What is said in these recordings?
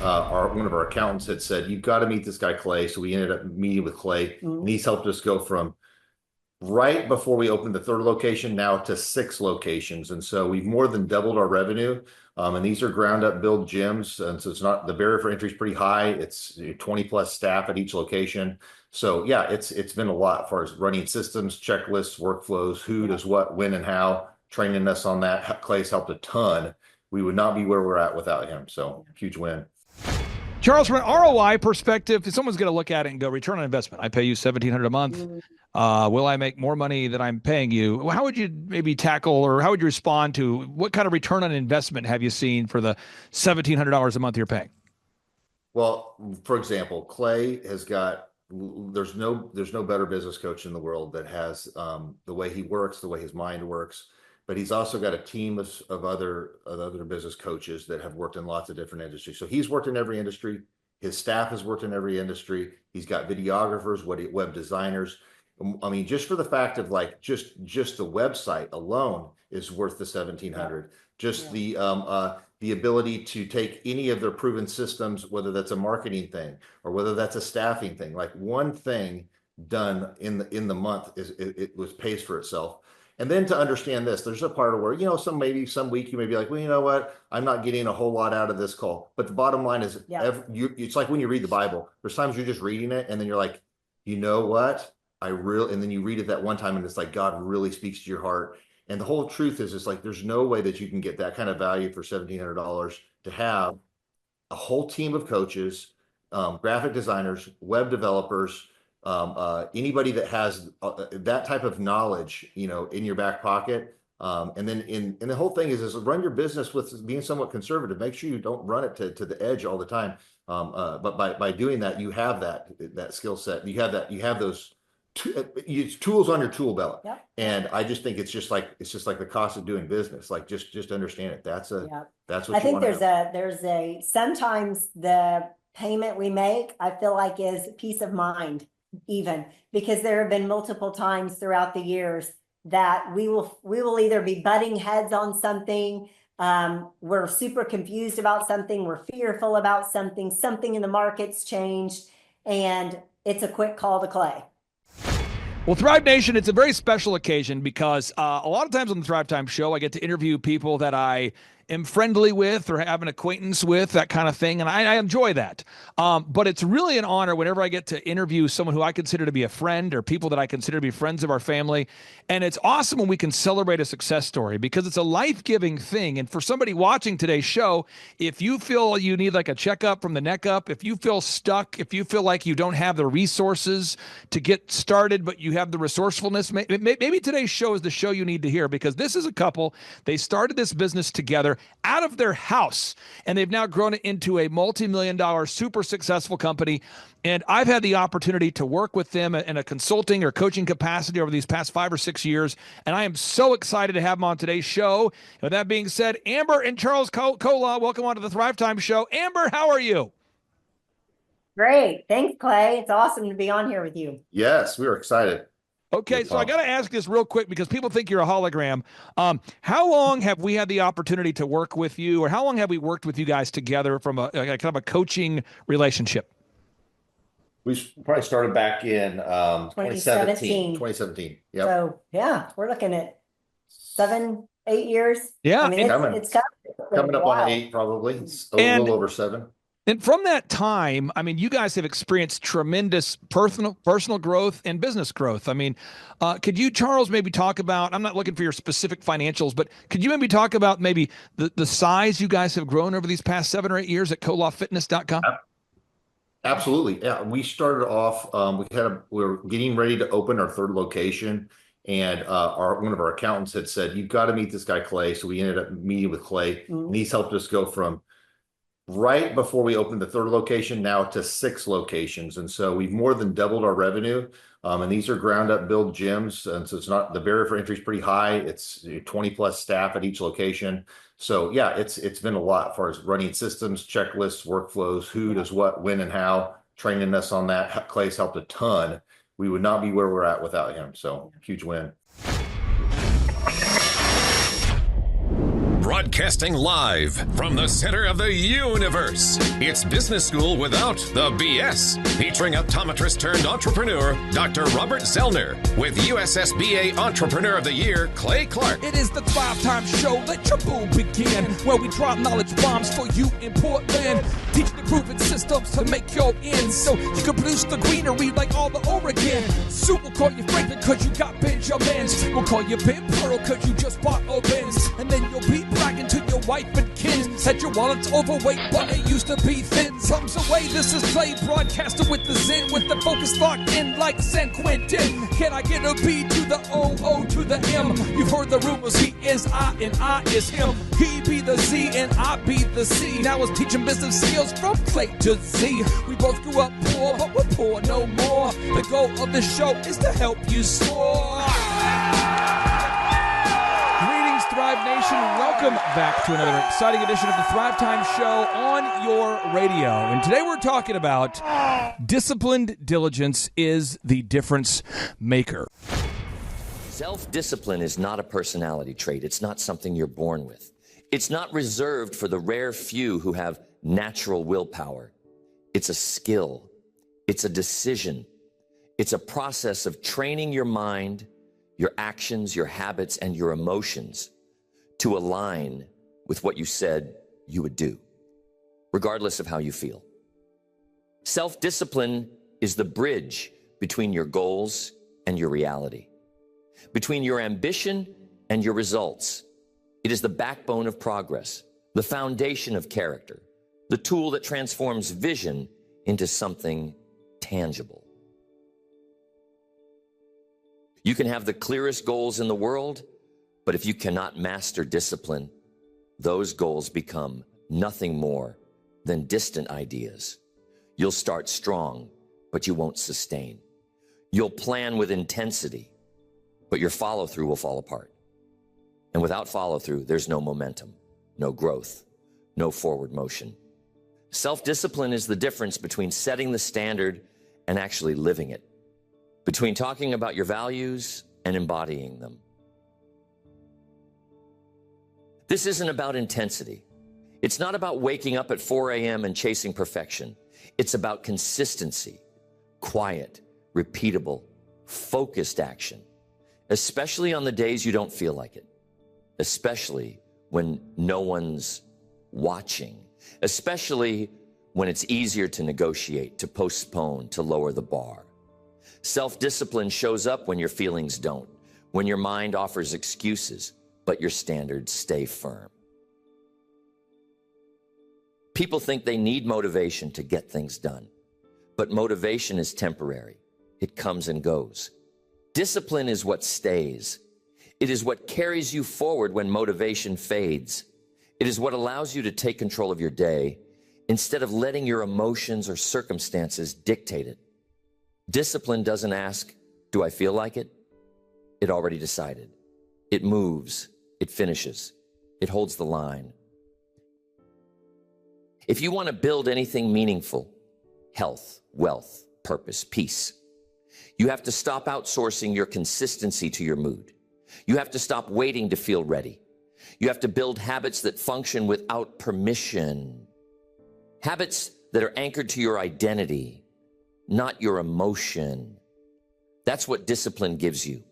one of our accountants had said, you've got to meet this guy, Clay. So we ended up meeting with Clay, and he's helped us go from right before we opened the third location now to 6 locations. And so we've more than doubled our revenue. And these are ground up build gyms. And so it's not, the barrier for entry is pretty high. It's 20 plus staff at each location. So yeah, it's been a lot as far as running systems, checklists, workflows, who does what, when and how, training us on that. Clay's helped a ton. We would not be where we're at without him. So huge win. Charles, from an ROI perspective, if someone's going to look at it and go, return on investment, I pay you $1,700 a month. Will I make more money than I'm paying you? How would you maybe tackle, or how would you respond to what kind of return on investment have you seen for the $1,700 a month you're paying? Well, for example, Clay has got, there's no better business coach in the world that has the way he works, the way his mind works. But he's also got a team of other business coaches that have worked in lots of different industries. So he's worked in every industry. His staff has worked in every industry. He's got videographers, web designers. I mean, just for the fact of like just the website alone is worth the $1,700. Just the ability to take any of their proven systems, whether that's a marketing thing or whether that's a staffing thing, like one thing done in the month it pays for itself. And then to understand this, there's a part of where, some week you may be like, well, you know what? I'm not getting a whole lot out of this call. But the bottom line is, it's like when you read the Bible, there's times you're just reading it and then you're like, you know what? And then you read it that one time and it's like, God really speaks to your heart. And the whole truth is, it's like, there's no way that you can get that kind of value for $1,700 to have a whole team of coaches, graphic designers, web developers, anybody that has that type of knowledge, in your back pocket. And then the whole thing is run your business with being somewhat conservative. Make sure you don't run it to the edge all the time. But by doing that, you have that skill set. You have those tools on your tool belt. Yep. And I just think it's just like the cost of doing business. Like just understand it. That's what I think. Sometimes the payment we make, I feel like, is peace of mind. Even because there have been multiple times throughout the years that we will either be butting heads on something, we're super confused about something, we're fearful about something in the market's changed, and it's a quick call to Clay. Well, Thrive Nation, it's a very special occasion because a lot of times on the Thrivetime show, I get to interview people that I am friendly with or have an acquaintance with, that kind of thing. And I enjoy that. But it's really an honor whenever I get to interview someone who I consider to be a friend or people that I consider to be friends of our family. And it's awesome when we can celebrate a success story because it's a life-giving thing. And for somebody watching today's show, if you feel you need like a checkup from the neck up, if you feel stuck, if you feel like you don't have the resources to get started, but you have the resourcefulness, maybe today's show is the show you need to hear, because this is a couple. They started this business together out of their house, and they've now grown it into a multi-million-dollar, super successful company. And I've had the opportunity to work with them in a consulting or coaching capacity over these past 5 or 6 years, and I am so excited to have them on today's show. And with that being said, Amber and Charles Kola, welcome on to the Thrivetime show. Amber, how are you? Great. Thanks, Clay. It's awesome to be on here with you. Yes, we are excited. Okay, so I got to ask this real quick because people think you're a hologram. How long have we had the opportunity to work with you, or how long have we worked with you guys together from a kind of a coaching relationship? We probably started back in 2017. Yep. So yeah, we're looking at 7-8 years. Yeah, I mean, it's coming up on 8, probably. It's a little over 7. And from that time, I mean, you guys have experienced tremendous personal growth and business growth. I mean, could you, Charles, maybe talk about, I'm not looking for your specific financials, but could you maybe talk about maybe the size you guys have grown over these past 7 or 8 years at kolafitness.com? Absolutely. Yeah. We started off, we were getting ready to open our 3rd location, and one of our accountants had said, you've got to meet this guy, Clay. So we ended up meeting with Clay, and he's helped us go from right before we opened the 3rd location now to 6 locations. And so we've more than doubled our revenue. And these are ground up build gyms. And so it's not, the barrier for entry is pretty high. It's 20 plus staff at each location. So yeah, it's been a lot as far as running systems, checklists, workflows, who does what, when and how, training us on that. Clay's helped a ton. We would not be where we're at without him. So huge win. Broadcasting live from the center of the universe. It's Business School Without the BS. Featuring optometrist turned entrepreneur, Dr. Robert Zellner, with USSBA Entrepreneur of the Year, Clay Clark. It is the Thrivetime Show. Let your boom begin. Where we drop knowledge bombs for you in Portland. Teaching the proven systems to make your ends. So you can produce the greenery like all the Oregon. Sue will call you Franklin cause you got Benjamins. We'll call you Ben Pearl cause you just bought a Benz. And then you'll be bragging to your wife and kin. Said your wallet's overweight but it used to be thin. Thumbs away, this is Clay broadcaster with the Zen. With the focus locked in like San Quentin. Can I get a B to the O to the M? You've heard the rumors, he is I and I is him. He be the Z and I be the C. Now it's teaching business skills from Clay to Z. We both grew up poor, but we're poor no more. The goal of this show is to help you soar. Greetings, Thrive Nation. Welcome back to another exciting edition of the Thrivetime Show on your radio. And today we're talking about disciplined diligence is the difference maker. Self-discipline is not a personality trait. It's not something you're born with. It's not reserved for the rare few who have natural willpower. It's a skill. It's a decision. It's a process of training your mind, your actions, your habits, and your emotions to align with what you said you would do, regardless of how you feel. Self-discipline is the bridge between your goals and your reality, between your ambition and your results. It is the backbone of progress, the foundation of character, the tool that transforms vision into something tangible. You can have the clearest goals in the world, but if you cannot master discipline, those goals become nothing more than distant ideas. You'll start strong, but you won't sustain. You'll plan with intensity, but your follow-through will fall apart. And without follow-through, there's no momentum, no growth, no forward motion. Self-discipline is the difference between setting the standard and actually living it, between talking about your values and embodying them. This isn't about intensity. It's not about waking up at 4 a.m. and chasing perfection. It's about consistency, quiet, repeatable, focused action, especially on the days you don't feel like it, especially when no one's watching, especially when it's easier to negotiate, to postpone, to lower the bar. Self-discipline shows up when your feelings don't, when your mind offers excuses, but your standards stay firm. People think they need motivation to get things done, but motivation is temporary. It comes and goes. Discipline is what stays. It is what carries you forward when motivation fades. It is what allows you to take control of your day instead of letting your emotions or circumstances dictate it. Discipline doesn't ask, do I feel like it? It already decided. It moves. It finishes. It holds the line. If you want to build anything meaningful, health, wealth, purpose, peace, you have to stop outsourcing your consistency to your mood. You have to stop waiting to feel ready. You have to build habits that function without permission. Habits that are anchored to your identity, not your emotion. That's what discipline gives you,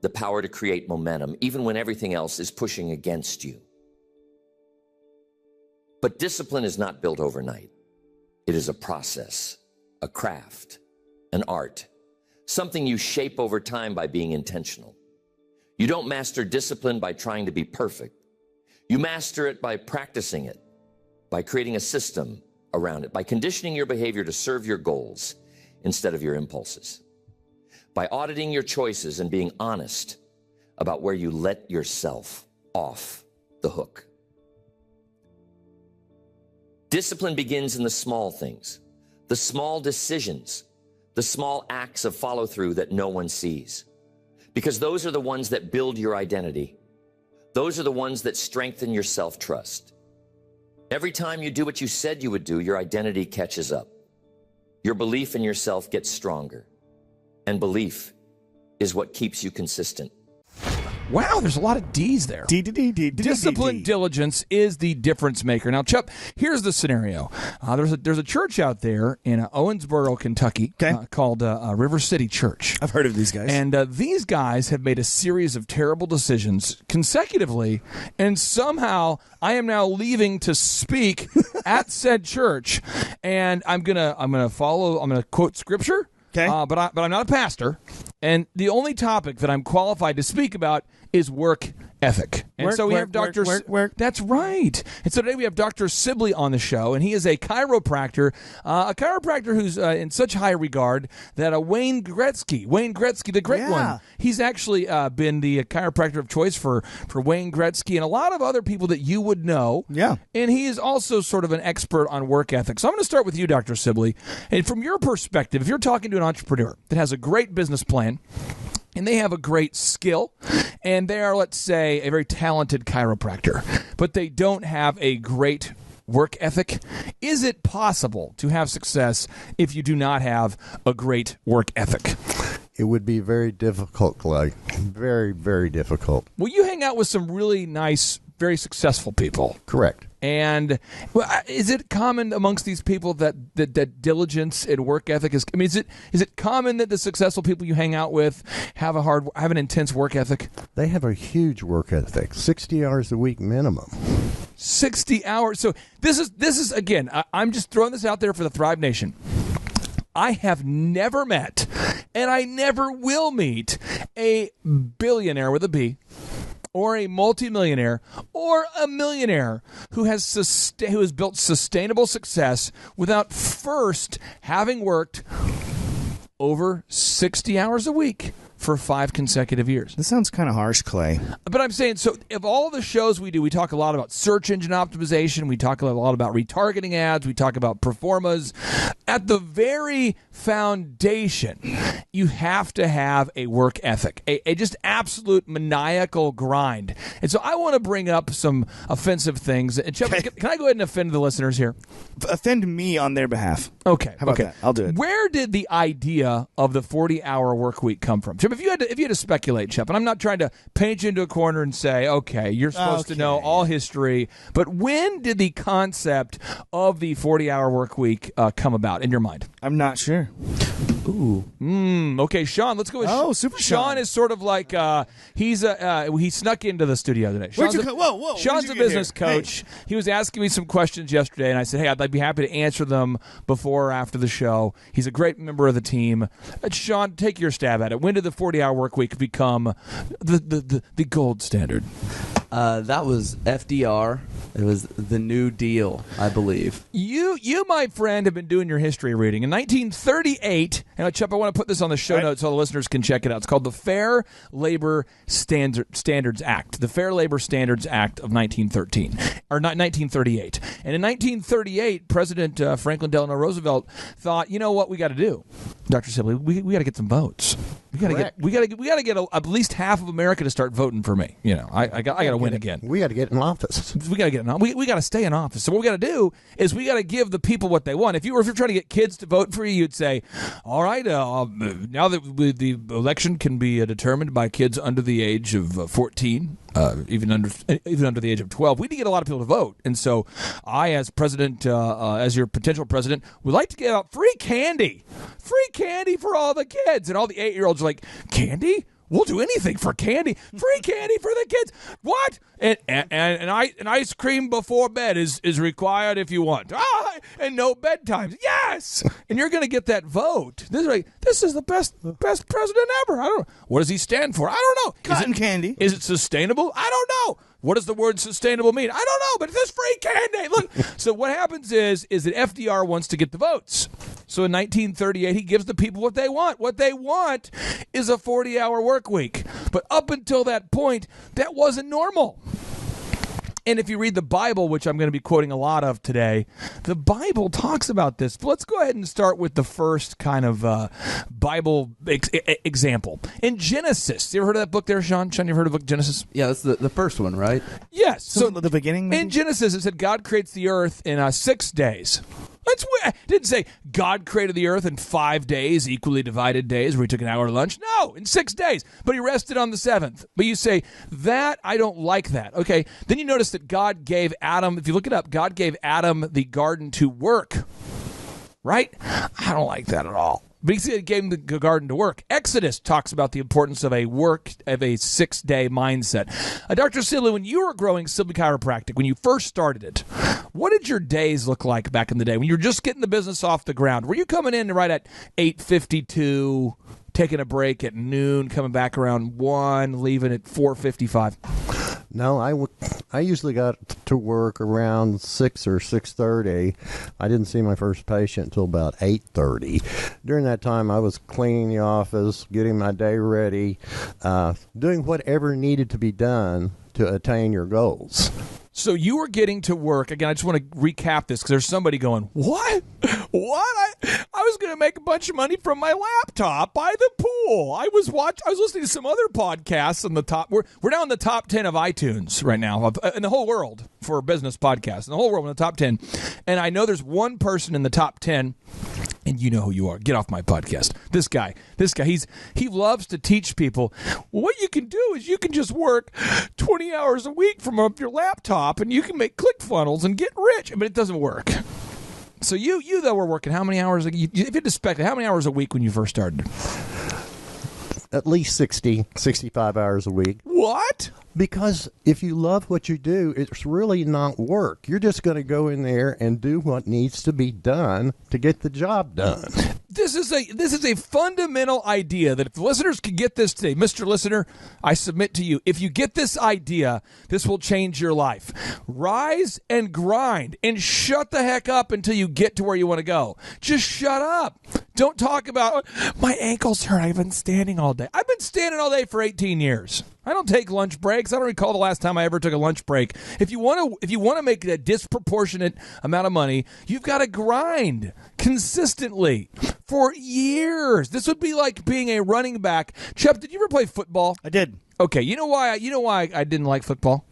the power to create momentum, even when everything else is pushing against you. But discipline is not built overnight. It is a process, a craft, an art, something you shape over time by being intentional. You don't master discipline by trying to be perfect. You master it by practicing it, by creating a system around it, by conditioning your behavior to serve your goals instead of your impulses, by auditing your choices and being honest about where you let yourself off the hook. Discipline begins in the small things, the small decisions, the small acts of follow-through that no one sees, because those are the ones that build your identity. Those are the ones that strengthen your self-trust. Every time you do what you said you would do, your identity catches up. Your belief in yourself gets stronger. And belief is what keeps you consistent. Wow, there's a lot of D's there. Discipline, diligence is the difference maker. Now, Chuck, here's the scenario. There's a church out there in Owensboro, Kentucky, called River City Church. I've heard of these guys. And these guys have made a series of terrible decisions consecutively, and somehow I am now leaving to speak at said church, and I'm gonna quote scripture. Okay. But I'm not a pastor, and the only topic that I'm qualified to speak about is work ethic. And so we have Dr. That's right. And so today we have Dr. Sibley on the show, and he is a chiropractor who's in such high regard that Wayne Gretzky, the great one, he's actually been the chiropractor of choice for Wayne Gretzky and a lot of other people that you would know. Yeah. And he is also sort of an expert on work ethic. So I'm going to start with you, Dr. Sibley. And from your perspective, if you're talking to an entrepreneur that has a great business plan, and they have a great skill, and they are, let's say, a very talented chiropractor, but they don't have a great work ethic. Is it possible to have success if you do not have a great work ethic? It would be very difficult, Clay. Very, very difficult. Well, you hang out with some really nice, very successful people. Correct. And is it common amongst these people that diligence and work ethic is? I mean, is it common that the successful people you hang out with have an intense work ethic? They have a huge work ethic, 60 hours a week minimum. 60 hours. So this is again. I'm just throwing this out there for the Thrive Nation. I have never met, and I never will meet, a billionaire with a B, or a multimillionaire, or a millionaire who has built sustainable success without first having worked over 60 hours a week for 5 consecutive years. This sounds kind of harsh, Clay. But I'm saying, so of all the shows we do, we talk a lot about search engine optimization, we talk a lot about retargeting ads, we talk about performas. At the very foundation, you have to have a work ethic, a just absolute maniacal grind. And so I want to bring up some offensive things. And Chuck, can I go ahead and offend the listeners here? Offend me on their behalf. Okay. How about that? I'll do it. Where did the idea of the 40-hour work week come from? Chip, if you had to speculate, Chip, and I'm not trying to paint you into a corner and say, okay, you're supposed to know all history, but when did the concept of the 40-hour work week come about in your mind? I'm not sure. Ooh. Okay, Sean, let's go with Super Sean is sort of like he snuck into the studio today. Whoa. Sean's a business coach. Hey. He was asking me some questions yesterday, and I said, hey, I'd be happy to answer them before or after the show. He's a great member of the team. Sean, take your stab at it. When did the 40-hour work week become the gold standard? That was FDR. It was the New Deal, I believe. You, my friend, have been doing your history reading. In 1938, and Chuck, I want to put this on the show notes so the listeners can check it out. It's called the Fair Labor Standards Act. The Fair Labor Standards Act of 1913, or 1938. And in 1938, President Franklin Delano Roosevelt thought, you know what we got to do, Dr. Sibley? We got to get some votes. We got to get at least half of America to start voting for me. You know, I got to win again. We got to get in office. We got to get in. We got to stay in office. So what we got to do is we got to give the people what they want. If you're trying to get kids to vote for you, you'd say, all right, now that the election can be determined by kids under the age of 14. Even under the age of 12, we need to get a lot of people to vote. And so I, as president, as your potential president, would like to give out free candy for all the kids. And all the 8-year-olds are like, candy? We'll do anything for candy. Free candy for the kids. What? And ice cream before bed is required if you want. And no bedtimes. Yes. And you're going to get that vote. This is the best president ever. I don't know. What does he stand for? I don't know. Cotton candy. Is it sustainable? I don't know. What does the word sustainable mean? I don't know, but it's free candy. Look. So what happens is that FDR wants to get the votes. So in 1938, he gives the people what they want. What they want is a 40-hour work week. But up until that point, that wasn't normal. And if you read the Bible, which I'm going to be quoting a lot of today, the Bible talks about this. But let's go ahead and start with the first kind of Bible example. In Genesis, you ever heard of that book there, Sean? Sean, you ever heard of the book Genesis? Yeah, that's the first one, right? Yes. So the beginning, maybe? In Genesis, it said God creates the earth in 6 days. Didn't say God created the earth in 5 days, equally divided days, where he took an hour lunch. No, in 6 days. But he rested on the seventh. But you say, that, I don't like that. Okay, then you notice that God gave Adam, if you look it up, God gave Adam the garden to work. Right? I don't like that at all. But he gave him the garden to work. Exodus talks about the importance of a 6-day mindset. Dr. Sidley, when you were growing Sidley Chiropractic, when you first started it, what did your days look like back in the day when you were just getting the business off the ground? Were you coming in right at 8:52, taking a break at noon, coming back around 1, leaving at 4:55? No, I usually got to work around 6 or 6:30. I didn't see my first patient until about 8:30. During that time, I was cleaning the office, getting my day ready, doing whatever needed to be done to attain your goals. So you were getting to work. Again, I just want to recap this because there's somebody going, what? What? I was going to make a bunch of money from my laptop by the pool. I was listening to some other podcasts on the top. We're now in the top 10 of iTunes right now in the whole world for business podcasts. In the whole world, in the top 10. And I know there's one person in the top 10, and you know who you are. Get off my podcast. This guy, he loves to teach people. Well, what you can do is you can just work 20 hours a week from up your laptop, and you can make ClickFunnels and get rich. But it doesn't work. So you though were working how many hours? If you had to spec, how many hours a week when you first started? At least 60, 65 hours a week. What? Because if you love what you do, it's really not work. You're just going to go in there and do what needs to be done to get the job done. This is a fundamental idea that if the listeners could get this today, Mr. Listener, I submit to you, if you get this idea, this will change your life. Rise and grind and shut the heck up until you get to where you want to go. Just shut up. Don't talk about, my ankles hurt. I've been standing all day. I've been standing all day for 18 years. I don't take lunch breaks. I don't recall the last time I ever took a lunch break. If you want to make a disproportionate amount of money, you've got to grind consistently for years. This would be like being a running back. Chubb, did you ever play football? I did. Okay, you know why I didn't like football?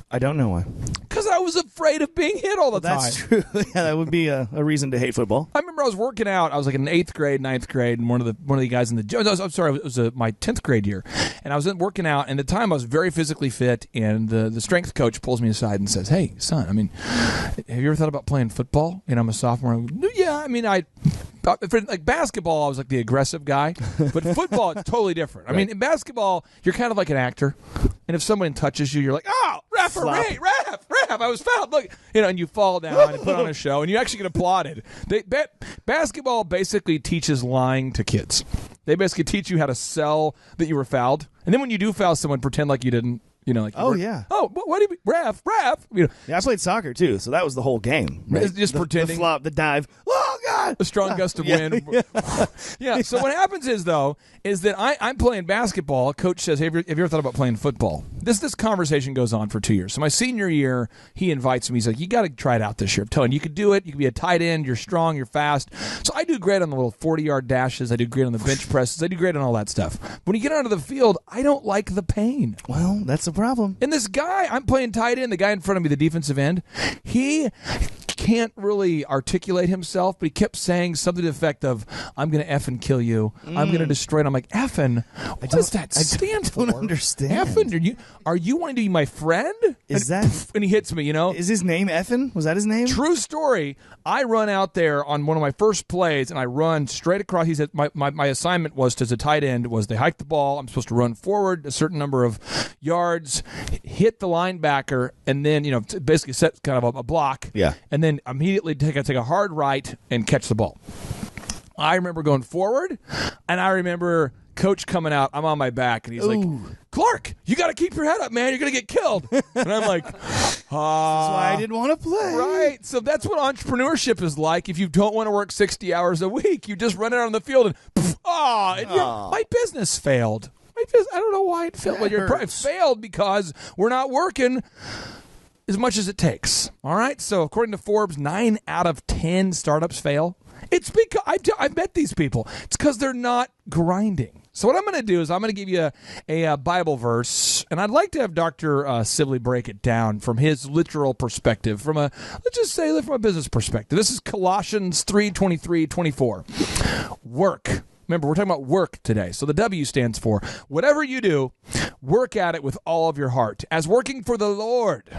I don't know why. Because I was afraid of being hit all the time. That's true. Yeah, that would be a reason to hate football. I remember I was working out. I was like in 8th grade, 9th grade, and one of the guys in the I'm sorry, it was my 10th grade year, and I was working out. And at the time, I was very physically fit. And the strength coach pulls me aside and says, "Hey, son, I mean, have you ever thought about playing football?" And I'm a sophomore. I go, yeah, I mean, for like basketball, I was like the aggressive guy, but football, it's totally different. I mean, in basketball, you're kind of like an actor, and if someone touches you, you're like, "Oh, referee, ref, I was fouled." Look, and you fall down and put on a show, and you actually get applauded. Basketball basically teaches lying to kids. They basically teach you how to sell that you were fouled, and then when you do foul someone, pretend like you didn't. Like yeah. Oh, what do you ref? Yeah, I played soccer too, so that was the whole game. Right? Just pretending the flop, the dive. Oh God! A strong gust of wind. Yeah. So what happens is that I'm playing basketball. Coach says, "Hey, have you ever thought about playing football?" This conversation goes on for 2 years. So my senior year, he invites me. He's like, "You got to try it out this year. I'm telling you, you could do it. You can be a tight end. You're strong. You're fast." So I do great on the little 40-yard dashes. I do great on the bench presses. I do great on all that stuff. When you get onto the field, I don't like the pain. Well, that's a problem. And this guy, I'm playing tight end, the guy in front of me, the defensive end, he can't really articulate himself, but he kept saying something to the effect of, "I'm going to effing kill you. I'm going to destroy it." I'm like, effing? What does that stand for? I don't understand. Effing? Are you wanting to be my friend? And he hits me, Is his name Effin? Was that his name? True story. I run out there on one of my first plays, and I run straight across. He said my assignment was, as a tight end, was they hike the ball. I'm supposed to run forward a certain number of yards, hit the linebacker, and then, basically set kind of a block. Yeah. And then immediately take a hard right and catch the ball. I remember going forward, and I remember Coach coming out. I'm on my back, and he's like, "Clark, you got to keep your head up, man. You're going to get killed." And I'm like, That's why I didn't want to play. Right. So that's what entrepreneurship is like. If you don't want to work 60 hours a week, you just run out on the field and, my business failed. I don't know why it failed. It failed because we're not working as much as it takes. All right. So according to Forbes, 9 out of 10 startups fail. It's because I've met these people. It's because they're not grinding. So what I'm going to do is I'm going to give you a Bible verse, and I'd like to have Dr. Sibley break it down from his literal perspective, from a business perspective. This is Colossians 3:23-24. Work. Remember, we're talking about work today. So the W stands for whatever you do, work at it with all of your heart, as working for the Lord,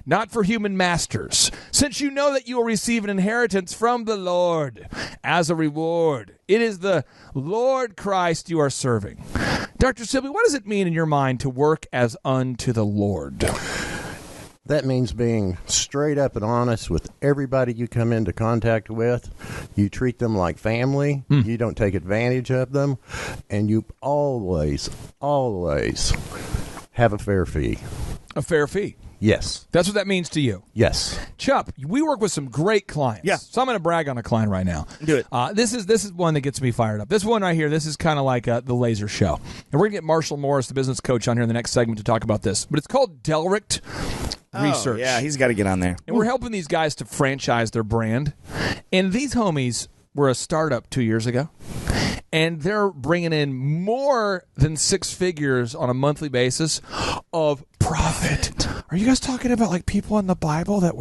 not for human masters, since you know that you will receive an inheritance from the Lord as a reward. It is the Lord Christ you are serving. Dr. Sibley, what does it mean in your mind to work as unto the Lord? That means being straight up and honest with everybody you come into contact with. You treat them like family. You don't take advantage of them. And you always have a fair fee. A fair fee. Yes. That's what that means to you. Yes. Chup, we work with some great clients. Yeah. So I'm going to brag on a client right now. Do it. This is one that gets me fired up. This one right here, this is kind of like the laser show. And we're going to get Marshall Morris, the business coach, on here in the next segment to talk about this. But it's called Delricht Research. Yeah, he's got to get on there. And we're helping these guys to franchise their brand. And these homies were a startup 2 years ago. And they're bringing in more than 6 figures on a monthly basis of profit. Are you guys talking about like people in the Bible that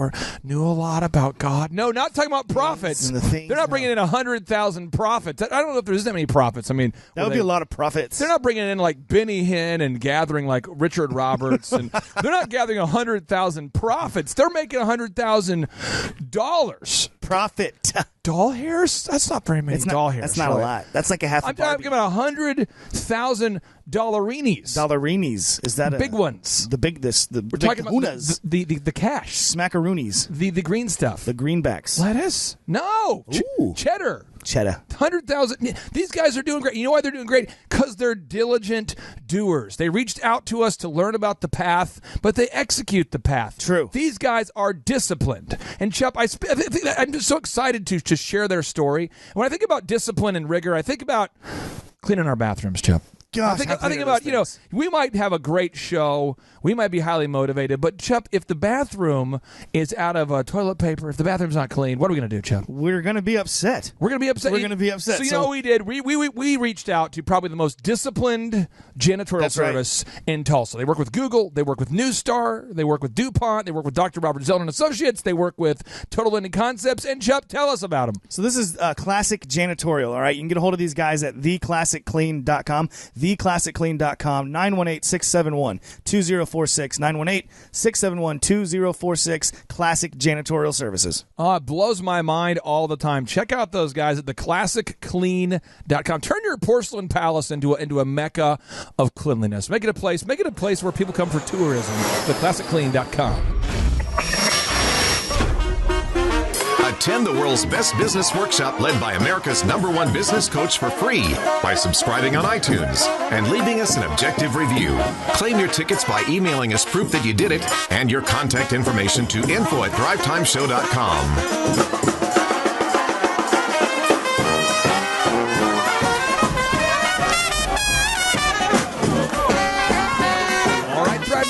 knew a lot about God? No, not talking about prophets. They're not bringing in 100,000 prophets. I don't know if there's that many prophets. I mean, that would be a lot of profits. They're not bringing in like Benny Hinn and gathering like Richard Roberts, and they're not gathering 100,000 profits. They're making $100,000 profit. Doll hairs? That's not very many doll hairs. That's not a lot. That's like a half. I'm talking about 100,000 dollarinis. Dollarinis. Is that big ones? The big We're talking about the cash, smackaroonies, the green stuff, the greenbacks, lettuce. No, cheddar. 100,000. These guys are doing great. You know why they're doing great? Because they're diligent doers. They reached out to us to learn about the path, but they execute the path. True. These guys are disciplined. And Chup, I'm just so excited to share their story. When I think about discipline and rigor, I think about cleaning our bathrooms, Chup. Gosh, I think about, we might have a great show. We might be highly motivated. But, Chup, if the bathroom is out of toilet paper, if the bathroom's not clean, what are we going to do, Chup? We're going to be upset. We're going to be upset. We're going to be upset. So, you know what we did? We reached out to probably the most disciplined janitorial service in Tulsa. They work with Google. They work with Newstar. They work with DuPont. They work with Dr. Robert Zellner and Associates. They work with Total Ending Concepts. And, Chup, tell us about them. So this is Classic Janitorial, all right? You can get a hold of these guys at theclassicclean.com, theclassicclean.com, 918-671-2046, 918-671-2046, Classic Janitorial Services. It blows my mind all the time. Check out those guys at theclassicclean.com. Turn your porcelain palace into a mecca of cleanliness. Make it a place where people come for tourism. Theclassicclean.com. Attend the world's best business workshop led by America's #1 business coach for free by subscribing on iTunes and leaving us an objective review. Claim your tickets by emailing us proof that you did it and your contact information to info@thrivetimeshow.com.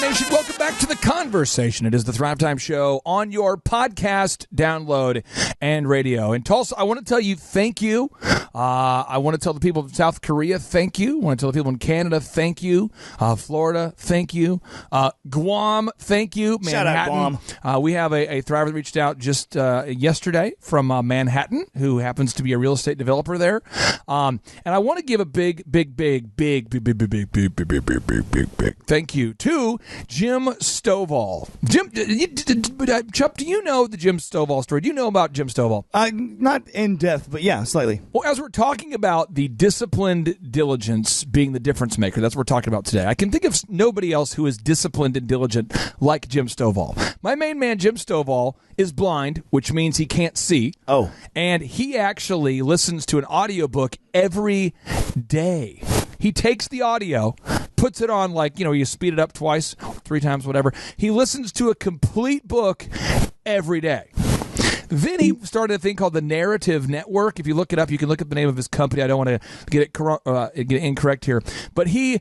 Nation, welcome back to the conversation. It is the Thrivetime Show on your podcast, download, and radio. In Tulsa, I want to tell you thank you. I want to tell the people of South Korea thank you. I want to tell the people in Canada thank you. Florida, thank you. Guam, thank you. Shout out Guam. We have a Thriver that reached out just yesterday from Manhattan, who happens to be a real estate developer there. And I want to give a big thank you to Jim Stovall. Chup, do you know the Jim Stovall story? Do you know about Jim Stovall? Not in depth, but yeah, slightly. Well, as we're talking about the disciplined diligence being the difference maker, that's what we're talking about today. I can think of nobody else who is disciplined and diligent like Jim Stovall. My main man, Jim Stovall, is blind, which means he can't see. Oh. And he actually listens to an audiobook every day. He takes the audio, puts it on you speed it up twice, 3 times, whatever. He listens to a complete book every day. Then he started a thing called the Narrative Network. If you look it up, you can look up the name of his company. I don't want to get it incorrect here. But he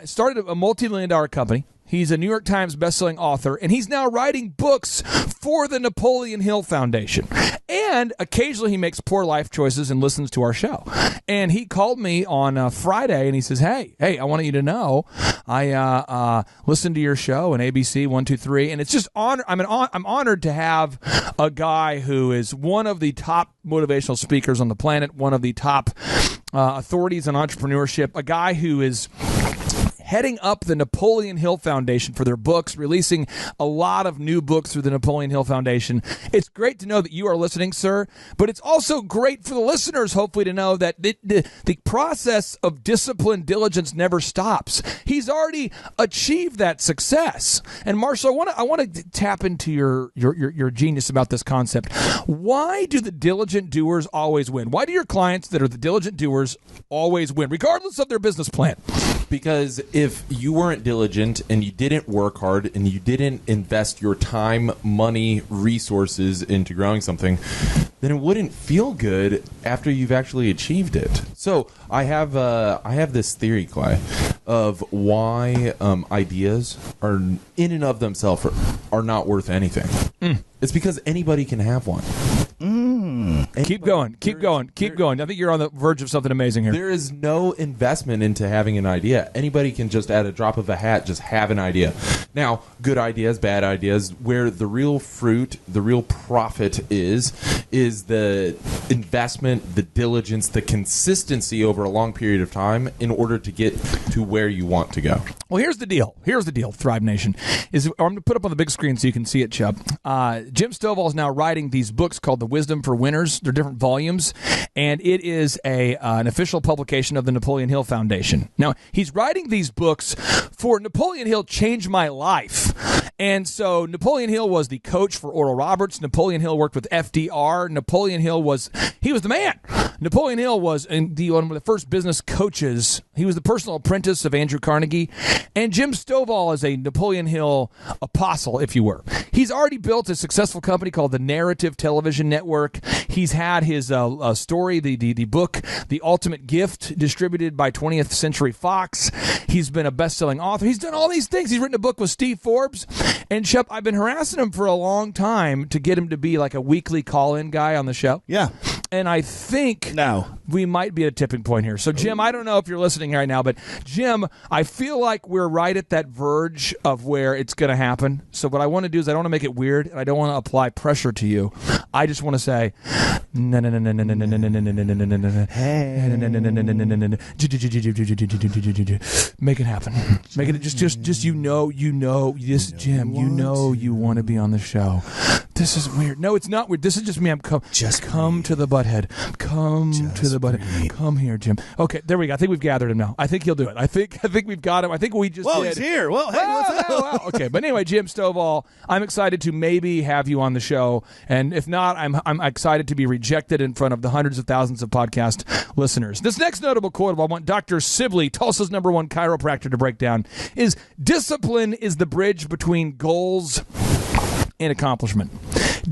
started a multi-million-dollar company He's a New York Times bestselling author, and he's now writing books for the Napoleon Hill Foundation. And occasionally he makes poor life choices and listens to our show. And he called me on Friday, and he says, hey, I want you to know I listened to your show and ABC 123, and it's just I'm honored to have a guy who is one of the top motivational speakers on the planet, one of the top authorities on entrepreneurship, a guy who is heading up the Napoleon Hill Foundation for their books, releasing a lot of new books through the Napoleon Hill Foundation. It's great to know that you are listening, sir, but it's also great for the listeners, hopefully, to know that the process of discipline, diligence never stops. He's already achieved that success. And Marshall, I want to tap into your genius about this concept. Why do the diligent doers always win? Why do your clients that are the diligent doers always win, regardless of their business plan? Because if you weren't diligent and you didn't work hard and you didn't invest your time, money, resources into growing something, then it wouldn't feel good after you've actually achieved it. So I have this theory, Clay, of why ideas are in and of themselves are not worth anything. It's because anybody can have one. Keep going. I think you're on the verge of something amazing here. There is no investment into having an idea. Anybody can just, at a drop of a hat, just have an idea. Now, good ideas, bad ideas, where the real fruit, the real profit is the investment, the diligence, the consistency over a long period of time in order to get to where you want to go. Well, here's the deal, Thrive Nation. I'm going to put up on the big screen so you can see it, Chubb. Jim Stovall is now writing these books called The Wisdom for Winners. They're different volumes, and it is an official publication of the Napoleon Hill Foundation. Now, he's writing these books for Napoleon Hill Changed My Life. And so Napoleon Hill was the coach for Oral Roberts. Napoleon Hill worked with FDR. Napoleon Hill was the man. Napoleon Hill was one of the first business coaches. He was the personal apprentice of Andrew Carnegie. And Jim Stovall is a Napoleon Hill apostle, if you were. He's already built a successful company called the Narrative Television Network. He's had his story, the book, The Ultimate Gift, distributed by 20th Century Fox. He's been a best-selling author. He's done all these things. He's written a book with Steve Forbes. And, Shep, I've been harassing him for a long time to get him to be like a weekly call-in guy on the show. Yeah. And I think we might be at a tipping point here. So, Jim, I don't know if you're listening right now, but, Jim, I feel like we're right at that verge of where it's going to happen. So what I want to do is I don't want to make it weird, and I don't want to apply pressure to you. I just want to say, no. Make it happen. Make it just this, Jim, you want to be on the show. This is weird. No, it's not weird. This is just me. Come to the butthead. Come to the butthead. Come here, Jim. Okay, there we go. I think we've gathered him now. I think he'll do it. I think we've got him. I think we just did. He's here. Well, hey, what's up? Okay, but anyway, Jim Stovall, I'm excited to maybe have you on the show, and if not, I'm excited to be rejected in front of the hundreds of thousands of podcast listeners. This next notable quote I want Dr. Sibley, Tulsa's #1 chiropractor, to break down is: discipline is the bridge between goals and accomplishment.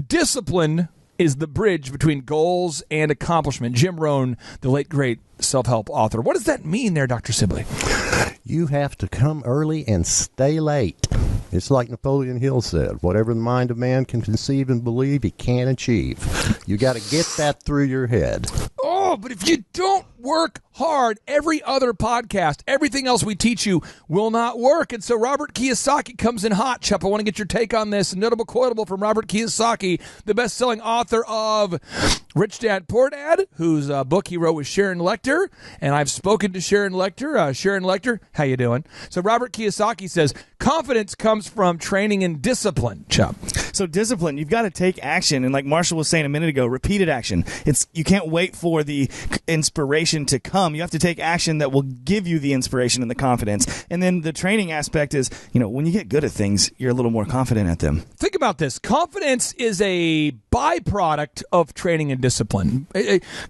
Discipline is the bridge between goals and accomplishment. Jim Rohn, the late great self-help author. What does that mean there, Dr. Sibley? You have to come early and stay late. It's like Napoleon Hill said, whatever the mind of man can conceive and believe, he can achieve. You got to get that through your head. Oh, but if you don't work hard, every other podcast, everything else we teach you will not work. And so Robert Kiyosaki comes in hot, Chup. I want to get your take on this. A notable quotable from Robert Kiyosaki, the best-selling author of Rich Dad, Poor Dad, whose book he wrote with Sharon Lechter. And I've spoken to Sharon Lechter. Sharon Lechter, how you doing? So Robert Kiyosaki says, confidence comes from training and discipline, Chup. So discipline, you've got to take action. And like Marshall was saying a minute ago, repeated action. You can't wait for the inspiration to come. You have to take action that will give you the inspiration and the confidence. And then the training aspect is, when you get good at things, you're a little more confident at them. Think about this. Confidence is a byproduct of training and discipline.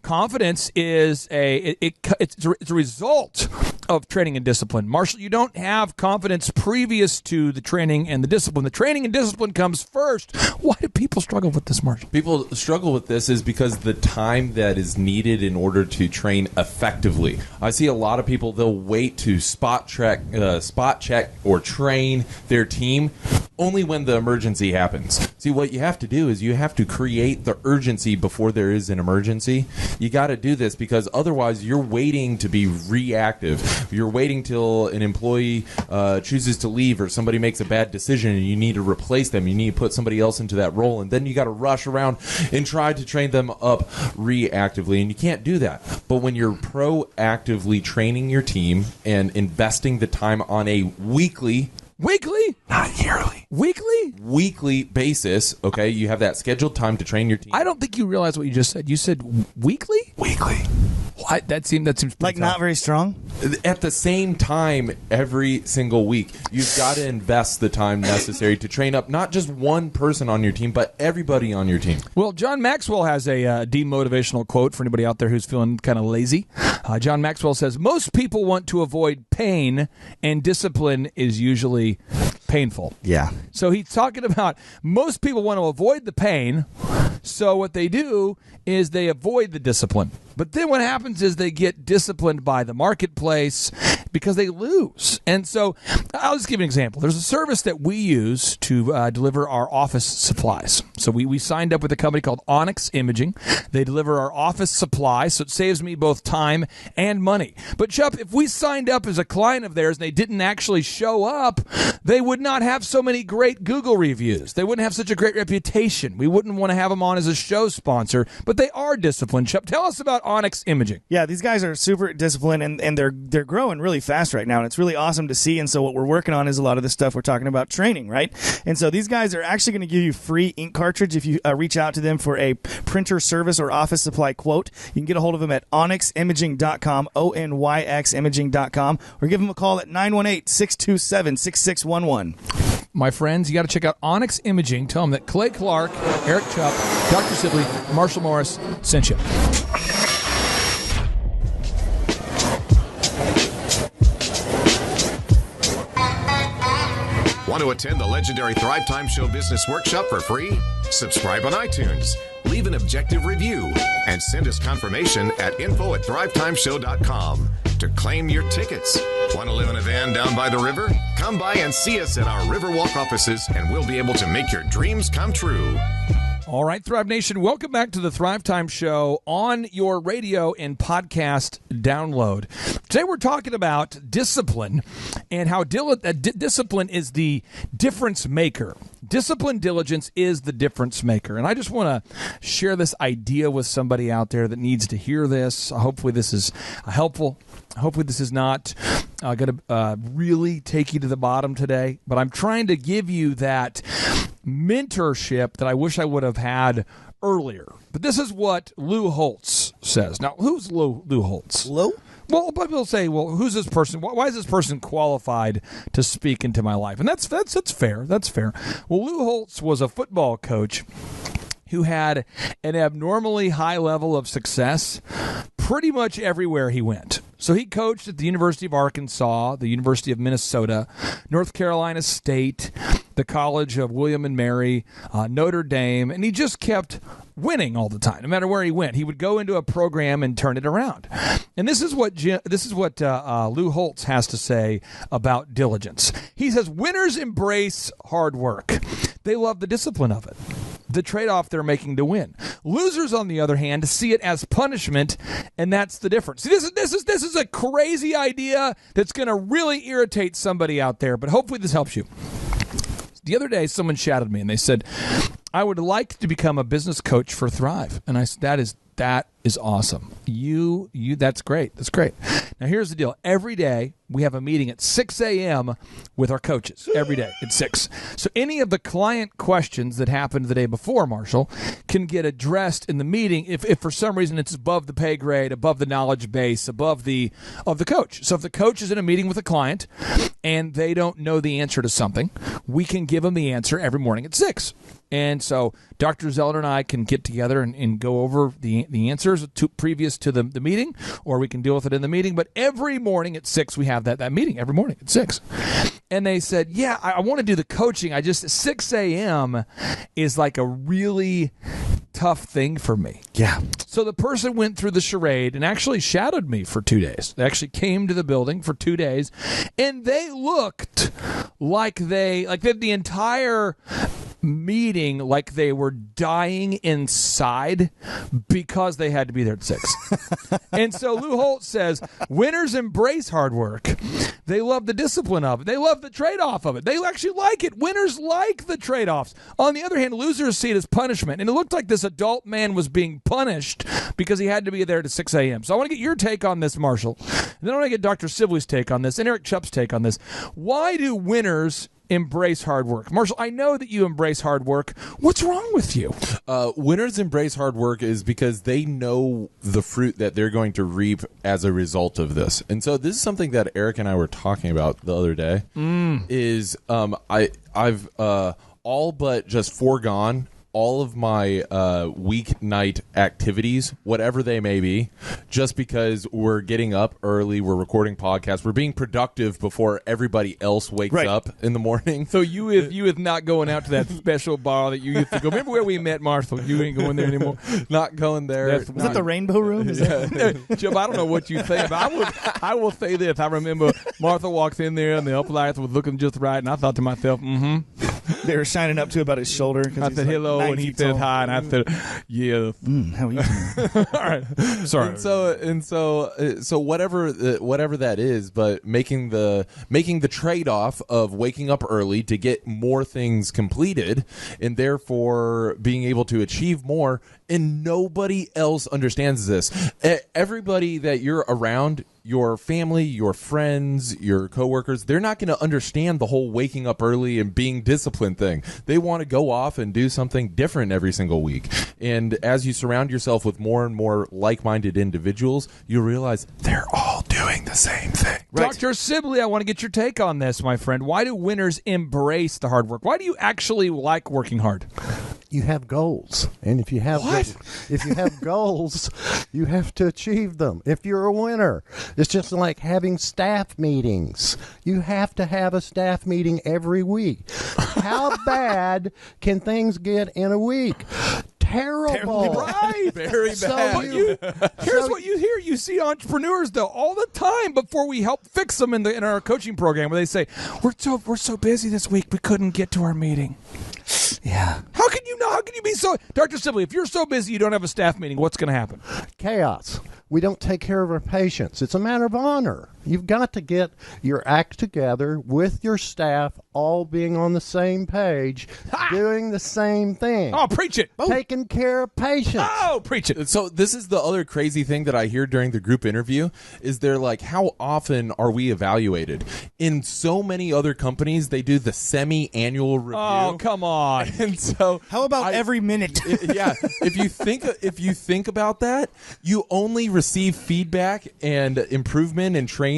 Confidence is it's a result of training and discipline. Marshall, you don't have confidence previous to the training and the discipline. The training and discipline comes first. Why do people struggle with this, Marshall? People struggle with this is because the time that is needed in order to train effectively. I see a lot of people, they'll wait to spot check or train their team only when the emergency happens. See, what you have to do is you have to create the urgency before there is an emergency. You got to do this because otherwise you're waiting to be reactive. You're waiting till an employee chooses to leave or somebody makes a bad decision and you need to replace them. You need to put somebody else into that role, and then you got to rush around and try to train them up reactively, and you can't do that. But when you're proactively training your team and investing the time on a weekly, not yearly, weekly basis, okay, you have that scheduled time to train your team. I don't think you realize what you just said. You said weekly. What? That seems Like not very strong? At the same time every single week. You've got to invest the time necessary to train up not just one person on your team, but everybody on your team. Well, John Maxwell has a demotivational quote for anybody out there who's feeling kind of lazy. John Maxwell says, most people want to avoid pain, and discipline is usually painful. Yeah. So he's talking about most people want to avoid the pain, so what they do is they avoid the discipline. But then what happens is they get disciplined by the marketplace because they lose. And so I'll just give you an example. There's a service that we use to deliver our office supplies. So we signed up with a company called Onyx Imaging. They deliver our office supplies, so it saves me both time and money. But Chup, if we signed up as a client of theirs and they didn't actually show up, they would not have so many great Google reviews. They wouldn't have such a great reputation. We wouldn't want to have them on as a show sponsor, but they are disciplined. Chup, tell us about Onyx Imaging. Yeah, these guys are super disciplined, and they're growing really fast right now, and it's really awesome to see. And so what we're working on is a lot of the stuff we're talking about training, right? And so these guys are actually going to give you free ink cartridge if you reach out to them for a printer service or office supply quote. You can get a hold of them at onyximaging.com, ONYXimaging.com, or give them a call at 918-627-6611. My friends, you got to check out Onyx Imaging. Tell them that Clay Clark, Eric Chupp, Dr. Sibley, Marshall Morris sent you. Want to attend the legendary Thrivetime Show Business Workshop for free? Subscribe on iTunes, leave an objective review, and send us confirmation at info@thrivetimeshow.com to claim your tickets. Want to live in a van down by the river? Come by and see us at our Riverwalk offices, and we'll be able to make your dreams come true. All right, Thrive Nation, welcome back to the Thrivetime Show on your radio and podcast download. Today we're talking about discipline and how discipline is the difference maker. Discipline, diligence is the difference maker. And I just want to share this idea with somebody out there that needs to hear this. Hopefully this is helpful. Hopefully this is not going to really take you to the bottom today. But I'm trying to give you that mentorship that I wish I would have had earlier. But this is what Lou Holtz says. Now, who's Lou Holtz? Lou? Well, people say, well, who's this person? Why is this person qualified to speak into my life? And that's fair. That's fair. Well, Lou Holtz was a football coach who had an abnormally high level of success pretty much everywhere he went. So he coached at the University of Arkansas, the University of Minnesota, North Carolina State, the College of William and Mary, Notre Dame, and he just kept winning all the time. No matter where he went, he would go into a program and turn it around. And this is what Lou Holtz has to say about diligence. He says, winners embrace hard work. They love the discipline of it, the trade-off they're making to win. Losers, on the other hand, see it as punishment, and that's the difference. See, this is a crazy idea that's going to really irritate somebody out there, but hopefully this helps you. The other day, someone shouted at me, and they said, I would like to become a business coach for Thrive. And I said, that is awesome. That's great. That's great. Now, here's the deal. Every day, we have a meeting at 6 a.m. with our coaches. Every day at 6. So any of the client questions that happened the day before, Marshall, can get addressed in the meeting if for some reason it's above the pay grade, above the knowledge base, above the coach. So if the coach is in a meeting with a client and they don't know the answer to something, we can give them the answer every morning at 6. And so Dr. Zellner and I can get together and go over the answers previous to the meeting, or we can deal with it in the meeting. But every morning at 6, we have that meeting every morning at 6. And they said, yeah, I want to do the coaching. 6 a.m. is like a really tough thing for me. Yeah. So the person went through the charade and actually shadowed me for 2 days. They actually came to the building for 2 days, and they looked like the entire meeting like they were dying inside because they had to be there at 6. And so Lou Holt says, winners embrace hard work. They love the discipline of it. They love the trade-off of it. They actually like it. Winners like the trade-offs. On the other hand, losers see it as punishment. And it looked like this adult man was being punished because he had to be there at 6 a.m. So I want to get your take on this, Marshall. And then I want to get Dr. Sibley's take on this and Eric Chupp's take on this. Why do winners embrace hard work? Marshall, I know that you embrace hard work. What's wrong with you? Winners embrace hard work is because they know the fruit that they're going to reap as a result of this. And so this is something that Eric and I were talking about the other day. Is I've all but just foregone all of my weeknight activities, whatever they may be, just because we're getting up early, we're recording podcasts, we're being productive before everybody else wakes up in the morning. So you is not going out to that special bar that you used to go. Remember where we met, Marshall? You ain't going there anymore. Not going there. Was that the Rainbow Room? Chip, I don't know what you think, but I will say this. I remember Martha walks in there and the uplights was looking just right, and I thought to myself, They were shining up to about his shoulder. I said hello, and he said hi, and I said, yeah. How are you doing? All right. Sorry. And so whatever that is, but making the trade-off of waking up early to get more things completed, and therefore being able to achieve more, and nobody else understands this. Everybody that you're around, your family, your friends, your coworkers, they're not going to understand the whole waking up early and being disciplined thing. They want to go off and do something different every single week. And as you surround yourself with more and more like-minded individuals, you realize they're all doing the same thing. Right. Dr. Sibley, I want to get your take on this, my friend. Why do winners embrace the hard work? Why do you actually like working hard? You have goals, and if you have goals, you have to achieve them. If you're a winner, it's just like having staff meetings. You have to have a staff meeting every week. How bad can things get in a week? Terrible. Right. Very bad. So here's what you hear. You see entrepreneurs, though, all the time before we help fix them in our coaching program, where they say, we're so busy this week, we couldn't get to our meeting. Yeah. How can you be so... Dr. Sibley, if you're so busy you don't have a staff meeting, what's going to happen? Chaos. We don't take care of our patients. It's a matter of honor. You've got to get your act together with your staff, all being on the same page, doing the same thing. Oh, preach it. Taking care of patients. Oh, preach it. So this is the other crazy thing that I hear during the group interview is they're like, how often are we evaluated? In so many other companies, they do the semi-annual review. Oh, come on. And so how about every minute? Yeah. If you think about that, you only receive feedback and improvement and training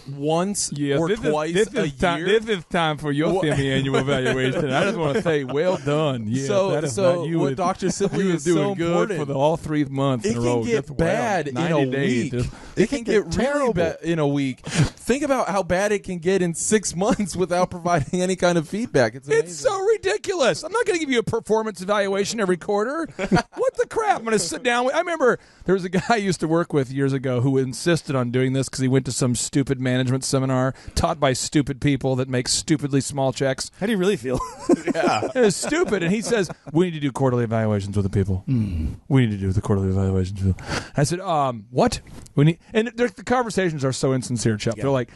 once or twice a year. This is time for your semi-annual evaluation. I just want to say, well done. Yeah, so what Dr. Sibley is doing so good important for all 3 months in a row. It can get bad in a week. It can get really bad in a week. Think about how bad it can get in 6 months without providing any kind of feedback. It's so ridiculous. I'm not going to give you a performance evaluation every quarter. What the crap? I'm going to sit down. I remember there was a guy I used to work with years ago who insisted on doing this because he went to some stupid management seminar taught by stupid people that make stupidly small checks. How do you really feel? Yeah. It was stupid. And he says, we need to do quarterly evaluations with the people. We need to do the quarterly evaluations with them. I said, what? We need, and the conversations are so insincere, Chuck. Yeah. They're like,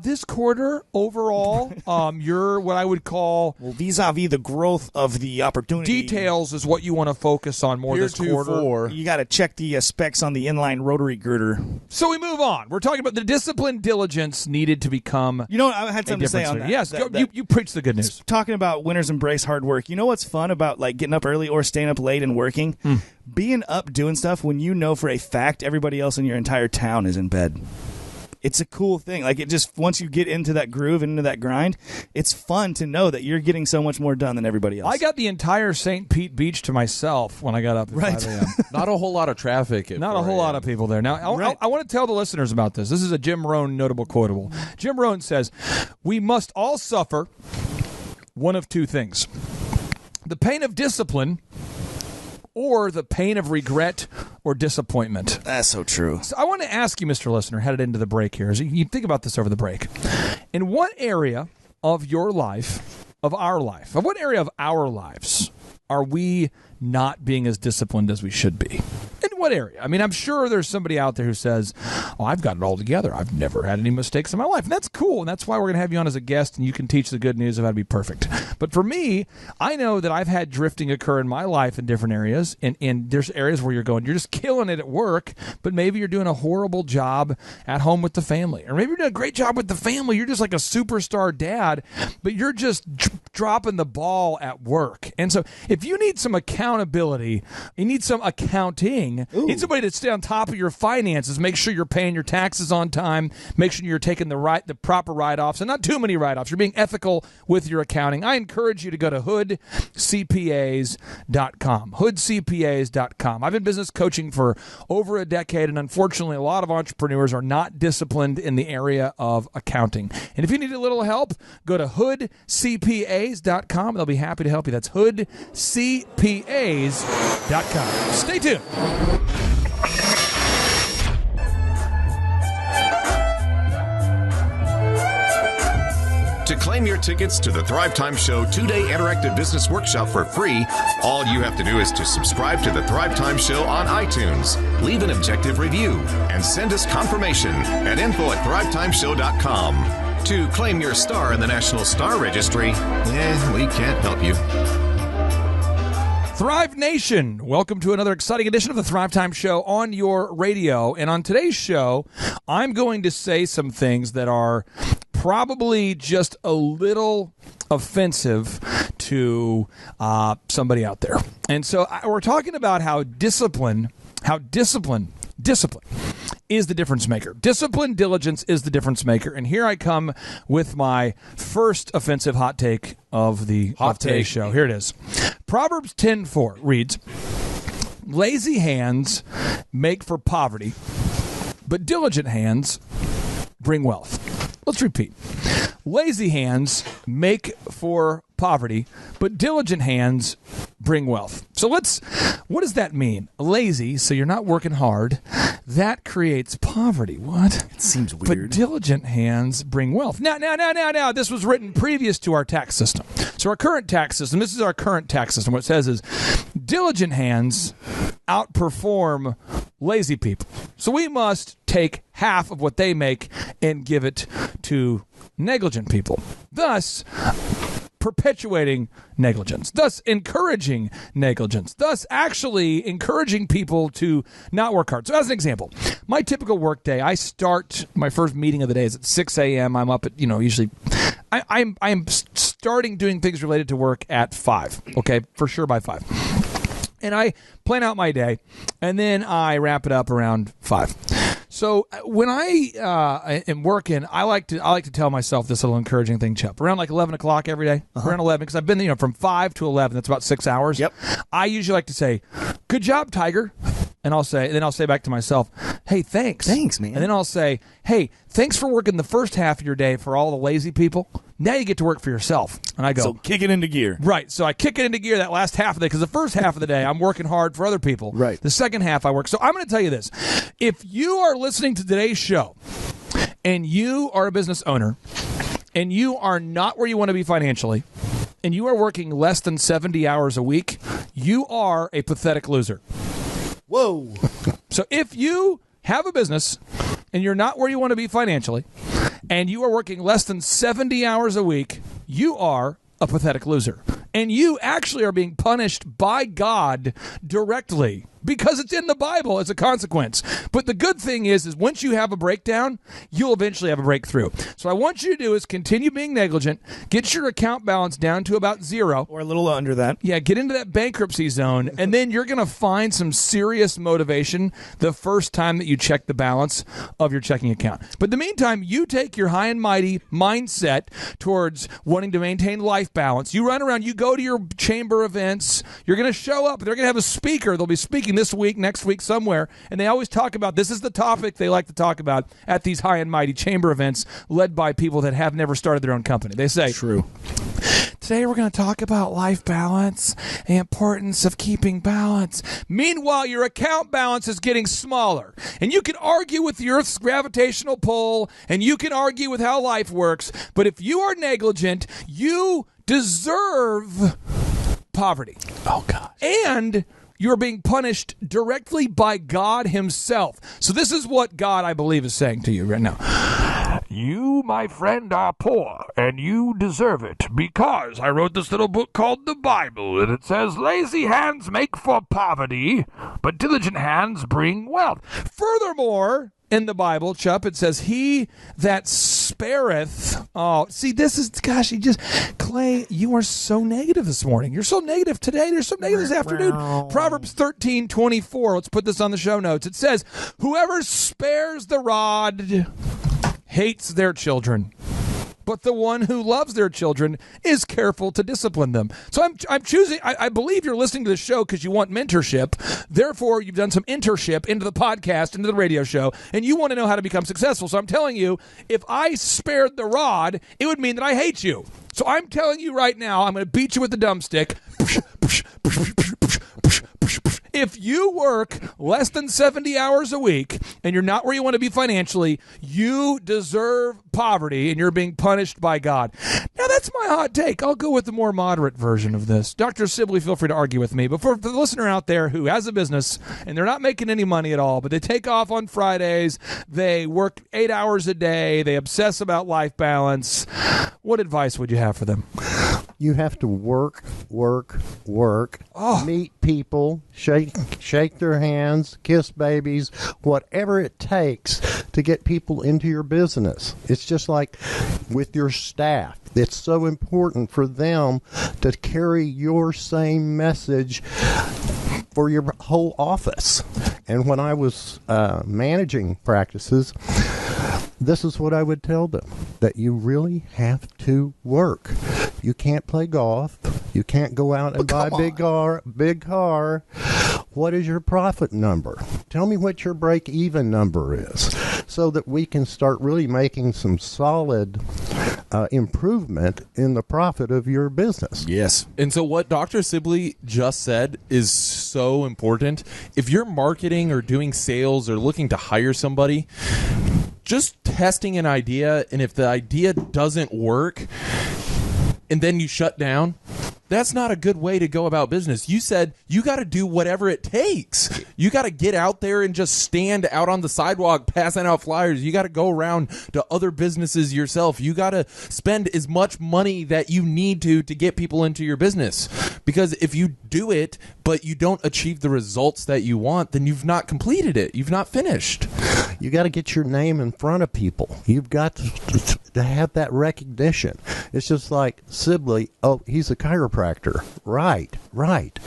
this quarter overall, you're what I would call vis-a-vis the growth of the opportunity. Details is what you want to focus on more this quarter. You got to check the specs on the inline rotary girder. So we move on. We're talking about the discipline diligence needed to become. You know what? I had something to say on that. Yes, you preach the good news. Talking about winners embrace hard work. You know what's fun about like getting up early or staying up late and working? Being up doing stuff when you know for a fact everybody else in your entire town is in bed. it's a cool thing. Like, it just, once you get into that groove and into that grind, it's fun to know that you're getting so much more done than everybody else. I got the entire St. Pete Beach to myself when I got up at 5 a.m. Not a whole lot of traffic. Not a whole lot of people there. Now, I want to tell the listeners about this. This is a Jim Rohn notable quotable. Jim Rohn says, "We must all suffer one of two things: the pain of discipline or the pain of regret or disappointment." That's so true. So I want to ask you, Mr. Listener, headed into the break here, as you think about this over the break. In what area of your life, of our lives, are we not being as disciplined as we should be? In what area? I mean, I'm sure there's somebody out there who says, "Oh, I've got it all together. I've never had any mistakes in my life." And that's cool, and that's why we're going to have you on as a guest, and you can teach the good news of how to be perfect. But for me, I know that I've had drifting occur in my life in different areas, and there's areas where you're just killing it at work, but maybe you're doing a horrible job at home with the family. Or maybe you're doing a great job with the family. You're just like a superstar dad, but you're just dropping the ball at work. And so if you need some accountability, you need some accounting, you need somebody to stay on top of your finances, make sure you're paying your taxes on time, make sure you're taking the proper write-offs, and not too many write-offs. You're being ethical with your accounting. I encourage you to go to hoodcpas.com. hoodcpas.com. I've been business coaching for over a decade, and unfortunately, a lot of entrepreneurs are not disciplined in the area of accounting. And if you need a little help, go to hoodcpas.com. They'll be happy to help you. That's hoodcpas.com. Stay tuned. To claim your tickets to the Thrivetime Show 2-day interactive business workshop for free, all you have to do is to subscribe to the Thrivetime Show on iTunes, leave an objective review, and send us confirmation at info@thrivetimeshow.com. To claim your star in the National Star Registry, we can't help you. Thrive Nation, welcome to another exciting edition of the Thrivetime Show on your radio. And on today's show, I'm going to say some things that are probably just a little offensive to somebody out there. And so we're talking about how discipline is the difference maker. Discipline, diligence is the difference maker. And here I come with my first offensive hot take of today's show. Here it is. Proverbs 10:4 reads, "Lazy hands make for poverty, but diligent hands bring wealth." Let's repeat. Lazy hands make for poverty, but diligent hands bring wealth. So what does that mean? Lazy, so you're not working hard. That creates poverty. What? It seems weird. But diligent hands bring wealth. Now, this was written previous to our tax system. So our current tax system, this is our current tax system. What it says is diligent hands outperform lazy people. So we must take half of what they make and give it to negligent people, thus perpetuating negligence, thus encouraging negligence, thus actually encouraging people to not work hard. So as an example, my typical work day, I start my first meeting of the day is at 6 a.m. I'm up at, usually I'm starting doing things related to work at 5, okay, for sure by 5. And I plan out my day, and then I wrap it up around 5. So when I am working, I like to tell myself this little encouraging thing, Chup. Around like 11 o'clock every day, around 11, because I've been from 5 to 11. That's about 6 hours. Yep. I usually like to say, "Good job, Tiger," and I'll say back to myself, "Hey, thanks, man." And then I'll say, "Hey, thanks for working the first half of your day for all the lazy people. Now you get to work for yourself." And I go, so kick it into gear. Right. So I kick it into gear that last half of the day, because the first half of the day I'm working hard for other people. Right. The second half I work. So I'm going to tell you this. If you are listening to today's show and you are a business owner and you are not where you want to be financially and you are working less than 70 hours a week, you are a pathetic loser. Whoa. So if you have a business and you're not where you want to be financially and you are working less than 70 hours a week, you are a pathetic loser. And you actually are being punished by God directly because it's in the Bible as a consequence. But the good thing is once you have a breakdown, you'll eventually have a breakthrough. So I want you to do is continue being negligent, get your account balance down to about 0. Or a little under that. Yeah, get into that bankruptcy zone, and then you're going to find some serious motivation the first time that you check the balance of your checking account. But in the meantime, you take your high and mighty mindset towards wanting to maintain life balance. You run around, you go to your chamber events, you're going to show up, they're going to have a speaker, they'll be speaking this week, next week, somewhere, and they always talk about, this is the topic they like to talk about at these high and mighty chamber events led by people that have never started their own company. They say, True. Today we're going to talk about life balance, the importance of keeping balance. Meanwhile, your account balance is getting smaller. And you can argue with the Earth's gravitational pull, and you can argue with how life works, but if you are negligent, you deserve poverty. Oh, God. And you're being punished directly by God himself. So this is what God, I believe, is saying to you right now. You, my friend, are poor, and you deserve it, because I wrote this little book called the Bible, and it says, lazy hands make for poverty, but diligent hands bring wealth. Furthermore, in the Bible, Chup, it says, he that spareth. Oh, see, this is, gosh, Clay, you are so negative this morning. You're so negative today. You're so negative this afternoon. Proverbs 13:24. Let's put this on the show notes. It says, whoever spares the rod hates their children, but the one who loves their children is careful to discipline them. So I'm choosing, I believe you're listening to the show because you want mentorship. Therefore, you've done some internship into the podcast, into the radio show, and you want to know how to become successful. So I'm telling you, if I spared the rod, it would mean that I hate you. So I'm telling you right now, I'm going to beat you with the dumbstick. If you work less than 70 hours a week and you're not where you want to be financially, you deserve poverty and you're being punished by God. Now, that's my hot take. I'll go with the more moderate version of this. Dr. Sibley, feel free to argue with me. But for the listener out there who has a business and they're not making any money at all, but they take off on Fridays, they work 8 hours a day, they obsess about life balance, what advice would you have for them? You have to work, meet people, shake their hands, kiss babies, whatever it takes to get people into your business. It's just like with your staff. It's so important for them to carry your same message for your whole office. And when I was managing practices, this is what I would tell them, that you really have to work. You can't play golf. You can't go out and buy a big car. What is your profit number? Tell me what your break-even number is so that we can start really making some solid improvement in the profit of your business. Yes. And so what Dr. Sibley just said is so important. If you're marketing or doing sales or looking to hire somebody, just testing an idea, and if the idea doesn't work and then you shut down, that's not a good way to go about business. You said you got to do whatever it takes. You got to get out there and just stand out on the sidewalk passing out flyers. You got to go around to other businesses yourself. You got to spend as much money that you need to get people into your business. Because if you do it, but you don't achieve the results that you want, then you've not completed it. You've not finished. You got to get your name in front of people. You've got to have that recognition. It's just like Sibley, oh, he's a chiropractor. Right.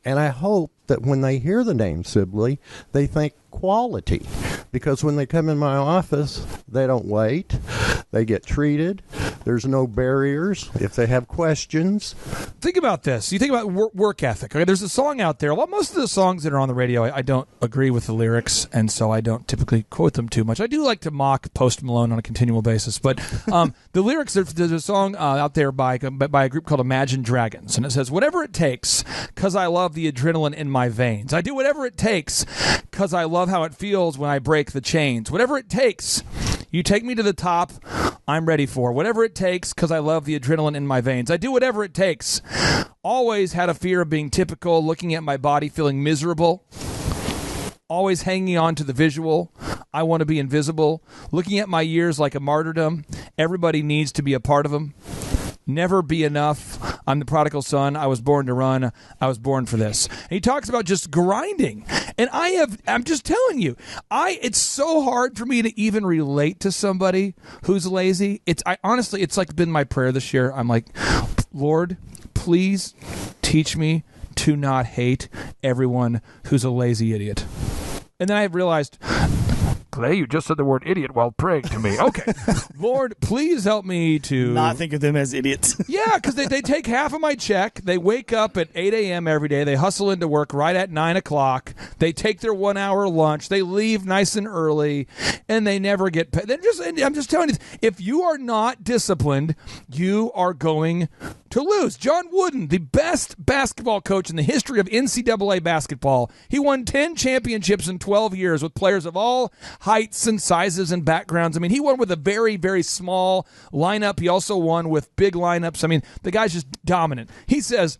And I hope that when they hear the name Sibley, they think quality. Because when they come in my office, they don't wait. They get treated. There's no barriers if they have questions. Think about this. You think about work ethic. Okay, there's a song out there. Well, most of the songs that are on the radio, I don't agree with the lyrics, and so I don't typically quote them too much. I do like to mock Post Malone on a continual basis, but the lyrics, there's a song out there by a group called Imagine Dragons, and it says, whatever it takes, because I love the adrenaline in my veins. I do whatever it takes, because I love how it feels when I break the chains. Whatever it takes, you take me to the top, I'm ready for. Whatever it takes, because I love the adrenaline in my veins. I do whatever it takes. Always had a fear of being typical, looking at my body, feeling miserable. Always hanging on to the visual. I want to be invisible. Looking at my years like a martyrdom. Everybody needs to be a part of them. Never be enough. I'm the prodigal son. I was born to run. I was born for this. And he talks about just grinding. And I'm just telling you, it's so hard for me to even relate to somebody who's lazy. Honestly, it's like been my prayer this year. I'm like, Lord, please teach me to not hate everyone who's a lazy idiot. And then I realized, Clay, you just said the word idiot while praying to me. Okay. Lord, please help me to not think of them as idiots. Yeah, because they take half of my check. They wake up at 8 a.m. every day. They hustle into work right at 9 o'clock. They take their 1 hour lunch. They leave nice and early, and they never get paid. I'm just telling you, if you are not disciplined, you are going to lose. John Wooden, the best basketball coach in the history of NCAA basketball. He won 10 championships in 12 years with players of all heights and sizes and backgrounds. I mean, he won with a very, very small lineup. He also won with big lineups. I mean, the guy's just dominant. He says,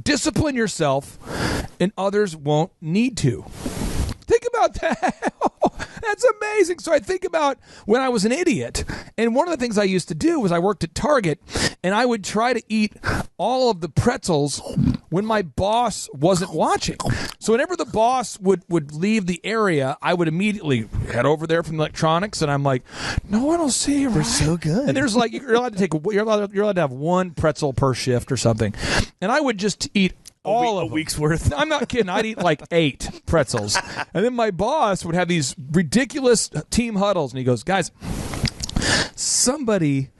discipline yourself and others won't need to. Think about that. That's amazing. So I think about when I was an idiot, and one of the things I used to do was I worked at Target, and I would try to eat all of the pretzels when my boss wasn't watching. So whenever the boss would leave the area, I would immediately head over there from electronics, and I'm like, no one will see, right? They're so good. And there's like you're allowed to have one pretzel per shift or something, and I would just eat all of a week's worth. I'm not kidding. I'd eat like 8 pretzels. And then my boss would have these ridiculous team huddles. And he goes, guys, somebody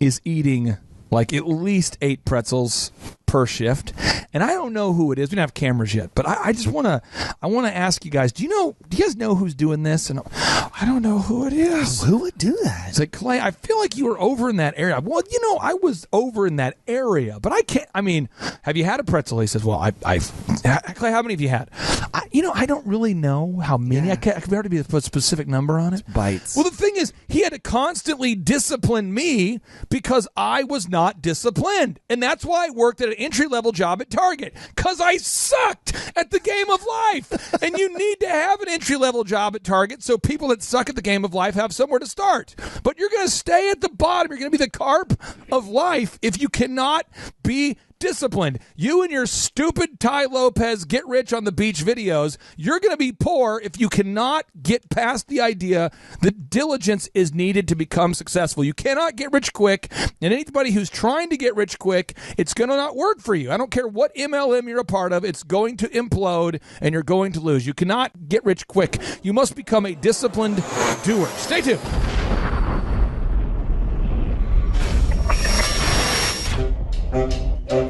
is eating like at least 8 pretzels per shift. And I don't know who it is. We don't have cameras yet. But I just want to ask you guys, do you guys know who's doing this? And I don't know who it is. Who would do that? It's like, Clay, I feel like you were over in that area. Well, I was over in that area, but I can't. I mean, have you had a pretzel? He says, well, Clay, how many have you had? I don't really know how many. Yeah. I could hardly be put a specific number on it. It's bites. Well, the thing is, he had to constantly discipline me because I was not disciplined. And that's why I worked at an entry-level job at Target, because I sucked at the game of life. And you need to have an entry-level job at Target so people that suck at the game of life have somewhere to start. But you're going to stay at the bottom. You're going to be the carp of life if you cannot be disciplined. You and your stupid Ty Lopez get rich on the beach videos, you're going to be poor if you cannot get past the idea that diligence is needed to become successful. You cannot get rich quick, and anybody who's trying to get rich quick, it's going to not work for you. I don't care what MLM you're a part of, it's going to implode and you're going to lose. You cannot get rich quick. You must become a disciplined doer. Stay tuned.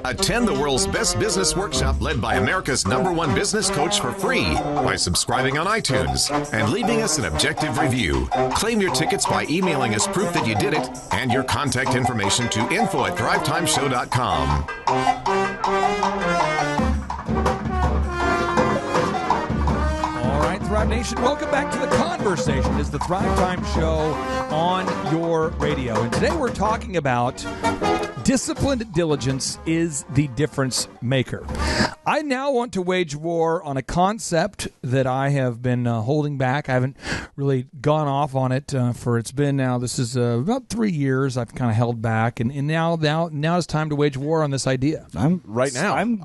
Attend the world's best business workshop led by America's #1 business coach for free by subscribing on iTunes and leaving us an objective review. Claim your tickets by emailing us proof that you did it and your contact information to info@thrivetimeshow.com. All right, Thrive Nation, welcome back to the conversation. It's the Thrive Time Show on your radio. And today we're talking about disciplined diligence is the difference maker. I now want to wage war on a concept that I have been holding back. I haven't really gone off on it this is about 3 years I've kind of held back, and now it's time to wage war on this idea. I'm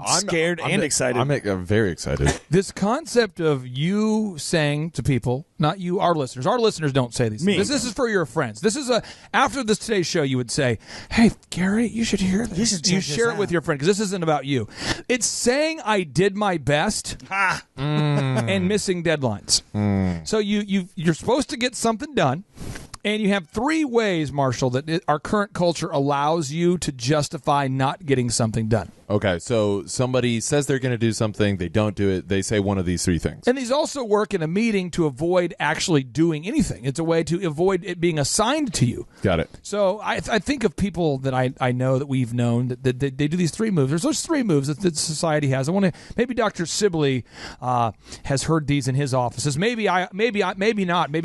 scared and excited. I'm very excited. This concept of you saying to people, not you, our listeners. Our listeners don't say these things. This is for your friends. This is after this today's show, you would say, hey, Gary, you should hear this. You share it with your friend, because this isn't about you. It's saying I did my best and missing deadlines. So you're supposed to get something done. And you have 3 ways, Marshall, that our current culture allows you to justify not getting something done. Okay, so somebody says they're going to do something, they don't do it, they say one of these 3 things. And these also work in a meeting to avoid actually doing anything. It's a way to avoid it being assigned to you. Got it. So I think of people that I know that we've known that they do these 3 moves. There's those 3 moves that society has. I want to, maybe Dr. Sibley has heard these in his offices. Maybe not. Maybe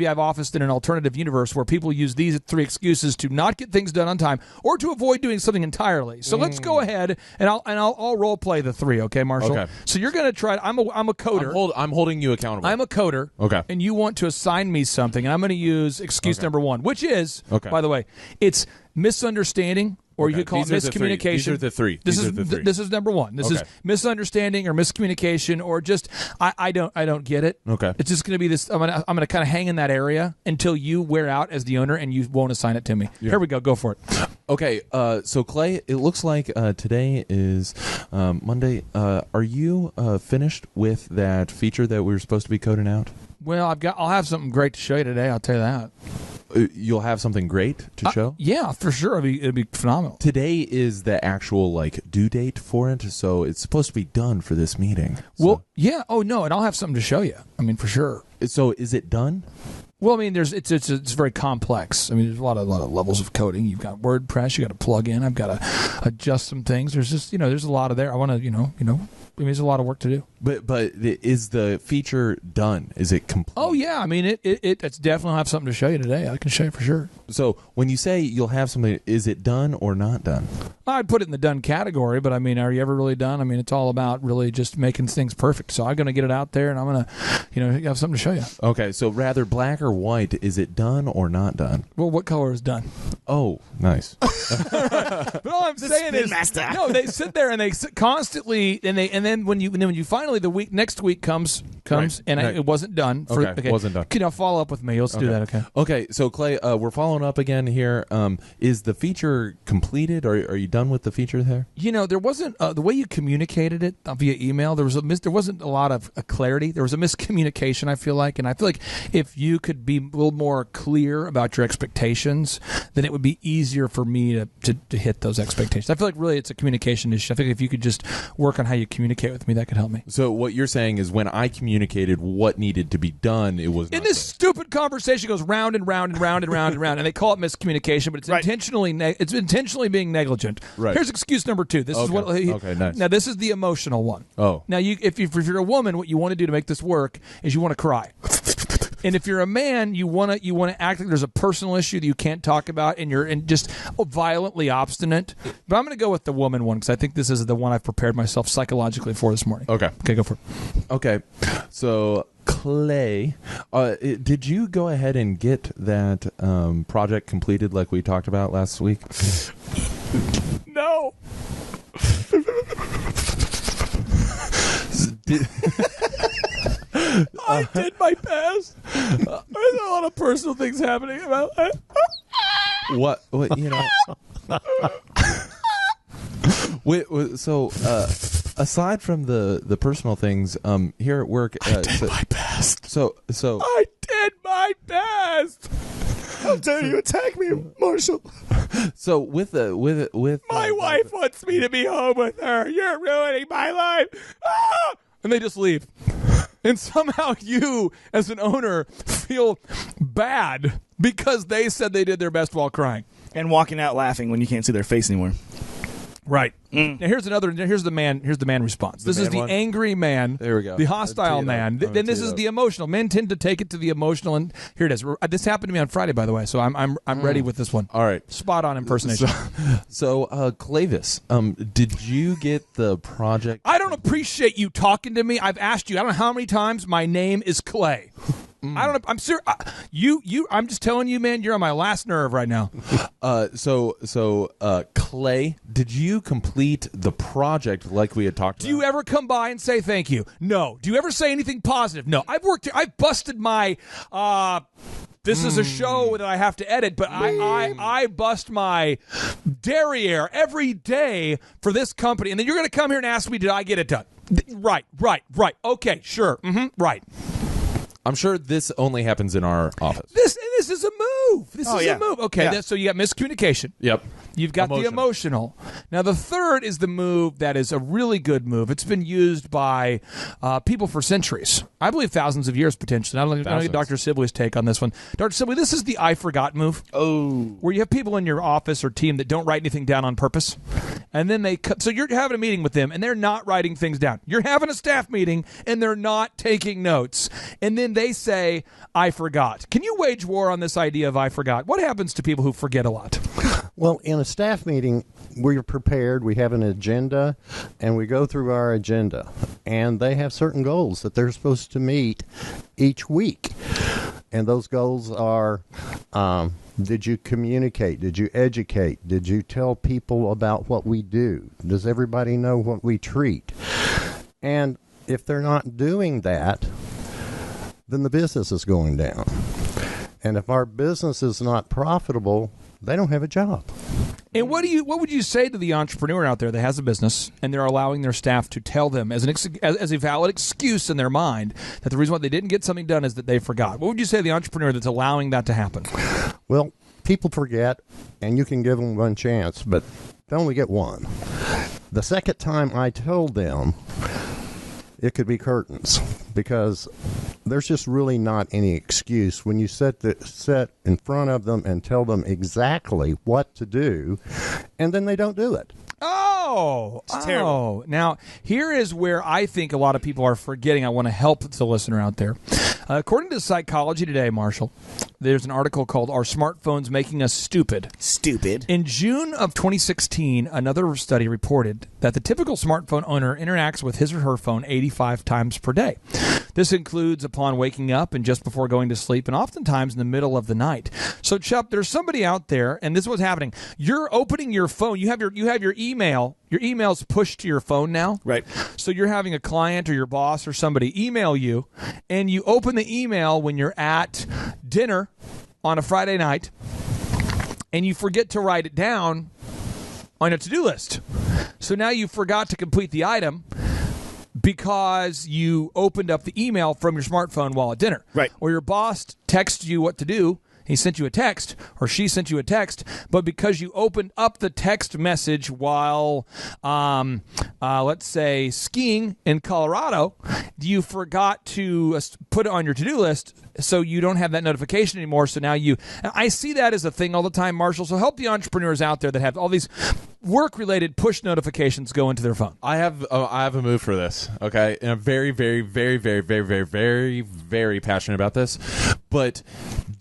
I've officed in an alternative universe where people use these 3 excuses to not get things done on time or to avoid doing something entirely. So let's go ahead and I'll role play the 3, okay, Marshall? Okay. So you're going to try. I'm a coder. I'm holding you accountable. I'm a coder. Okay. And you want to assign me something, and I'm going to use excuse number 1, which is, by the way, it's misunderstanding or you could call it These are the three. miscommunication. These are the three. This These is are the three. this is number one. This is Okay. misunderstanding or miscommunication, or just I don't get it. Okay. It's just going to be this. I'm gonna kind of hang in that area until you wear out as the owner and you won't assign it to me. Here we go. Go for it. Okay, so Clay, it looks like today is Monday. Are you finished with that feature that we were supposed to be coding out? Well, I'll have something great to show you today. I'll tell you that. You'll have something great to show? Yeah, for sure. It'd be phenomenal. Today is the actual due date for it, so it's supposed to be done for this meeting. Well, yeah. Oh no, and I'll have something to show you. I mean, for sure. So is it done? Well, I mean, it's very complex. I mean, there's a lot of levels of coding. You've got WordPress. You got to plug in. I've got to adjust some things. There's just there's a lot of there. I want to I mean, there's a lot of work to do. But is the feature done? Is it complete? Oh yeah, I mean it's definitely I'll have something to show you today. I can show you for sure. So when you say you'll have something, is it done or not done? I'd put it in the done category, but I mean, are you ever really done? I mean, it's all about really just making things perfect. So I'm going to get it out there, and I'm going to have something to show you. Okay, so rather black or white, is it done or not done? Well, what color is done? Oh, nice. But all I'm saying is, no, they sit there and they sit constantly, and then when you finally next week comes Right, and right. It wasn't done. Okay, wasn't done. Can you follow up with me? Let's do that. Okay. Okay, so Clay, we're following up again here. Is the feature completed? Are you done with the feature there? There wasn't the way you communicated it via email. There wasn't a lot of clarity. There was a miscommunication. I feel like if you could be a little more clear about your expectations, then it would be easier for me to hit those expectations. I feel like really it's a communication issue. I think if you could just work on how you communicate with me, that could help me. So what you're saying is when I communicated what needed to be done, it was not And this done. stupid conversation goes round and round and round and round and round, and they call it miscommunication, but it's intentionally being negligent. Right. Here's excuse number 2. This is what. Okay, nice. Now this is the emotional one. Oh. Now if you're a woman, what you want to do to make this work is you want to cry. And if you're a man, you want to act like there's a personal issue that you can't talk about, and you're just violently obstinate. But I'm going to go with the woman one because I think this is the one I've prepared myself psychologically for this morning. Okay, go for it. Okay, so Clay, did you go ahead and get that project completed like we talked about last week? No. I did my best. There's a lot of personal things happening about that. What so aside from the personal things here at work, I did my best. So I did my best. How dare you attack me, Marshall? So with My wife wants me to be home with her. You're ruining my life. Ah! And they just leave. And somehow you, as an owner, feel bad because they said they did their best while crying. And walking out laughing when you can't see their face anymore. Right. Now here's the man response. This is the one? angry man. There we go. The hostile man. Then this is the emotional. Men tend to take it to the emotional, and here it is. This happened to me on Friday, by the way, so I'm ready with this one. All right. Spot on impersonation. So Clavis, did you get the project? I don't appreciate you talking to me. I've asked you I don't know how many times. My name is Clay. I don't know. I'm serious. I'm just telling you, man. You're on my last nerve right now. So Clay, did you complete the project like we had talked about? Do you ever come by and say thank you? No. Do you ever say anything positive? No. I've worked here. I've busted my. This is a show that I have to edit, but I bust my derriere every day for this company, and then you're going to come here and ask me, did I get it done? Right. Okay, sure. Right. I'm sure this only happens in our office. This is a move. This is a move. Okay, Yeah. so you got miscommunication. Yep. You've got the emotional. Now, the third is the move that is a really good move. It's been used by people for centuries. I believe thousands of years, potentially. I don't know Dr. Sibley's take on this one. Dr. Sibley, this is the I forgot move. Oh. Where you have people in your office or team that don't write anything down on purpose. And then so you're having a meeting with them, and they're not writing things down. You're having a staff meeting, and they're not taking notes. And then they say, I forgot. Can you wage war on this idea of I forgot? What happens to people who forget a lot? Well, in a staff meeting, we're prepared, we have an agenda, and we go through our agenda. And they have certain goals that they're supposed to meet each week. And those goals are Did you communicate? Did you educate? Did you tell people about what we do? Does everybody know what we treat? And if they're not doing that, then the business is going down. And if our business is not profitable, they don't have a job. And what would you say to the entrepreneur out there that has a business and they're allowing their staff to tell them as a valid excuse in their mind that the reason why they didn't get something done is that they forgot? What would you say to the entrepreneur that's allowing that to happen? Well, people forget, and you can give them one chance, but they only get one. The second time I told them, it could be curtains, because there's just really not any excuse when you sit in front of them and tell them exactly what to do, and then they don't do it. It's terrible. Now, here is where I think a lot of people are forgetting. I want to help the listener out there. According to Psychology Today, Marshall, there's an article called Are Smartphones Making Us Stupid? Stupid. In June of 2016, another study reported that the typical smartphone owner interacts with his or her phone 85 times per day. This includes upon waking up and just before going to sleep, and oftentimes in the middle of the night. So, Chuck, there's somebody out there, and this is what's happening. You're opening your phone. You have your email. Your email's pushed to your phone now. Right. So you're having a client or your boss or somebody email you, and you open the email when you're at dinner on a Friday night, and you forget to write it down on a to-do list. So now you forgot to complete the item because you opened up the email from your smartphone while at dinner. Right. Or your boss texted you what to do. He sent you a text, or she sent you a text, but because you opened up the text message while, let's say, skiing in Colorado, you forgot to put it on your to-do list, so you don't have that notification anymore. So now I see that as a thing all the time, Marshall. So help the entrepreneurs out there that have all these work-related push notifications go into their phone. I have a move for this, okay? And I'm very, very, very, very, very, very, very, very passionate about this. But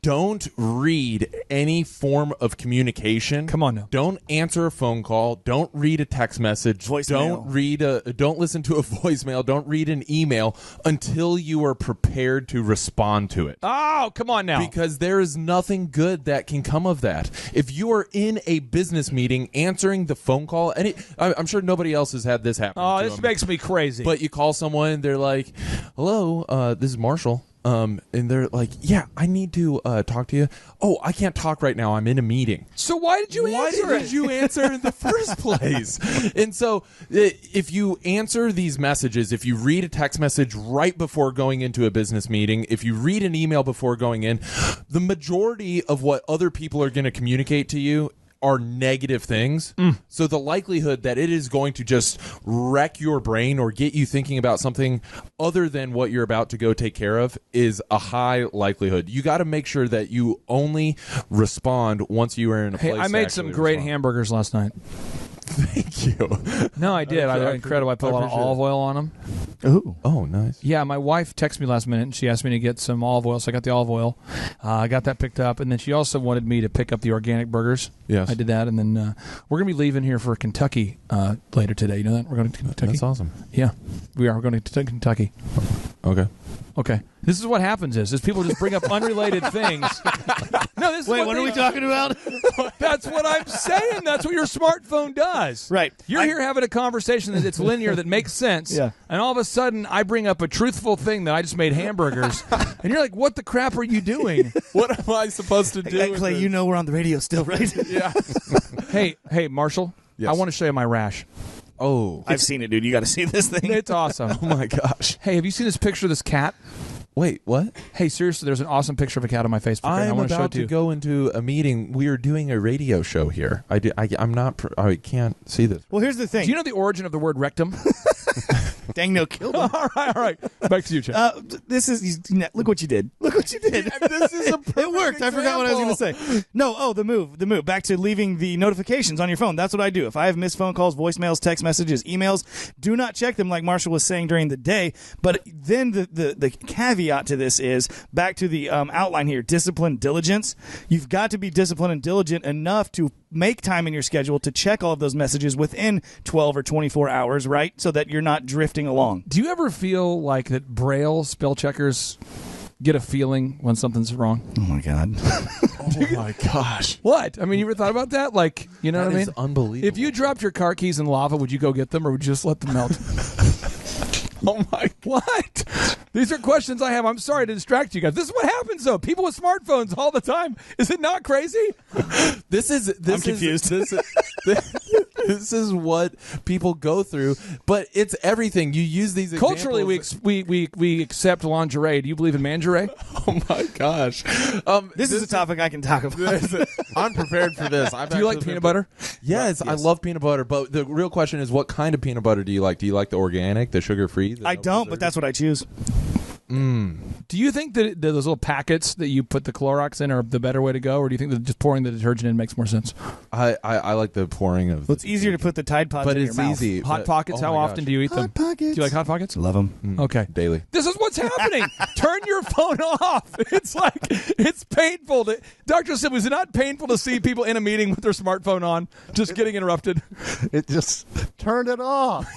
don't read any form of communication. Come on now. Don't answer a phone call. Don't read a text message. Voicemail. Don't listen to a voicemail. Don't read an email until you are prepared to respond to it. Oh, come on now. Because there is nothing good that can come of that. If you are in a business meeting answering the phone call, and I'm sure nobody else has had this happen. Oh, this makes me crazy. But you call someone, they're like, "Hello, this is Marshall." And they're like, "Yeah, I need to talk to you." "Oh, I can't talk right now. I'm in a meeting." So why did you answer? Why did you answer in the first place? And so if you answer these messages, if you read a text message right before going into a business meeting, if you read an email before going in, the majority of what other people are going to communicate to you are negative things. So the likelihood that it is going to just wreck your brain or get you thinking about something other than what you're about to go take care of is a high likelihood. You got to make sure that you only respond once you are in a place. Hey, I made some great hamburgers last night. Thank you. No, I did. Incredible. I put a lot of olive oil on them. Ooh. Oh, nice. Yeah, my wife texted me last minute, and she asked me to get some olive oil, so I got the olive oil. I got that picked up, and then she also wanted me to pick up the organic burgers. Yes. I did that, and then we're going to be leaving here for Kentucky later today. You know that? We're going to Kentucky. That's awesome. Yeah, we are. We're going to Kentucky. Okay. This is what happens is people just bring up unrelated things. No, this is Wait, what are we talking about? That's what I'm saying. That's what your smartphone does. Right. You're here having a conversation that's linear, that makes sense. Yeah. And all of a sudden, I bring up a truthful thing that I just made hamburgers. And you're like, what the crap are you doing? What am I supposed to do? Clay, you know we're on the radio still, right? Yeah. Hey, Marshall. Yes. I want to show you my rash. Oh. I've seen it, dude. You got to see this thing. It's awesome. Oh, my gosh. Hey, have you seen this picture of this cat? Wait, what? Hey, seriously, there's an awesome picture of a cat on my Facebook. I I'm want to show it about to to you. go into a meeting. We are doing a radio show here. I can't see this. Well, here's the thing. Do you know the origin of the word rectum? Dang, no, killed him. All right. Back to you, Chad. Look what you did. Look what you did. This is a It worked. I forgot what I was going to say. No, the move. Back to leaving the notifications on your phone. That's what I do. If I have missed phone calls, voicemails, text messages, emails, do not check them like Marshall was saying during the day. But then the caveat to this is, back to the outline here, discipline, diligence. You've got to be disciplined and diligent enough to make time in your schedule to check all of those messages within 12 or 24 hours, right? So that you're not drifting along. Do you ever feel like that Braille spell checkers get a feeling when something's wrong? Oh my God. Oh my gosh. What? I mean, you ever thought about that? Like, you know That what I is mean? unbelievable. If you dropped your car keys in lava, would you go get them or would you just let them melt? Oh my. What? These are questions I have. I'm sorry to distract you guys. This is what happens, though. People with smartphones all the time. Is it not crazy? I'm confused. This is what people go through, but it's everything. You use these examples. Culturally, we accept lingerie. Do you believe in mangerie? Oh my gosh. This is a topic I can talk about. I'm prepared for this. Do you like peanut butter? Yes, I love peanut butter, but the real question is, what kind of peanut butter do you like? Do you like the organic, the sugar-free? I don't, but that's what I choose. Do you think that those little packets that you put the Clorox in are the better way to go, or do you think that just pouring the detergent in makes more sense? I like the pouring of. Well, it's easier to put the Tide Pods but in it's your mouth. easy. Hot but- Pockets, oh how my often gosh. do you eat them? Hot Pockets. Do you like Hot Pockets? Love them. Okay. Daily. This is what's happening. Turn your phone off. It's like, it's painful. Dr. Sim, is it not painful to see people in a meeting with their smartphone on, just getting interrupted? It just turn it off.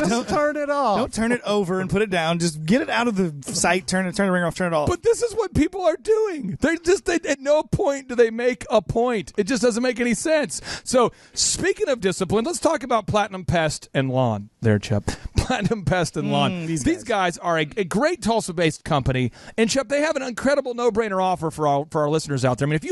Just turn it off. Don't turn it over and put it down. Just get it out of the sight. Turn the ringer off. Turn it off. But this is what people are doing. They at no point do they make a point. It just doesn't make any sense. So speaking of discipline, let's talk about Platinum Pest and Lawn there, Chip. Platinum Pest and Lawn. These guys are a great Tulsa-based company. And Chip, they have an incredible no-brainer offer for our listeners out there. I mean, if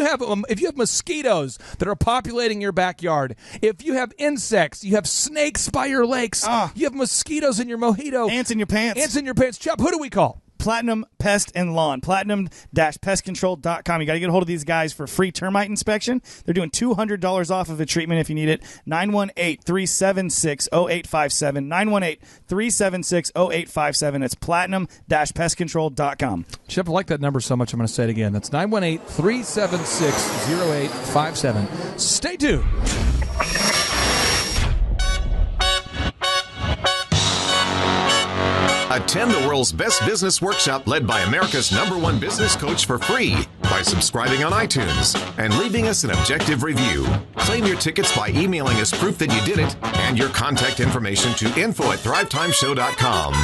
you have mosquitoes that are populating your backyard, if you have insects, you have snakes by your lakes, you have mosquitoes in your mojito, ants in your pants. ants in your pants, Chip, who do we call? Platinum Pest and Lawn. Platinum-pestcontrol.com. You got to get a hold of these guys for free termite inspection. They're doing $200 off of a treatment if you need it. 918-376-0857. 918-376-0857. It's platinum-pestcontrol.com. Chip, I like that number so much, I'm going to say it again. That's 918-376-0857. Stay tuned. Attend the world's best business workshop led by America's #1 business coach for free by subscribing on iTunes and leaving us an objective review. Claim your tickets by emailing us proof that you did it and your contact information to info@thrivetimeshow.com.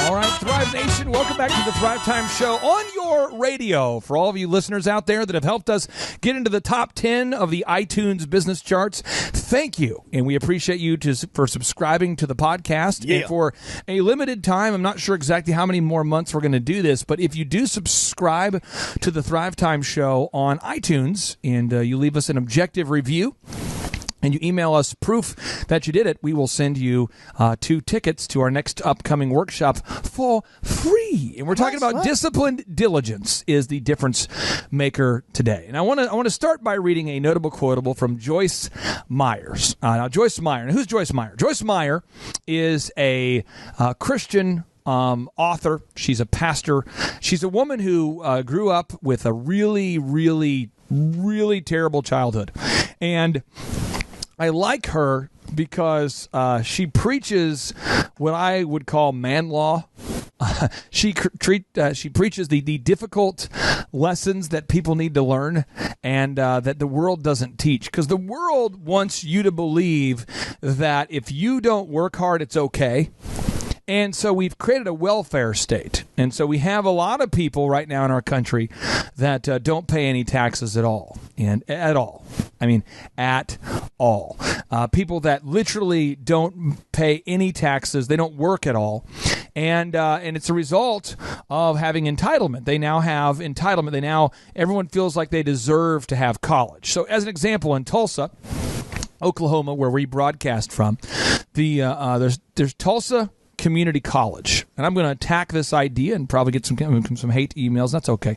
All right, Thrive Nation, welcome back to the Thrive Time Show on your radio. For all of you listeners out there that have helped us get into the top 10 of the iTunes business charts, thank you. And we appreciate you for subscribing to the podcast. Yeah. And for a limited time, I'm not sure exactly how many more months we're going to do this, but if you do subscribe to the Thrive Time Show on iTunes and you leave us an objective review, and you email us proof that you did it, we will send you 2 tickets to our next upcoming workshop for free. And we're talking about disciplined diligence is the difference maker today. And I want to start by reading a notable quotable from Joyce Myers. Now, Joyce Meyer. Now, who's Joyce Meyer? Joyce Meyer is a Christian author. She's a pastor. She's a woman who grew up with a really, really, really terrible childhood. And I like her because she preaches what I would call man law. She preaches the difficult lessons that people need to learn and that the world doesn't teach. Because the world wants you to believe that if you don't work hard, it's okay. And so we've created a welfare state. And so we have a lot of people right now in our country that don't pay any taxes at all. And at all. I mean, at all. People that literally don't pay any taxes. They don't work at all. And it's a result of having entitlement. They now have entitlement. Everyone feels like they deserve to have college. So as an example, in Tulsa, Oklahoma, where we broadcast from, there's Tulsa Community College, and I'm going to attack this idea and probably get some hate emails. That's okay,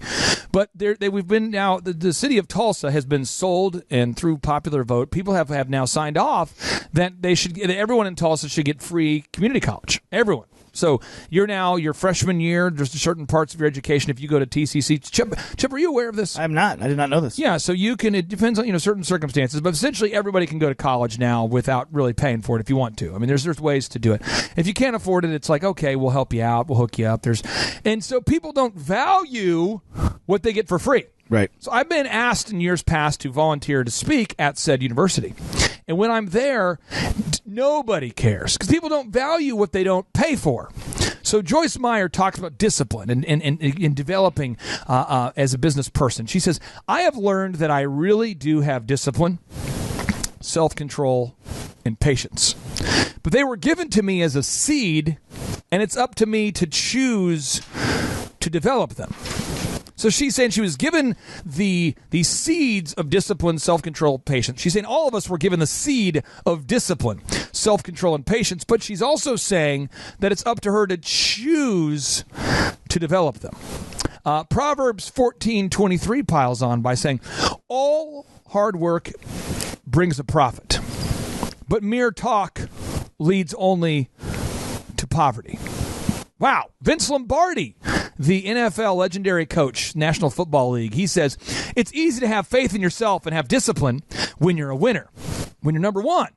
but we've been now. The city of Tulsa has been sold, and through popular vote, people have now signed off that everyone in Tulsa should get free community college. Everyone. So your freshman year, there's certain parts of your education. If you go to TCC, Chip, are you aware of this? I'm not. I did not know this. Yeah, so you can. It depends on certain circumstances, but essentially everybody can go to college now without really paying for it if you want to. I mean, there's ways to do it. If you can't afford it, it's like, okay, we'll help you out, we'll hook you up. And so people don't value what they get for free. Right. So I've been asked in years past to volunteer to speak at said university. And when I'm there, nobody cares because people don't value what they don't pay for. So Joyce Meyer talks about discipline and in developing as a business person. She says, I have learned that I really do have discipline, self-control, and patience. But they were given to me as a seed, and it's up to me to choose to develop them. So she's saying she was given the seeds of discipline, self-control, patience. She's saying all of us were given the seed of discipline, self-control, and patience, but she's also saying that it's up to her to choose to develop them. Proverbs 14:23 piles on by saying, all hard work brings a profit, but mere talk leads only to poverty. Wow. Vince Lombardi, the NFL legendary coach, National Football League, he says, it's easy to have faith in yourself and have discipline when you're a winner, when you're number one.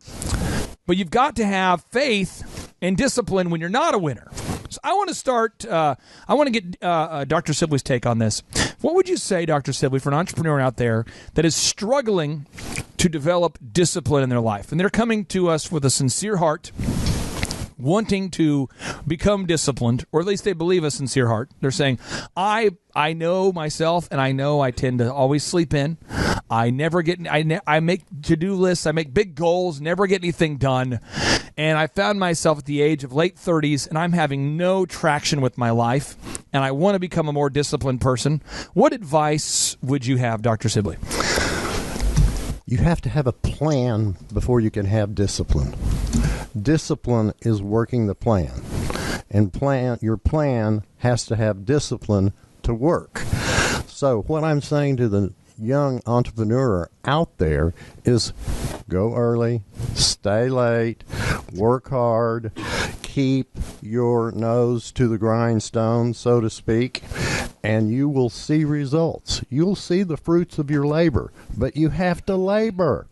But you've got to have faith and discipline when you're not a winner. So I want to get Dr. Sibley's take on this. What would you say, Dr. Sibley, for an entrepreneur out there that is struggling to develop discipline in their life? And they're coming to us with a sincere heart, wanting to become disciplined, or at least they believe a sincere heart. They're saying, I know myself, and I know I tend to always sleep in. I make to-do lists. I make big goals, never get anything done. And I found myself at the age of late 30s, and I'm having no traction with my life, and I want to become a more disciplined person. What advice would you have, Dr. Sibley? You have to have a plan before you can have discipline. Discipline is working the plan. And your plan has to have discipline to work. So what I'm saying to the young entrepreneur out there is go early, stay late, work hard, keep your nose to the grindstone, so to speak, and you will see results. You'll see the fruits of your labor, but you have to labor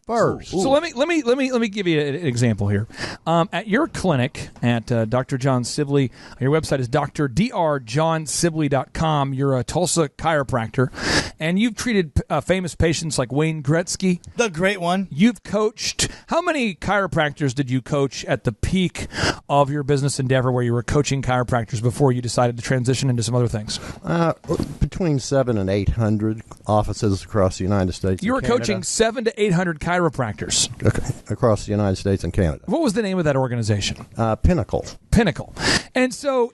first. So let me give you an example here. At your clinic at Dr. John Sibley, your website is drjohnsibley.com. You're a Tulsa chiropractor, and you've treated famous patients like Wayne Gretzky. The great one. You've coached. How many chiropractors did you coach at the peak of your business endeavor where you were coaching chiropractors before you decided to transition into some other things? Between 700 and 800 offices across the United States. You were coaching 700 to 800 chiropractors. Okay, across the United States and Canada. What was the name of that organization? Pinnacle. And so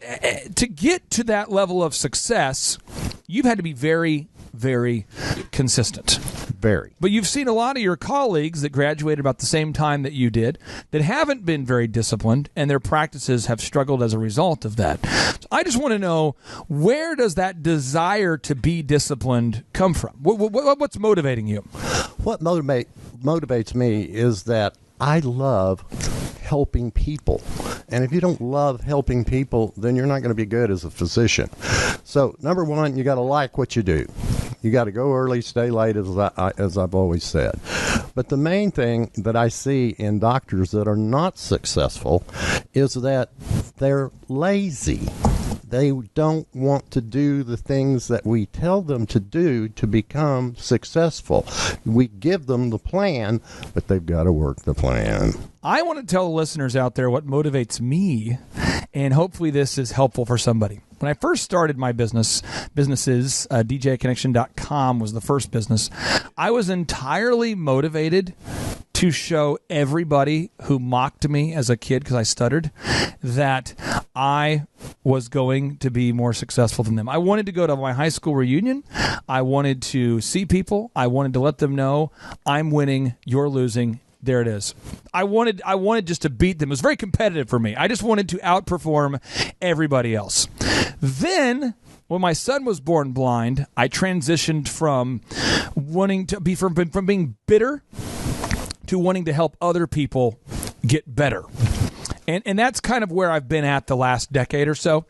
to get to that level of success, you've had to be very, very consistent. Very. But you've seen a lot of your colleagues that graduated about the same time that you did that haven't been very disciplined, and their practices have struggled as a result of that. So I just want to know, where does that desire to be disciplined come from? What's motivating you? What motivates me is that I love helping people. And if you don't love helping people, then you're not going to be good as a physician. So, number one, you got to like what you do. You got to go early, stay late, as I've always said. But the main thing that I see in doctors that are not successful is that they're lazy. They don't want to do the things that we tell them to do to become successful. We give them the plan, but they've got to work the plan. I want to tell the listeners out there what motivates me, and hopefully this is helpful for somebody. When I first started my businesses, DJConnection.com was the first business. I was entirely motivated to show everybody who mocked me as a kid because I stuttered that I was going to be more successful than them. I wanted to go to my high school reunion. I wanted to see people. I wanted to let them know I'm winning, you're losing. There it is. I wanted just to beat them. It was very competitive for me. I just wanted to outperform everybody else. Then, when my son was born blind, I transitioned from wanting to be from being bitter to wanting to help other people get better. And that's kind of where I've been at the last decade or so,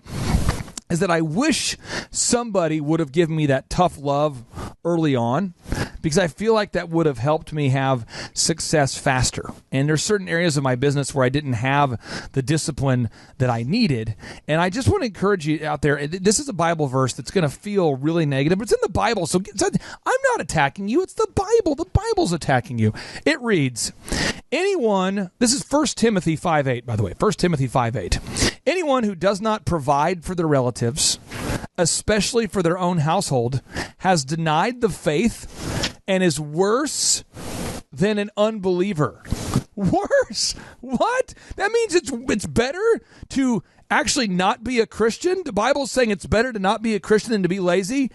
is that I wish somebody would have given me that tough love early on, because I feel like that would have helped me have success faster. And there's certain areas of my business where I didn't have the discipline that I needed. And I just want to encourage you out there. This is a Bible verse that's going to feel really negative, but it's in the Bible. So I'm not attacking you. It's the Bible. The Bible's attacking you. It reads, this is 1 Timothy 5:8, by the way, 1 Timothy 5:8. Anyone who does not provide for their relatives, especially for their own household, has denied the faith and is worse than an unbeliever. Worse? What? That means it's better to actually not be a Christian? The Bible's saying it's better to not be a Christian than to be lazy?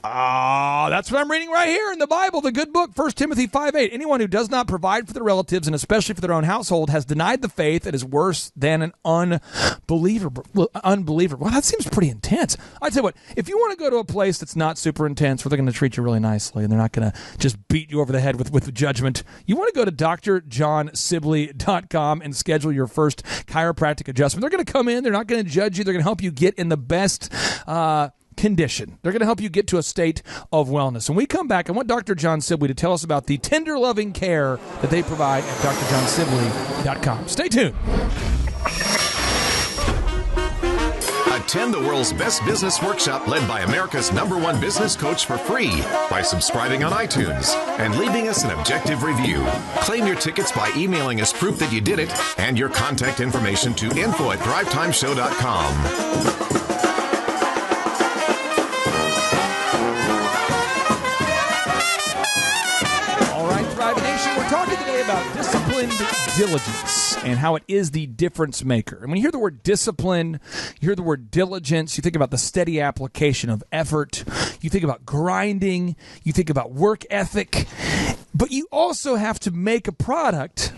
That's what I'm reading right here in the Bible, the good book, 1 Timothy 5:8. Anyone who does not provide for their relatives, and especially for their own household, has denied the faith and is worse than an unbeliever. Well, that seems pretty intense. I tell you what, if you want to go to a place that's not super intense, where they're going to treat you really nicely and they're not going to just beat you over the head with judgment, you want to go to drjohnsibley.com and schedule your first chiropractic adjustment. They're going to come in. They're not going to judge you. They're going to help you get in the best condition. They're going to help you get to a state of wellness. When we come back, I want Dr. John Sibley to tell us about the tender, loving care that they provide at drjohnsibley.com. Stay tuned. Attend the world's best business workshop led by America's #1 business coach for free by subscribing on iTunes and leaving us an objective review. Claim your tickets by emailing us proof that you did it and your contact information to info@thrivetimeshow.com. We're talking today about disciplined diligence and how it is the difference maker. And when you hear the word discipline, you hear the word diligence, you think about the steady application of effort, you think about grinding, you think about work ethic, but you also have to make a product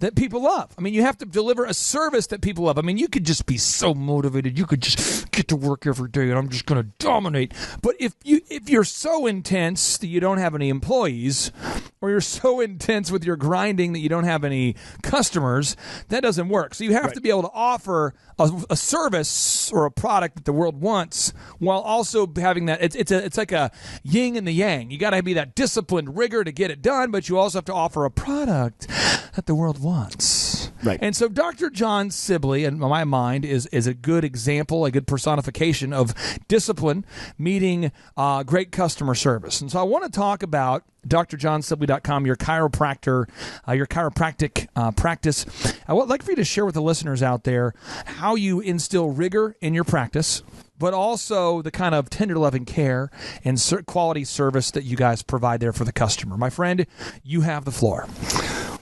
that people love. I mean, you have to deliver a service that people love. I mean, you could just be so motivated. You could just get to work every day and I'm just going to dominate. But if you're so intense that you don't have any employees, or you're so intense with your grinding that you don't have any customers, that doesn't work. So you have to be able to offer a service or a product that the world wants while also having that. It's like a yin and the yang. You got to be that disciplined rigor to get it done, but you also have to offer a product that the world wants. Right. And so Dr. John Sibley, in my mind, is a good example, a good personification of discipline meeting great customer service. And so I want to talk about drjohnsibley.com, your chiropractor, your chiropractic practice. I would like for you to share with the listeners out there how you instill rigor in your practice, but also the kind of tender loving care and quality service that you guys provide there for the customer. My friend, you have the floor.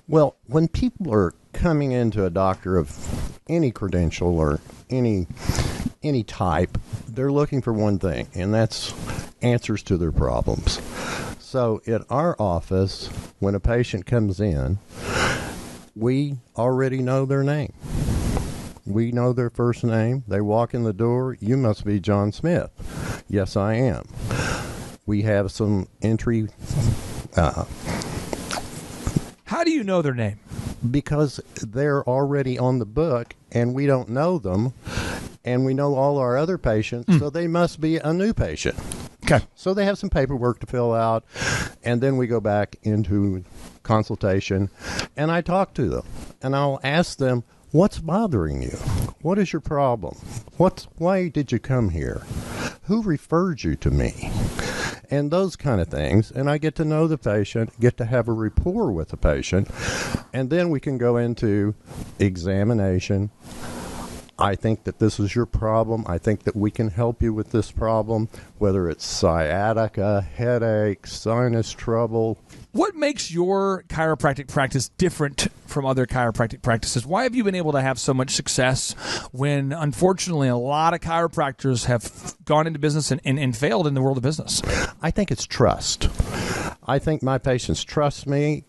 Well, when people are coming into a doctor of any credential or any type, they're looking for one thing, and that's answers to their problems. So at our office, when a patient comes in, we already know their name. We know their first name. They walk in the door, you must be John Smith. Yes, I am. We have some entry. How do you know their name? Because they're already on the book and we don't know them, and we know all our other patients, so they must be a new patient. Okay. So they have some paperwork to fill out, and then we go back into consultation, and I talk to them, and I'll ask them, what's bothering you? What is your problem? Why did you come here? Who referred you to me? And those kind of things. And I get to know the patient, get to have a rapport with the patient, and then we can go into examination. I think that this is your problem. I think that we can help you with this problem, whether it's sciatica, headache, sinus trouble. What makes your chiropractic practice different from other chiropractic practices? Why have you been able to have so much success when, unfortunately, a lot of chiropractors have gone into business and failed in the world of business? I think it's trust. I think my patients trust me.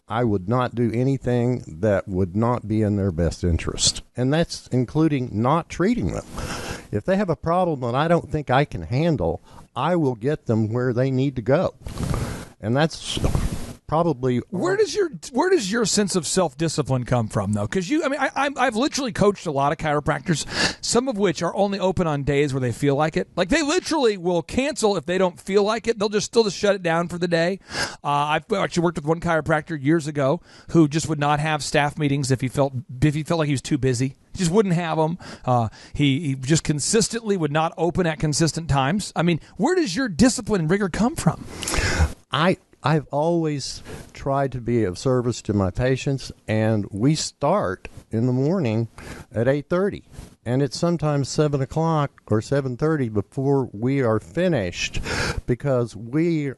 I would not do anything that would not be in their best interest. And that's including not treating them. If they have a problem that I don't think I can handle, I will get them where they need to go. And that's probably where does your sense of self-discipline come from, though? Because I've literally coached a lot of chiropractors, some of which are only open on days where they feel like it. Like, they literally will cancel if they don't feel like it. They'll just shut it down for the day. I've actually worked with one chiropractor years ago who just would not have staff meetings if he felt like he was too busy. He just wouldn't have them. He just consistently would not open at consistent times. I mean, where does your discipline and rigor come from? I've always tried to be of service to my patients, and we start in the morning at 8:30. And it's sometimes 7 o'clock or 7:30 before we are finished, because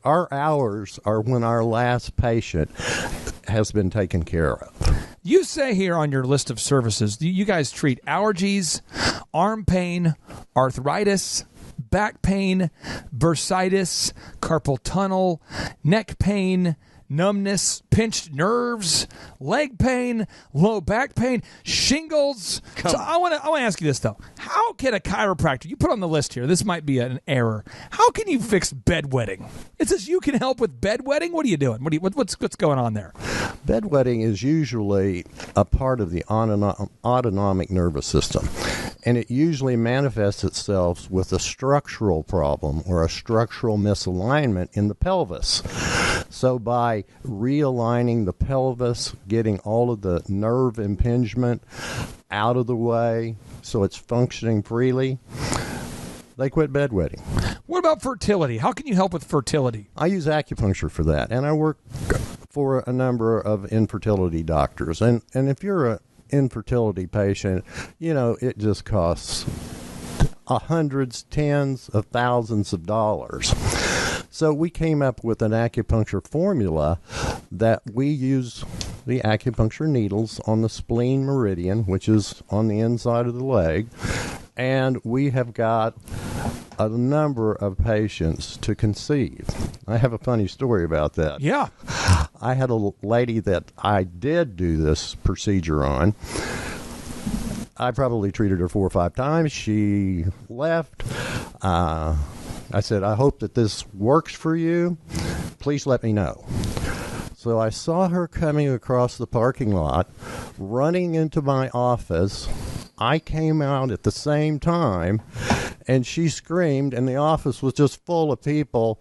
our hours are when our last patient has been taken care of. You say here on your list of services, you guys treat allergies, arm pain, arthritis, back pain, bursitis, carpal tunnel, neck pain, numbness, pinched nerves, leg pain, low back pain, shingles. So I want to ask you this, though. How can a chiropractor, you put on the list here, this might be an error. How can you fix bedwetting? It says you can help with bedwetting? What are you doing? What's going on there? Bedwetting is usually a part of the autonomic nervous system, and it usually manifests itself with a structural problem or a structural misalignment in the pelvis. So by realigning the pelvis, getting all of the nerve impingement out of the way so it's functioning freely, they quit bedwetting. What about fertility? How can you help with fertility? I use acupuncture for that, and I work for a number of infertility doctors. And if you're an infertility patient, it just costs hundreds, tens of thousands of dollars. So we came up with an acupuncture formula that we use the acupuncture needles on the spleen meridian, which is on the inside of the leg, and we have got a number of patients to conceive. I have a funny story about that. Yeah. I had a lady that I did do this procedure on. I probably treated her 4 or 5 times. She left. I said, I hope that this works for you. Please let me know. So I saw her coming across the parking lot, running into my office. I came out at the same time, and she screamed, and the office was just full of people.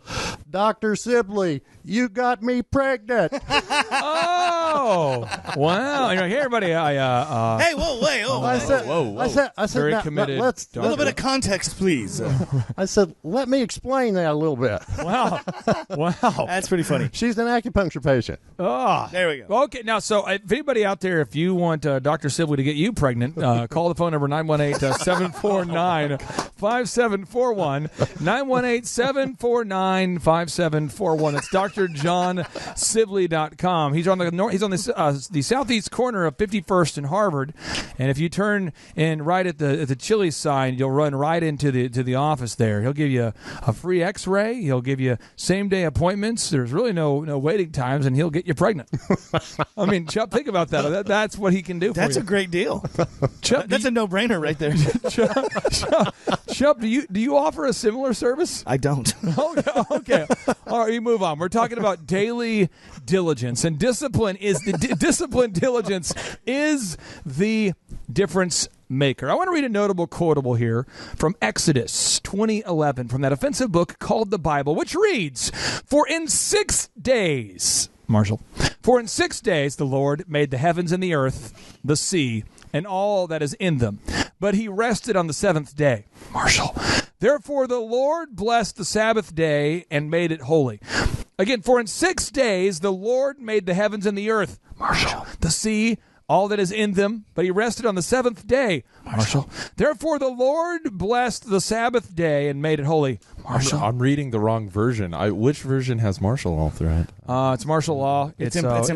Dr. Sibley, you got me pregnant. Oh, wow. You're like, hey, everybody. Hey, whoa, wait. I said, Very now, committed. a little bit of context, please. I said, let me explain that a little bit. Wow. That's pretty funny. She's an acupuncture patient. Oh, there we go. Okay, now, so if anybody out there, if you want Dr. Sibley to get you pregnant, call the phone number 918-749-5741. 918-749-5741. It's drjohnsibley.com. He's on the southeast corner of 51st and Harvard, and if you turn in right at the Chili's sign, you'll run right into the office there. He'll give you a free X-ray. He'll give you same-day appointments. There's really no waiting times, and he'll get you pregnant. I mean, Chuck, think about that. That's what he can do for you. That's a great deal. Chuck, that's a no-brainer right there. Chuck, do you offer a similar service? I don't. Okay. All right, you move on. We're talking about daily diligence, and discipline is diligence is the difference maker. I want to read a notable quotable here from Exodus 20:11 from that offensive book called the Bible, which reads, "For in 6 days, Marshall, for in 6 days the Lord made the heavens and the earth, the sea, and all that is in them. But he rested on the 7th day." Marshall. "Therefore the Lord blessed the Sabbath day and made it holy." Again, "For in 6 days the Lord made the heavens and the earth." Marshall. "The sea, all that is in them, but he rested on the 7th day." Marshall. "Therefore the Lord blessed the Sabbath day and made it holy." Marshall. I'm reading the wrong version. Which version has martial law through it? It's martial law. It's implied. It's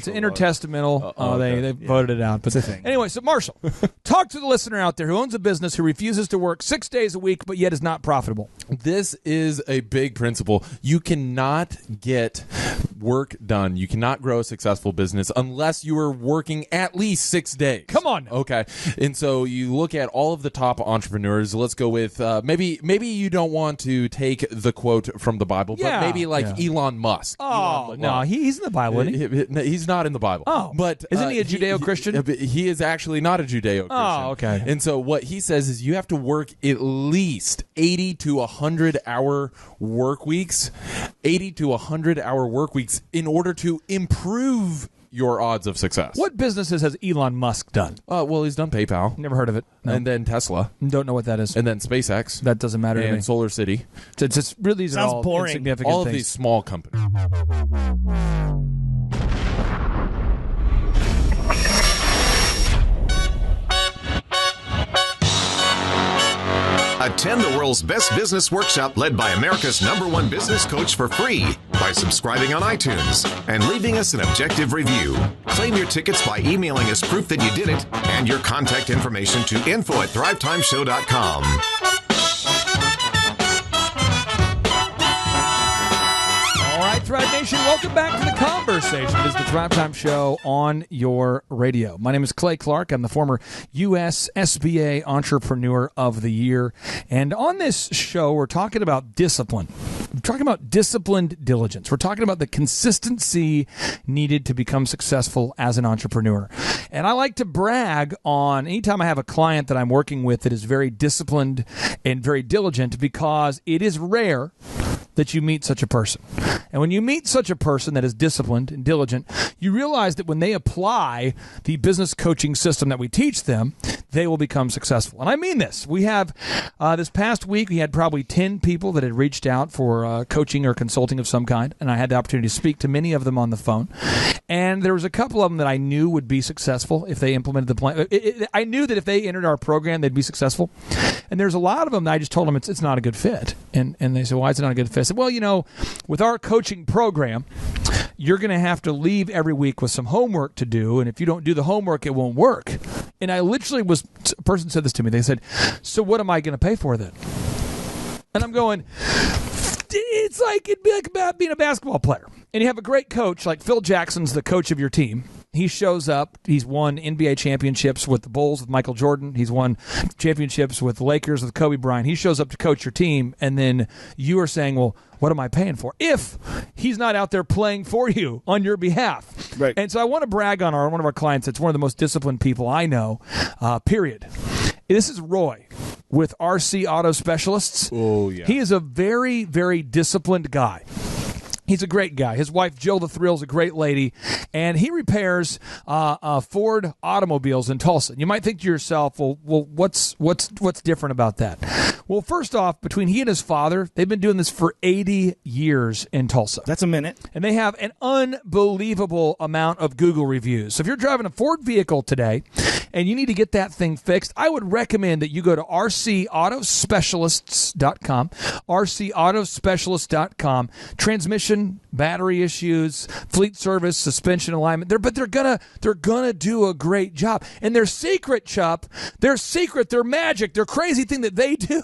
intertestamental. Okay. They voted it out. But it's a thing. Anyway, so Marshall, talk to the listener out there who owns a business who refuses to work 6 days a week, but yet is not profitable. This is a big principle. You cannot get work done. You cannot grow a successful business unless you are working at least 6 days. Come on now. Okay. And so you look at all of the top entrepreneurs. Let's go with maybe you don't want to take the quote from the Bible, but maybe Elon Musk. Oh, no, he's in the Bible, isn't he? He's not in the Bible. Oh, but isn't he a Judeo-Christian? He is actually not a Judeo-Christian. Oh, okay. And so what he says is you have to work at least 80 to 100 hour work weeks, 80 to 100 hour work weeks in order to improve your odds of success. What businesses has Elon Musk done? Well, he's done PayPal. Never heard of it. No. And then Tesla. Don't know what that is. And then SpaceX. That doesn't matter to me. And Solar City. It's just really these Sounds are all boring. insignificant All of things. these small companies. Attend the world's best business workshop led by America's #1 business coach for free by subscribing on iTunes and leaving us an objective review. Claim your tickets by emailing us proof that you did it and your contact information to info@thrivetimeshow.com. All right, Thrive Nation, welcome back to the conversation. It is the Thrive Time Show on your radio. My name is Clay Clark. I'm the former U.S. SBA Entrepreneur of the Year. And on this show, we're talking about discipline. We're talking about disciplined diligence. We're talking about the consistency needed to become successful as an entrepreneur. And I like to brag on anytime I have a client that I'm working with that is very disciplined and very diligent, because it is rare that you meet such a person. And when you meet such a person that is disciplined and diligent, you realize that when they apply the business coaching system that we teach them, they will become successful. And I mean this. We have, this past week, we had probably 10 people that had reached out for coaching or consulting of some kind, and I had the opportunity to speak to many of them on the phone. And there was a couple of them that I knew would be successful if they implemented the plan. I knew that if they entered our program, they'd be successful. And there's a lot of them that I just told them it's not a good fit. And they said, why is it not a good fit? I said, well, with our coaching program, you're going to have to leave every week with some homework to do. And if you don't do the homework, it won't work. And I literally a person said this to me. They said, so what am I going to pay for then? And I'm going, it's like, it'd be like about being a basketball player. And you have a great coach, like Phil Jackson's the coach of your team. He shows up. He's won NBA championships with the Bulls with Michael Jordan. He's won championships with the Lakers with Kobe Bryant. He shows up to coach your team, and then you are saying, well, what am I paying for? If he's not out there playing for you on your behalf. Right. And so I want to brag on one of our clients that's one of the most disciplined people I know, period. This is Roy with RC Auto Specialists. Oh, yeah. He is a very, very disciplined guy. He's a great guy. His wife, Jill the Thrill, is a great lady, and he repairs Ford automobiles in Tulsa. You might think to yourself, well, what's different about that? Well, first off, between he and his father, they've been doing this for 80 years in Tulsa. That's a minute. And they have an unbelievable amount of Google reviews. So if you're driving a Ford vehicle today and you need to get that thing fixed, I would recommend that you go to rcautospecialists.com, rcautospecialists.com. Transmission, battery issues, fleet service, suspension alignment. They're gonna do a great job. And their secret, Chup, their magic, their crazy thing that they do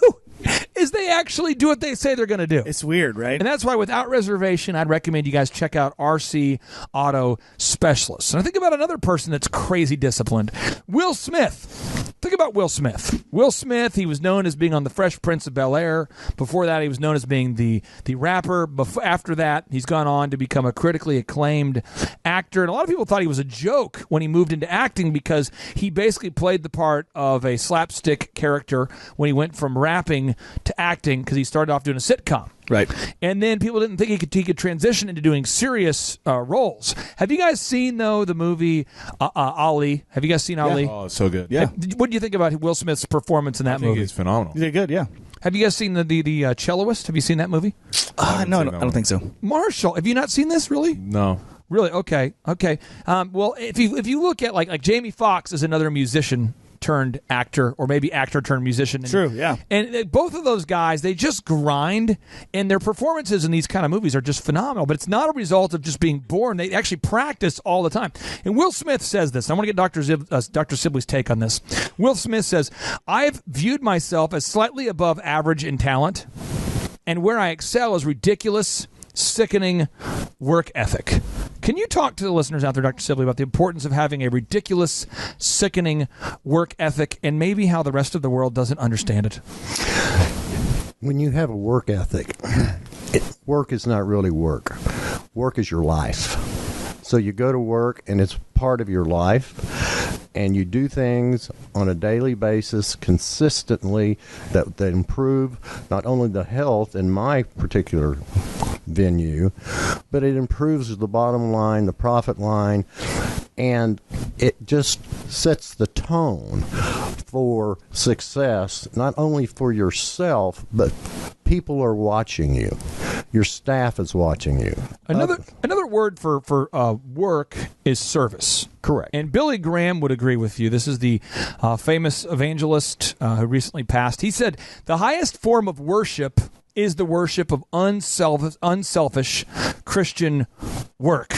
is they actually do what they say they're going to do. It's weird, right? And that's why, without reservation, I'd recommend you guys check out RC Auto Specialists. And I think about another person that's crazy disciplined, Will Smith. Think about Will Smith. Will Smith, he was known as being on The Fresh Prince of Bel-Air. Before that, he was known as being the rapper. After that, he's gone on to become a critically acclaimed actor. And a lot of people thought he was a joke when he moved into acting, because he basically played the part of a slapstick character when he went from rapping to acting, because he started off doing a sitcom. Right. And then people didn't think he could transition into doing serious roles. Have you guys seen, though, the movie Ali? Have you guys seen Ali? Oh, it's so good. Yeah. What do you think about Will Smith's performance in that I think movie? he's phenomenal. You did good, yeah. Have you guys seen the Celloist? Have you seen that movie? No, I seen that don't one. think so. Marshall, have you not seen this, really? No. Really? Okay. Well, if you look at like Jamie Foxx is another musician turned actor, or maybe actor turned musician. True, yeah. And both of those guys, they just grind, and their performances in these kind of movies are just phenomenal. But it's not a result of just being born. They actually practice all the time. And Will Smith says this. I want to get Dr. Sibley's take on this. Will Smith says, I've viewed myself as slightly above average in talent, and where I excel is ridiculous, sickening work ethic. Can you talk to the listeners out there, Dr. Sibley, about the importance of having a ridiculous, sickening work ethic, and maybe how the rest of the world doesn't understand it? When you have a work ethic, work is not really work. Work is your life. So you go to work, and it's part of your life, and you do things on a daily basis consistently that improve not only the health, in my particular venue, but it improves the bottom line, the profit line, and it just sets the tone for success, not only for yourself, but people are watching you. Your staff is watching you. Another word for work is service. Correct. And Billy Graham would agree with you. This is the famous evangelist who recently passed. He said, the highest form of worship is the worship of unselfish Christian work.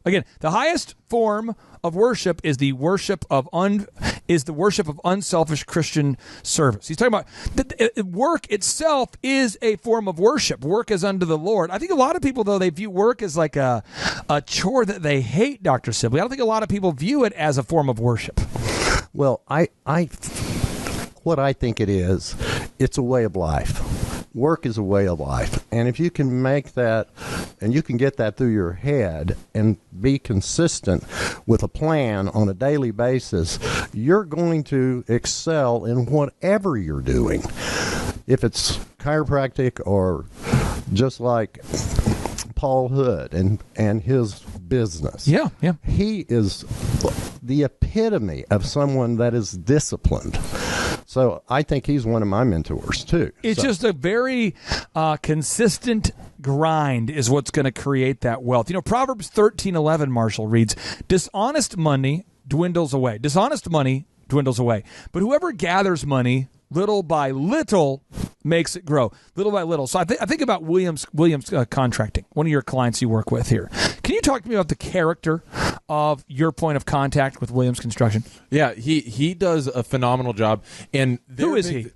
Again, the highest form of worship is the worship of unselfish Christian service. He's talking about work itself is a form of worship. Work is unto the Lord. I think a lot of people, though, they view work as like a chore that they hate, Dr. Sibley. I don't think a lot of people view it as a form of worship. Well, what I think it is, it's a way of life. Work is a way of life. And if you can make that, and you can get that through your head and be consistent with a plan on a daily basis, you're going to excel in whatever you're doing. If it's chiropractic or just like Paul Hood and his business. Yeah. He is the epitome of someone that is disciplined. So I think he's one of my mentors, too. It's just a very consistent grind is what's going to create that wealth. You know, Proverbs 13:11, Marshall reads, dishonest money dwindles away. Dishonest money dwindles away. But whoever gathers money little by little makes it grow. Little by little. So I think about Williams Contracting, one of your clients you work with here. Can you talk to me about the character of your point of contact with Williams Construction? Yeah, he does a phenomenal job. And who is he?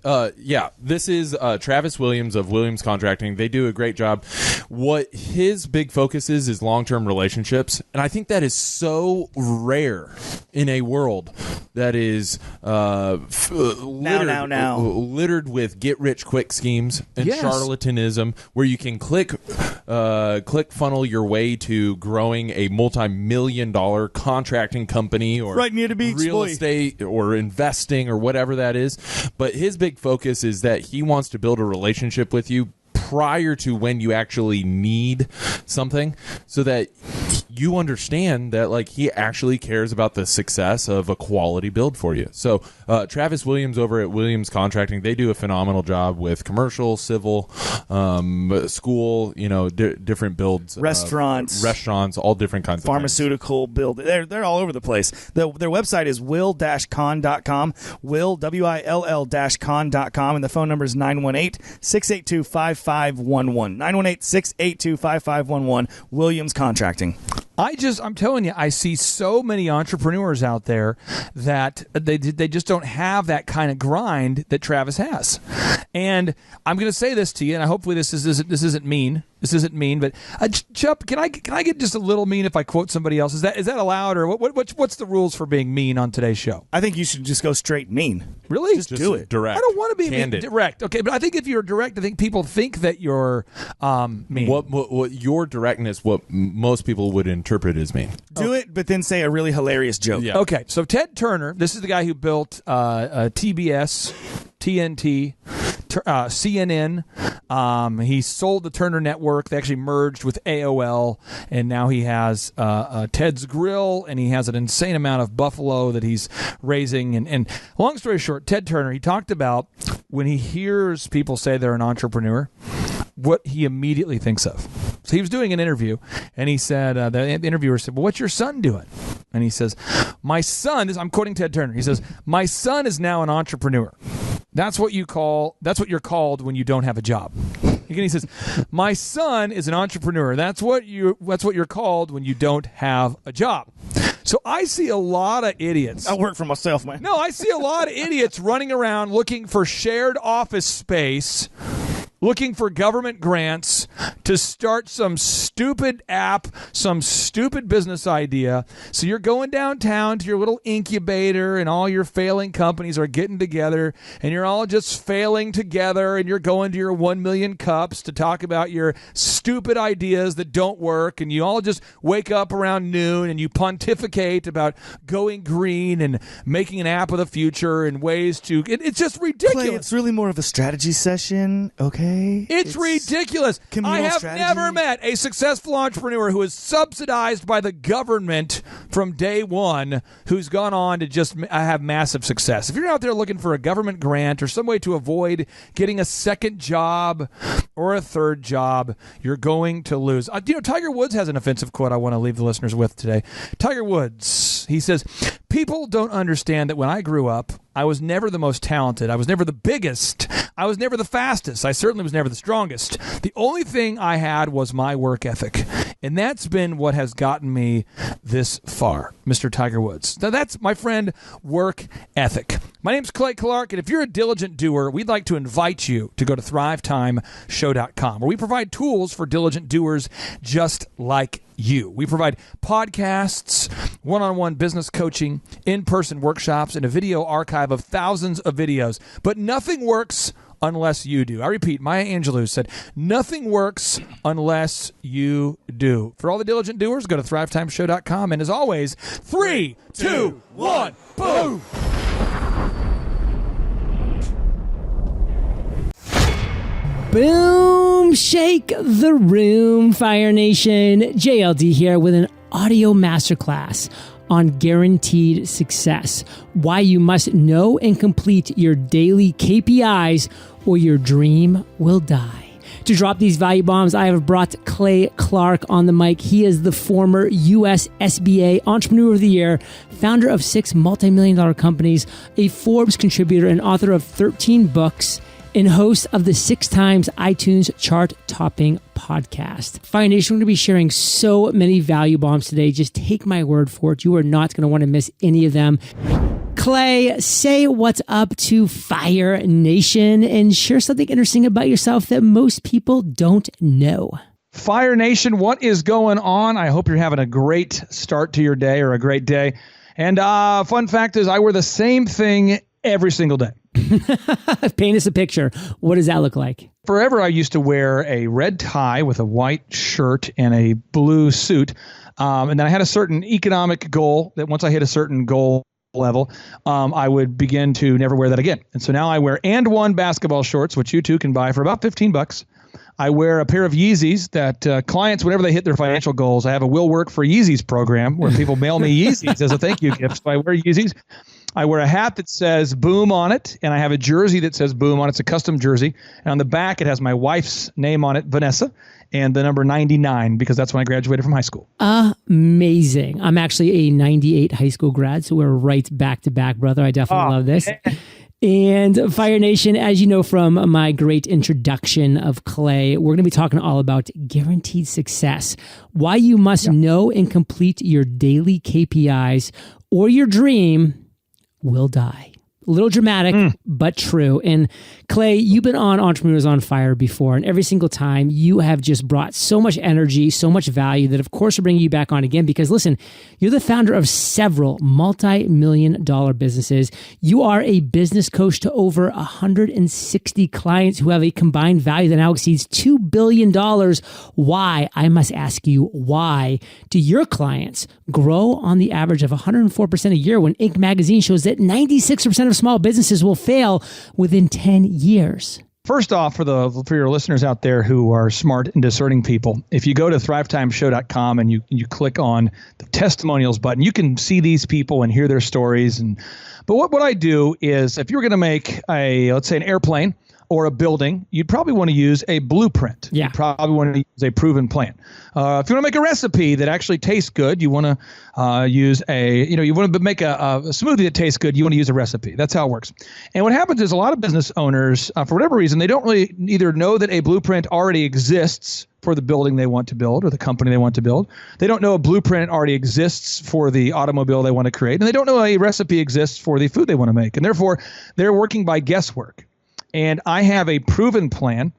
This is Travis Williams of Williams Contracting. They do a great job. What his big focus is long-term relationships, and I think that is so rare in a world that is littered with get-rich-quick schemes and charlatanism, where you can click funnel your way to growing a multi-million-dollar contracting company or right near the beach, real estate or investing or whatever that is. But his big focus is that he wants to build a relationship with you prior to when you actually need something, so that you understand that like he actually cares about the success of a quality build for you. So Travis Williams over at Williams Contracting, they do a phenomenal job with commercial, civil, school, different builds, restaurants, all different kinds of pharmaceutical build. They're all over the place. Their website is will-con.com, will-con.com, and the phone number is 918-682-5511. 918-682-5511. Williams Contracting. I'm telling you, I see so many entrepreneurs out there that they just don't have that kind of grind that Travis has. And I'm going to say this to you, and hopefully this isn't mean. This isn't mean, but Chup, can I get just a little mean if I quote somebody else? Is that allowed, or what's the rules for being mean on today's show? I think you should just go straight mean. Really? Just do it. Direct. I don't want to be Candid. direct. Okay, but I think if you're direct, I think people think that you're mean. What your directness, what most people would interpret as mean. Do it, but then say a really hilarious joke. Yeah. Okay, so Ted Turner, this is the guy who built TBS, TNT, CNN. He sold the Turner Network. They actually merged with AOL, and now he has Ted's Grill, and he has an insane amount of buffalo that he's raising. And long story short, Ted Turner, he talked about when he hears people say they're an entrepreneur, what he immediately thinks of. So he was doing an interview, and he said, the interviewer said, well, what's your son doing? And he says, my son, I'm quoting Ted Turner, he says, my son is now an entrepreneur. That's what you're called when you don't have a job. Again, he says, my son is an entrepreneur. That's what you're called when you don't have a job. So I see a lot of idiots. I work for myself, man. No, I see a lot of idiots running around looking for shared office space, looking for government grants to start some stupid stupid app, some stupid business idea. So you're going downtown to your little incubator and all your failing companies are getting together and you're all just failing together and you're going to your 1 million cups to talk about your stupid ideas that don't work, and you all just wake up around noon and you pontificate about going green and making an app of the future and ways to it's just ridiculous. Clay, it's really more of a strategy session, okay? It's ridiculous. I have never met a successful entrepreneur who is subsidized by the government from day one who's gone on to just have massive success. If you're out there looking for a government grant or some way to avoid getting a second job or a third job, you're going to lose. Tiger Woods has an offensive quote I want to leave the listeners with today. Tiger Woods, he says, "People don't understand that when I grew up, I was never the most talented. I was never the biggest. I was never the fastest. I certainly was never the strongest. The only thing I had was my work ethic. And that's been what has gotten me this far." Mr. Tiger Woods. Now that's, my friend, work ethic. My name's Clay Clark, and if you're a diligent doer, we'd like to invite you to go to thrivetimeshow.com, where we provide tools for diligent doers just like you. We provide podcasts, one-on-one business coaching, in-person workshops, and a video archive of thousands of videos. But nothing works unless you do. I repeat, Maya Angelou said, nothing works unless you do. For all the diligent doers, go to thrivetimeshow.com. And as always, 3, 2, 1, boom! Boom! Shake the room, Fire Nation. JLD here with an audio masterclass on guaranteed success. Why you must know and complete your daily KPIs or your dream will die. To drop these value bombs, I have brought Clay Clark on the mic. He is the former US SBA Entrepreneur of the Year, founder of 6 multi-million-dollar companies, a Forbes contributor and author of 13 books, and host of the 6 times iTunes chart-topping podcast. Fire Nation, we're going to be sharing so many value bombs today. Just take my word for it. You are not going to want to miss any of them. Clay, say what's up to Fire Nation and share something interesting about yourself that most people don't know. Fire Nation, what is going on? I hope you're having a great start to your day or a great day. And fun fact is I wear the same thing every single day. Paint us a picture. What does that look like? Forever, I used to wear a red tie with a white shirt and a blue suit. And then I had a certain economic goal that once I hit a certain goal level, I would begin to never wear that again. And so now I wear And One basketball shorts, which you too can buy for about $15. I wear a pair of Yeezys that clients, whenever they hit their financial goals, I have a Will Work for Yeezys program where people mail me Yeezys as a thank you gift. So I wear Yeezys. I wear a hat that says Boom on it, and I have a jersey that says Boom on it. It's a custom jersey. And on the back, it has my wife's name on it, Vanessa, and the number 99, because that's when I graduated from high school. Amazing. I'm actually a 98 high school grad, so we're right back to back, brother. I definitely love this. And Fire Nation, as you know from my great introduction of Clay, we're going to be talking all about guaranteed success, why you must know and complete your daily KPIs or your dream will die. A little dramatic, but true. And Clay, you've been on Entrepreneurs on Fire before, and every single time you have just brought so much energy, so much value that of course we're bringing you back on again because listen, you're the founder of several multi-million-dollar businesses. You are a business coach to over 160 clients who have a combined value that now exceeds $2 billion. Why? I must ask you, why do your clients grow on the average of 104% a year when Inc. magazine shows that 96% of small businesses will fail within 10 years? First off, for your listeners out there who are smart and discerning people, if you go to thrivetimeshow.com and you click on the testimonials button, you can see these people and hear their stories. But what I do is, if you're going to make let's say an airplane or a building, you'd probably want to use a blueprint. Yeah. You'd probably want to use a proven plan. If you want to make a recipe that actually tastes good, you want to use you want to make a smoothie that tastes good, you want to use a recipe. That's how it works. And what happens is a lot of business owners, for whatever reason, they don't really either know that a blueprint already exists for the building they want to build or the company they want to build. They don't know a blueprint already exists for the automobile they want to create. And they don't know a recipe exists for the food they want to make. And therefore, they're working by guesswork. And I have a proven plan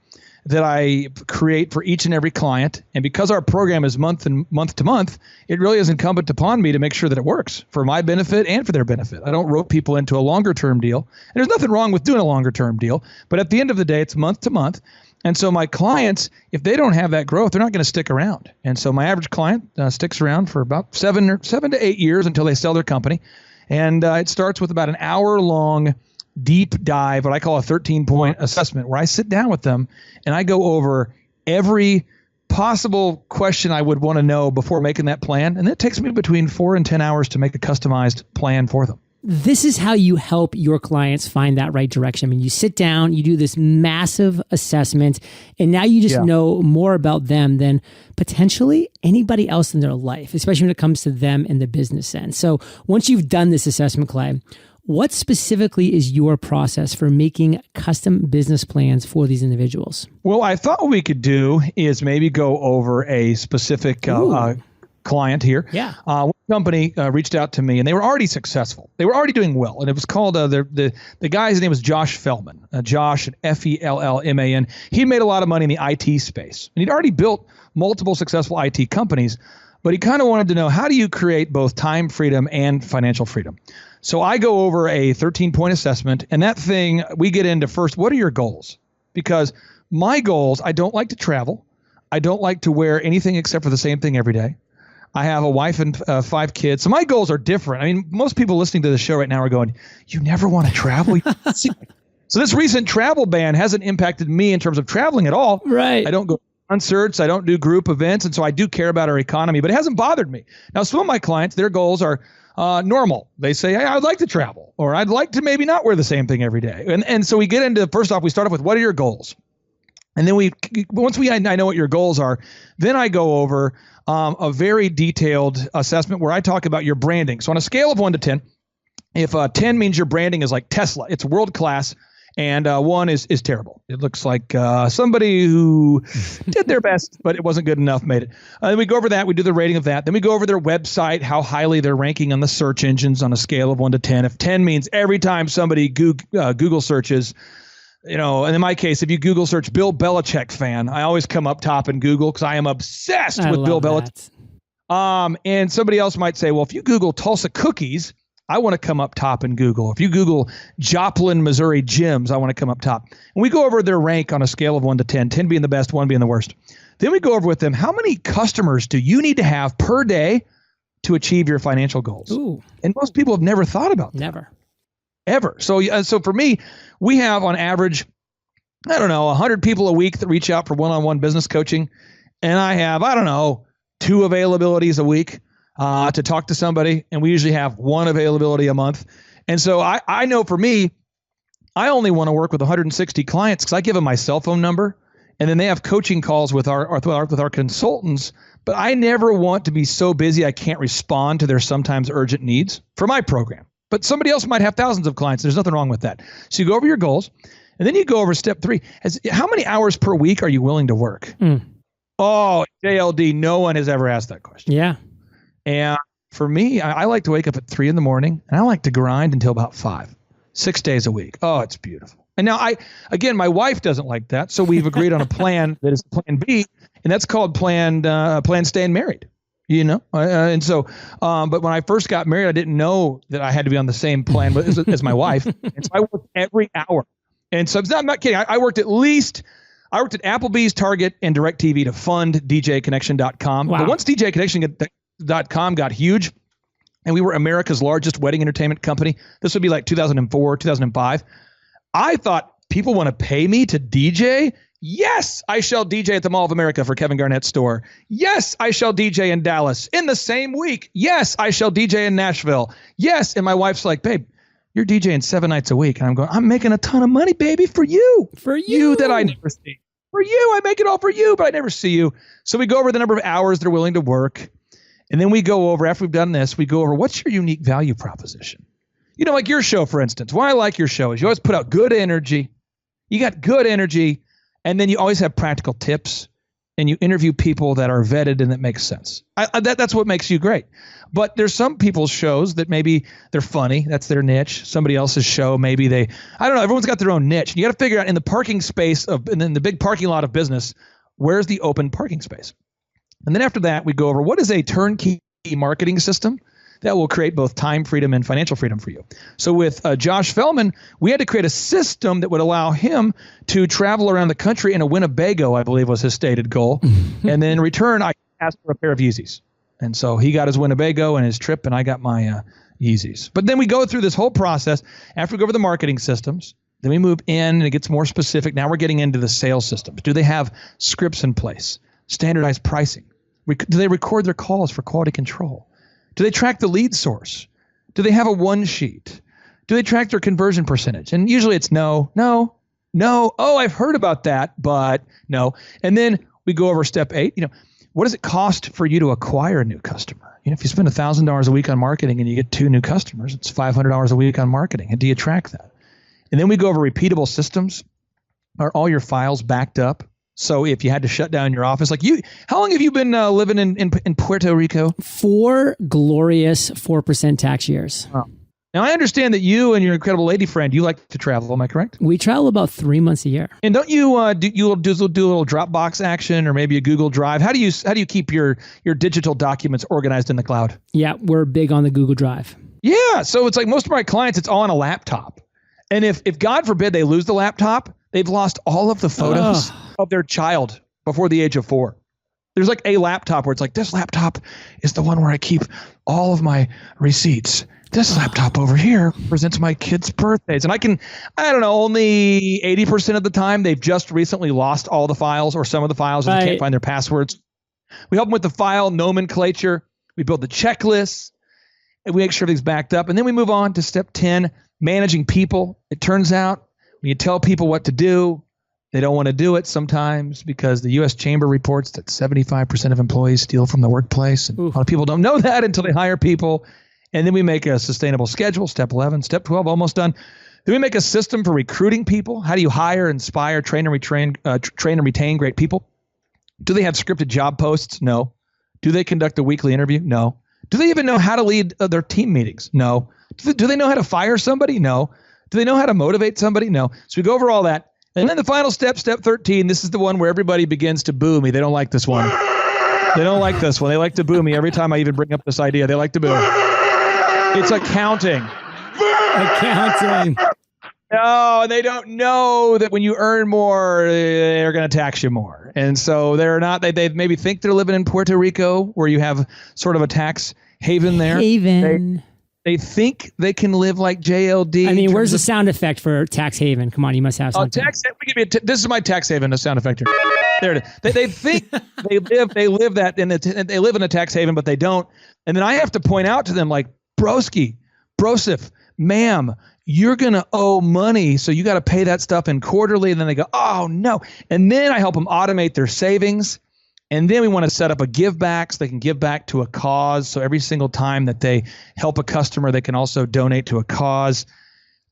that I create for each and every client. And because our program is month to month, it really is incumbent upon me to make sure that it works for my benefit and for their benefit. I don't rope people into a longer term deal. And there's nothing wrong with doing a longer term deal. But at the end of the day, it's month to month. And so my clients, if they don't have that growth, they're not going to stick around. And so my average client sticks around for about 7 to 8 years until they sell their company. And it starts with about an hour-long deep dive, what I call a 13-point assessment, where I sit down with them and I go over every possible question I would want to know before making that plan. And it takes me between 4 and 10 hours to make a customized plan for them. This is how you help your clients find that right direction. I mean, you sit down, you do this massive assessment, and now you just know more about them than potentially anybody else in their life, especially when it comes to them in the business end. So once you've done this assessment, Clay, what specifically is your process for making custom business plans for these individuals? Well, I thought what we could do is maybe go over a specific client here. Yeah. One company reached out to me, and they were already successful. They were already doing well, and it was called the guy's name was Josh Feldman. Josh, Fellman. He made a lot of money in the IT space, and he'd already built multiple successful IT companies. But he kind of wanted to know, how do you create both time freedom and financial freedom? So I go over a 13-point assessment, and that thing, we get into first, what are your goals? Because my goals, I don't like to travel. I don't like to wear anything except for the same thing every day. I have a wife and 5 kids. So my goals are different. I mean, most people listening to the show right now are going, you never want to travel? So this recent travel ban hasn't impacted me in terms of traveling at all. Right. I don't go to concerts. I don't do group events. And so I do care about our economy, but it hasn't bothered me. Now, some of my clients, their goals are normal. They say, hey, I'd like to travel, or I'd like to maybe not wear the same thing every day. And so we get into, first off, we start off with, what are your goals? And then I know what your goals are, then I go over a very detailed assessment where I talk about your branding. So on a scale of 1 to 10, if 10 means your branding is like Tesla, it's world class, and 1 is terrible. It looks like somebody who did their best, but it wasn't good enough, made it. Then we go over that. We do the rating of that. Then we go over their website, how highly they're ranking on the search engines on a scale of 1 to 10. If 10 means every time somebody Google searches, and in my case, if you Google search Bill Belichick fan, I always come up top in Google because I am obsessed with Bill Belichick. And somebody else might say, well, if you Google Tulsa cookies, I want to come up top in Google. If you Google Joplin, Missouri gyms, I want to come up top. And we go over their rank on a scale of 1 to 10, 10 being the best, 1 being the worst. Then we go over with them, how many customers do you need to have per day to achieve your financial goals? Ooh. And most people have never thought about that. Never. Ever. So for me, we have on average, 100 people a week that reach out for one-on-one business coaching. And I have, 2 availabilities a week to talk to somebody. And we usually have 1 availability a month. And so I know for me, I only want to work with 160 clients because I give them my cell phone number, and then they have coaching calls with our consultants. But I never want to be so busy I can't respond to their sometimes urgent needs for my program. But somebody else might have thousands of clients. There's nothing wrong with that. So you go over your goals, and then you go over step 3. How many hours per week are you willing to work? Oh, JLD, no one has ever asked that question. Yeah. And for me, I like to wake up at 3 a.m, and I like to grind until about 5, 6 days a week. Oh, it's beautiful. And now my wife doesn't like that. So we've agreed on a plan that is plan B, and that's called plan staying married. And so, but when I first got married, I didn't know that I had to be on the same plan as my wife. And so I worked every hour. And so I'm not kidding. I worked at Applebee's, Target, and DirecTV to fund DJConnection.com. Wow. But once DJConnection.com got huge, and we were America's largest wedding entertainment company, this would be like 2004, 2005. I thought, people want to pay me to DJ? Yes, I shall DJ at the Mall of America for Kevin Garnett's store. Yes, I shall DJ in Dallas in the same week. Yes, I shall DJ in Nashville. Yes. And my wife's like, babe, you're DJing 7 nights a week. And I'm going, I'm making a ton of money, baby, for you. For you. That I never see. For you, I make it all for you, but I never see you. So we go over the number of hours they're willing to work. And then we go over, after we've done this, we go over, what's your unique value proposition? Like your show, for instance. Why I like your show is you always put out good energy. You got good energy. And then you always have practical tips. and you interview people that are vetted and that makes sense. That's what makes you great. But there's some people's shows that maybe they're funny. That's their niche. Somebody else's show, maybe I don't know. Everyone's got their own niche. You got to figure out in the parking space and then the big parking lot of business, where's the open parking space? And then after that, we go over what is a turnkey marketing system that will create both time freedom and financial freedom for you. So with Josh Fellman, we had to create a system that would allow him to travel around the country in a Winnebago, I believe was his stated goal. And then in return, I asked for a pair of Yeezys. And so he got his Winnebago and his trip, and I got my Yeezys. But then we go through this whole process. After we go over the marketing systems, then we move in and it gets more specific. Now we're getting into the sales systems. Do they have scripts in place? Standardized pricing? Do they record their calls for quality control? Do they track the lead source? Do they have a one sheet? Do they track their conversion percentage? And usually it's no. Oh, I've heard about that, but no. And then we go over step 8. What does it cost for you to acquire a new customer? If you spend $1,000 a week on marketing and you get 2 new customers, it's $500 a week on marketing. And do you track that? And then we go over repeatable systems. Are all your files backed up? So if you had to shut down your office, how long have you been living in Puerto Rico? 4 glorious 4% tax years. Oh. Now, I understand that you and your incredible lady friend, you like to travel. Am I correct? We travel about 3 months a year. And don't you do a little Dropbox action or maybe a Google Drive? How do you keep your digital documents organized in the cloud? Yeah, we're big on the Google Drive. Yeah, so it's like most of my clients, it's all on a laptop. And if God forbid they lose the laptop, they've lost all of the photos of their child before the age of 4. There's like a laptop where it's like, this laptop is the one where I keep all of my receipts. This laptop over here presents my kids' birthdays. And only 80% of the time they've just recently lost all the files or some of the files and they can't find their passwords. We help them with the file nomenclature. We build the checklists and we make sure everything's backed up. And then we move on to step 10, managing people. It turns out when you tell people what to do, they don't want to do it sometimes because the U.S. Chamber reports that 75% of employees steal from the workplace. And a lot of people don't know that until they hire people. And then we make a sustainable schedule, step 11, step 12, almost done. Then we make a system for recruiting people. How do you hire, inspire, train and retain great people? Do they have scripted job posts? No. Do they conduct a weekly interview? No. Do they even know how to lead their team meetings? No. Do they know how to fire somebody? No. Do they know how to motivate somebody? No. So we go over all that. And then the final step, step 13, this is the one where everybody begins to boo me. They don't like this one. They don't like this one. They like to boo me every time I even bring up this idea. They like to boo. It's accounting. Accounting. No, they don't know that when you earn more, they're going to tax you more. And so they maybe think they're living in Puerto Rico where you have sort of a tax haven there. They think they can live like JLD. I mean, where's the sound effect for tax haven? Come on, you must have something. This is my tax haven, a sound effect here. There it is. They think they live that they live in a tax haven, but they don't. And then I have to point out to them like, brosif, ma'am, you're going to owe money. So you got to pay that stuff in quarterly. And then they go, oh no. And then I help them automate their savings. And then we want to set up a give back so they can give back to a cause. So every single time that they help a customer, they can also donate to a cause.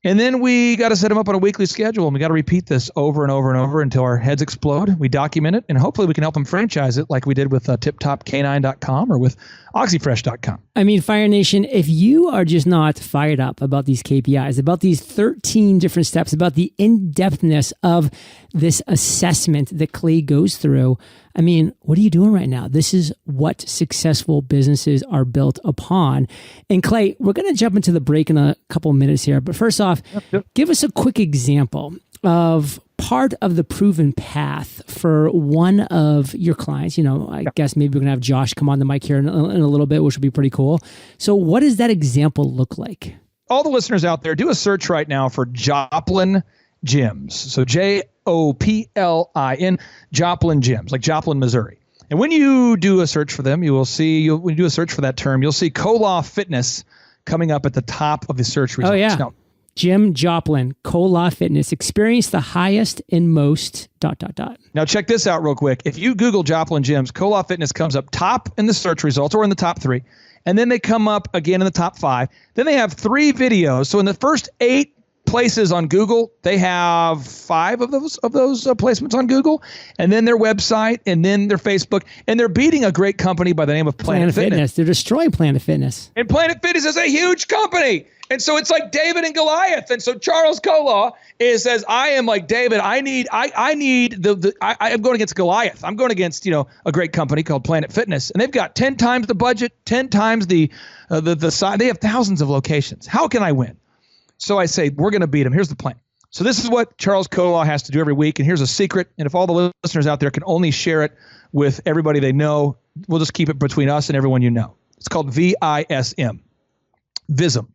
And then we got to set them up on a weekly schedule. And we got to repeat this over and over and over until our heads explode. We document it. And hopefully we can help them franchise it like we did with tiptopk9.com or with oxyfresh.com. I mean, Fire Nation, if you are just not fired up about these KPIs, about these 13 different steps, about the in-depthness of this assessment that Clay goes through, I mean, what are you doing right now? This is what successful businesses are built upon. And Clay, we're going to jump into the break in a couple of minutes here. But first off, give us a quick example of part of the proven path for one of your clients. I guess maybe we're going to have Josh come on the mic here in a little bit, which will be pretty cool. So what does that example look like? All the listeners out there, do a search right now for Joplin Gyms. So Joplin, Joplin Gyms, like Joplin, Missouri. And when you do a search for them, when you do a search for that term, you'll see Koloff Fitness coming up at the top of the search results. Oh, yeah. Now, Jim Joplin, Koloff Fitness, experience the highest and most ... Now check this out real quick. If you Google Joplin Gyms, Koloff Fitness comes up top in the search results or in the top 3. And then they come up again in the top 5. Then they have 3 videos. So in the first 8 places on Google. They have 5 of those placements on Google, and then their website, and then their Facebook, and they're beating a great company by the name of Planet Fitness. They're destroying Planet Fitness. And Planet Fitness is a huge company. And so it's like David and Goliath. And so Charles Kola says, I am like David. I'm going against Goliath. I'm going against, a great company called Planet Fitness. And they've got 10 times the budget, 10 times the size. They have thousands of locations. How can I win? So I say, we're going to beat them. Here's the plan. So this is what Charles Kola has to do every week. And here's a secret. And if all the listeners out there can only share it with everybody they know, we'll just keep it between us and everyone you know. It's called VISM. VISM.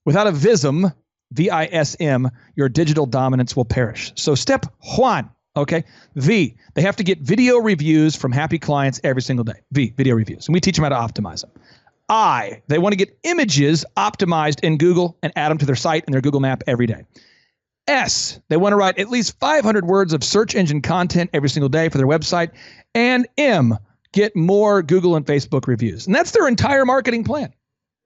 Without a VISM, VISM, your digital dominance will perish. So step 1, okay? V, they have to get video reviews from happy clients every single day. V, video reviews. And we teach them how to optimize them. I, they want to get images optimized in Google and add them to their site and their Google map every day. S, they want to write at least 500 words of search engine content every single day for their website. And M, get more Google and Facebook reviews. And that's their entire marketing plan.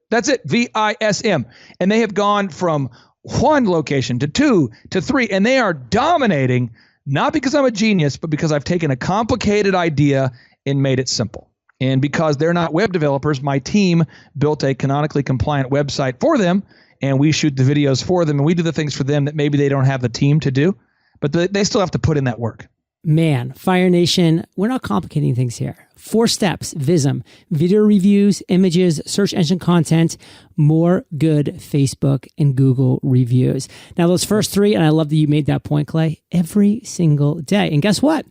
That's it, VISM. And they have gone from 1 location to 2 to 3, and they are dominating, not because I'm a genius, but because I've taken a complicated idea and made it simple. And because they're not web developers, my team built a canonically compliant website for them, and we shoot the videos for them, and we do the things for them that maybe they don't have the team to do, but they still have to put in that work. Man, Fire Nation, we're not complicating things here. 4 steps, VISM, video reviews, images, search engine content, more good Facebook and Google reviews. Now, those first 3, and I love that you made that point, Clay, every single day. And guess what?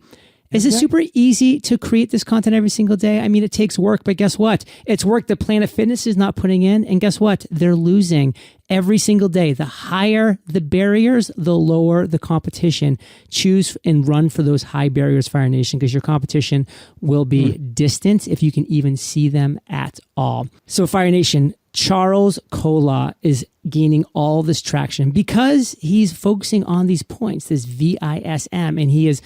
Is it super easy to create this content every single day? I mean, it takes work, but guess what? It's work that Planet Fitness is not putting in. And guess what? They're losing every single day. The higher the barriers, the lower the competition. Choose and run for those high barriers, Fire Nation, because your competition will be distant if you can even see them at all. So Fire Nation, Charles Kola is gaining all this traction because he's focusing on these points, this VISM, and he is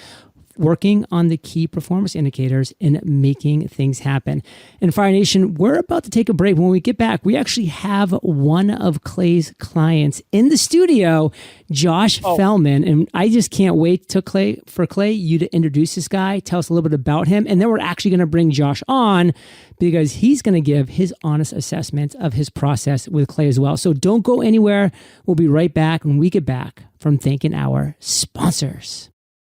working on the key performance indicators and making things happen. And Fire Nation, we're about to take a break. When we get back, we actually have one of Clay's clients in the studio, Josh Fellman. And I just can't wait for Clay, you to introduce this guy, tell us a little bit about him. And then we're actually going to bring Josh on because he's going to give his honest assessment of his process with Clay as well. So don't go anywhere. We'll be right back when we get back from thanking our sponsors.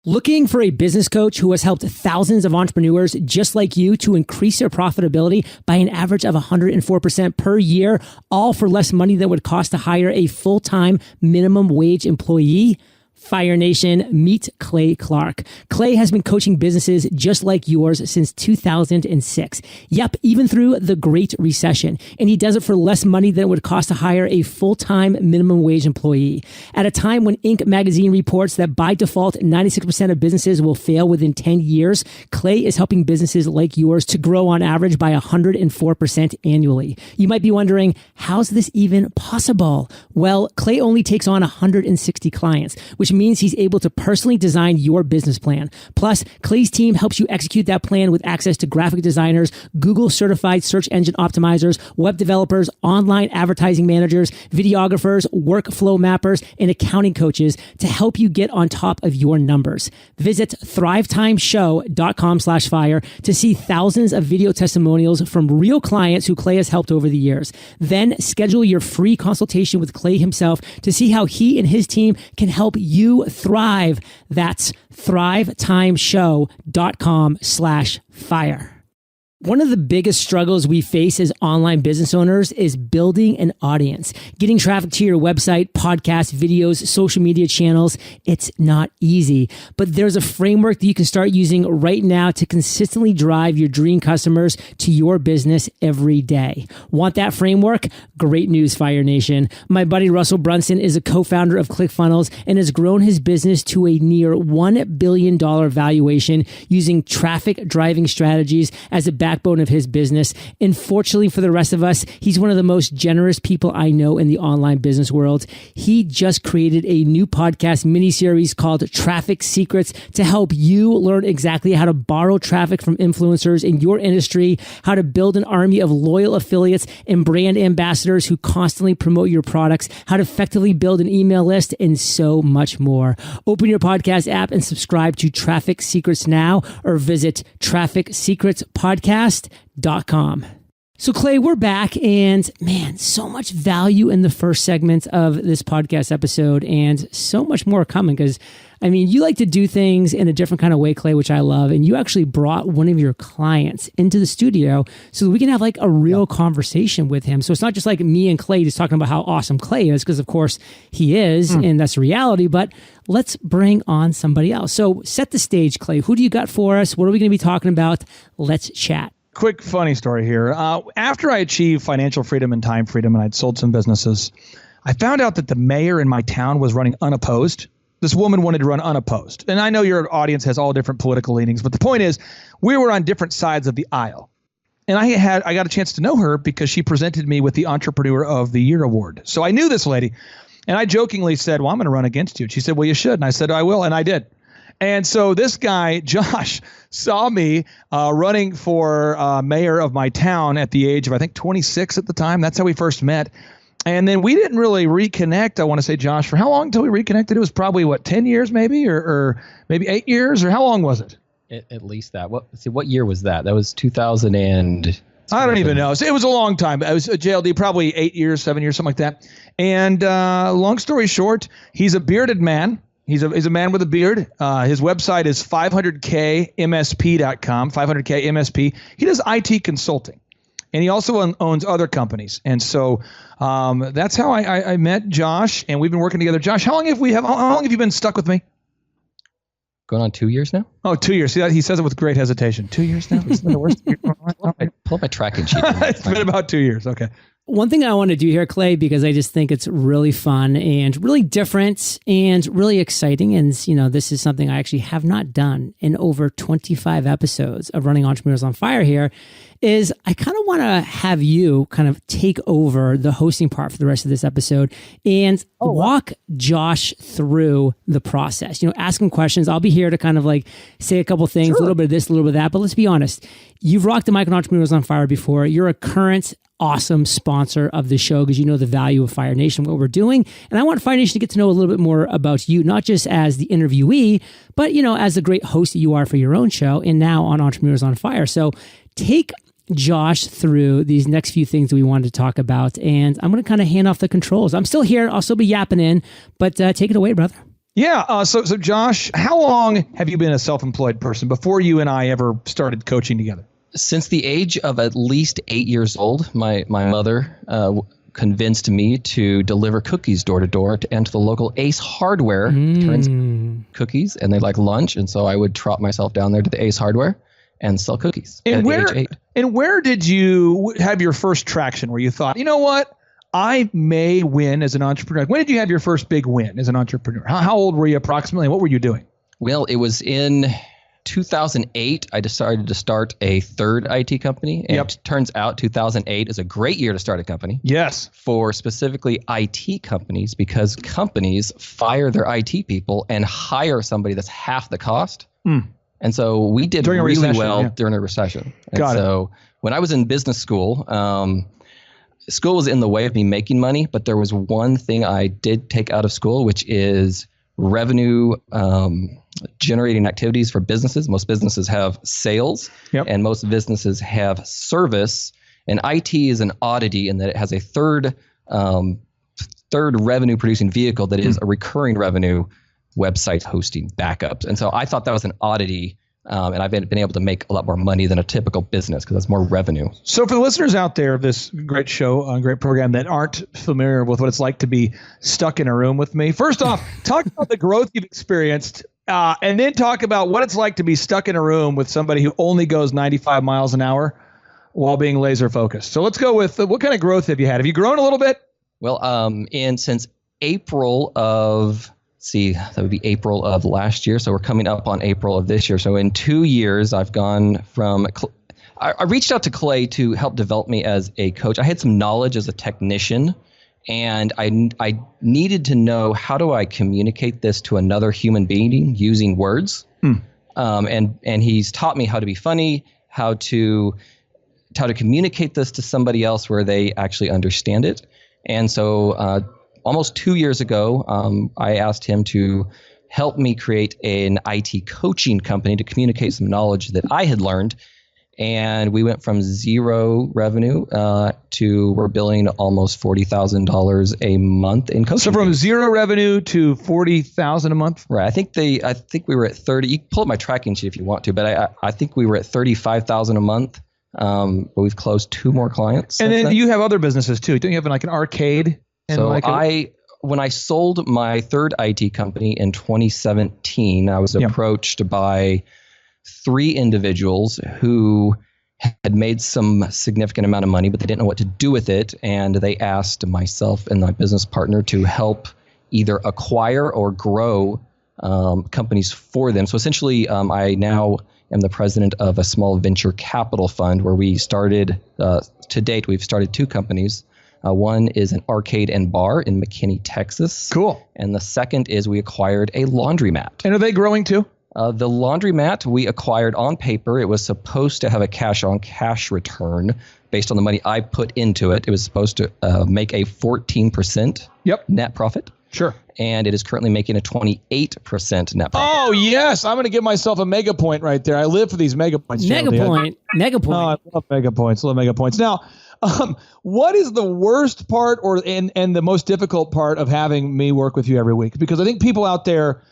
Looking for a business coach who has helped thousands of entrepreneurs just like you to increase their profitability by an average of 104% per year, all for less money than it would cost to hire a full-time minimum wage employee? Fire Nation, meet Clay Clark. Clay has been coaching businesses just like yours since 2006. Yep, even through the Great Recession. And he does it for less money than it would cost to hire a full-time minimum wage employee. At a time when Inc. magazine reports that by default, 96% of businesses will fail within 10 years, Clay is helping businesses like yours to grow on average by 104% annually. You might be wondering, how's this even possible? Well, Clay only takes on 160 clients, which means he's able to personally design your business plan. Plus, Clay's team helps you execute that plan with access to graphic designers, Google certified search engine optimizers, web developers, online advertising managers, videographers, workflow mappers, and accounting coaches to help you get on top of your numbers. Visit thrivetimeshow.com/fire to see thousands of video testimonials from real clients who Clay has helped over the years. Then schedule your free consultation with Clay himself to see how he and his team can help you thrive. That's thrivetimeshow.com/fire. One of the biggest struggles we face as online business owners is building an audience. Getting traffic to your website, podcasts, videos, social media channels, it's not easy. But there's a framework that you can start using right now to consistently drive your dream customers to your business every day. Want that framework? Great news, Fire Nation. My buddy Russell Brunson is a co-founder of ClickFunnels and has grown his business to a near $1 billion valuation using traffic driving strategies as a backbone of his business. And fortunately for the rest of us, he's one of the most generous people I know in the online business world. He just created a new podcast mini-series called Traffic Secrets to help you learn exactly how to borrow traffic from influencers in your industry, how to build an army of loyal affiliates and brand ambassadors who constantly promote your products, how to effectively build an email list, and so much more. Open your podcast app and subscribe to Traffic Secrets now, or visit trafficsecretspodcast.com. So Clay, we're back, and man, so much value in the first segment of this podcast episode, and so much more coming, because I mean, you like to do things in a different kind of way, Clay, which I love. And you actually brought one of your clients into the studio so that we can have like a real conversation with him. So it's not just like me and Clay just talking about how awesome Clay is, because of course he is, and that's the reality, but let's bring on somebody else. So set the stage, Clay. Who do you got for us? What are we going to be talking about? Let's chat. Quick funny story here. After I achieved financial freedom and time freedom and I'd sold some businesses, I found out that the mayor in my town was running unopposed. This woman wanted to run unopposed. And I know your audience has all different political leanings, but the point is we were on different sides of the aisle. And I got a chance to know her because she presented me with the Entrepreneur of the Year award. So I knew this lady, and I jokingly said, well, I'm going to run against you. And she said, well, you should. And I said, I will. And I did. And so this guy, Josh, saw me running for mayor of my town at the age of, I think, 26 at the time. That's how we first met. And then we didn't really reconnect, I want to say, Josh, for how long until we reconnected? It was probably, 10 years maybe, or maybe 8 years, or how long was it? At least that. What year was that? That was 2000 and... I don't even know. It was a long time. I was a JLD, probably 8 years, 7 years, something like that. And long story short, he's a bearded man. He's a man with a beard. His website is 500kmsp.com, 500kmsp. He does IT consulting. And he also owns other companies. And so that's how I met Josh, and we've been working together. Josh, how long have you been stuck with me? Going on 2 years now? Oh, 2 years. See, he says it with great hesitation. 2 years now? It's been the worst year. Pull up my tracking sheet. It's been about 2 years. Okay. One thing I want to do here, Clay, because I just think it's really fun and really different and really exciting. And, this is something I actually have not done in over 25 episodes of Running Entrepreneurs on Fire here, is I kind of want to have you kind of take over the hosting part for the rest of this episode and walk Josh through the process. Ask him questions. I'll be here to kind of like say a couple things, a little bit of this, a little bit of that. But let's be honest. You've rocked the mic on Entrepreneurs on Fire before. You're a current awesome sponsor of the show because you know the value of Fire Nation, what we're doing. And I want Fire Nation to get to know a little bit more about you, not just as the interviewee, but, as the great host that you are for your own show and now on Entrepreneurs on Fire. So take Josh through these next few things that we wanted to talk about. And I'm going to kind of hand off the controls. I'm still here. I'll still be yapping in, but take it away, brother. Yeah. So Josh, how long have you been a self-employed person before you and I ever started coaching together? Since the age of at least 8 years old, my mother convinced me to deliver cookies door to door and to the local Ace Hardware turns cookies, and they like lunch. And so I would trot myself down there to the Ace Hardware and sell cookies at age 8. And where did you have your first traction where you thought, you know what, I may win as an entrepreneur? When did you have your first big win as an entrepreneur? How old were you approximately? And what were you doing? Well, it was in 2008, I decided to start a third IT company. And it turns out 2008 is a great year to start a company. Yes. For specifically IT companies, because companies fire their IT people and hire somebody that's half the cost. And so we did really well during a recession. And so when I was in business school, school was in the way of me making money, but there was one thing I did take out of school, which is revenue generating activities for businesses. Most businesses have sales, and most businesses have service. And IT is an oddity in that it has a third revenue producing vehicle that is a recurring revenue website hosting backups. And so I thought that was an oddity. And I've been able to make a lot more money than a typical business because that's more revenue. So for the listeners out there of this great show, great program that aren't familiar with what it's like to be stuck in a room with me, first off, talk about the growth you've experienced, and then talk about what it's like to be stuck in a room with somebody who only goes 95 miles an hour while being laser focused. So let's go with what kind of growth have you had? Have you grown a little bit? Well, since April of... that would be April of last year. So we're coming up on April of this year. So in 2 years, I've gone from I reached out to Clay to help develop me as a coach. I had some knowledge as a technician, and I needed to know, how do I communicate this to another human being using words? And he's taught me how to be funny, how to communicate this to somebody else where they actually understand it. And so almost 2 years ago, I asked him to help me create an IT coaching company to communicate some knowledge that I had learned. And we went from zero revenue to we're billing almost $40,000 a month in coaching. So from zero revenue to $40,000 a month? Right. I think we were at 30. You can pull up my tracking sheet if you want to, but I think we were at $35,000 a month. But we've closed 2 more clients. And then you have other businesses too. Don't you have like an arcade? So when I sold my third IT company in 2017, I was approached by 3 individuals who had made some significant amount of money, but they didn't know what to do with it. And they asked myself and my business partner to help either acquire or grow companies for them. So essentially, I now am the president of a small venture capital fund where we started, to date, we've started 2 companies. One is an arcade and bar in McKinney, Texas. Cool. And the second is we acquired a laundromat. And are they growing too? The laundromat we acquired on paper. It was supposed to have a cash-on-cash return based on the money I put into it. It was supposed to make a 14% net profit. Sure. And it is currently making a 28% net profit. Oh, yes. I'm going to give myself a mega point right there. I live for these mega points. Mega point. Oh, I love mega points. Love mega points. Now, what is the worst part and the most difficult part of having me work with you every week? Because I think people out there,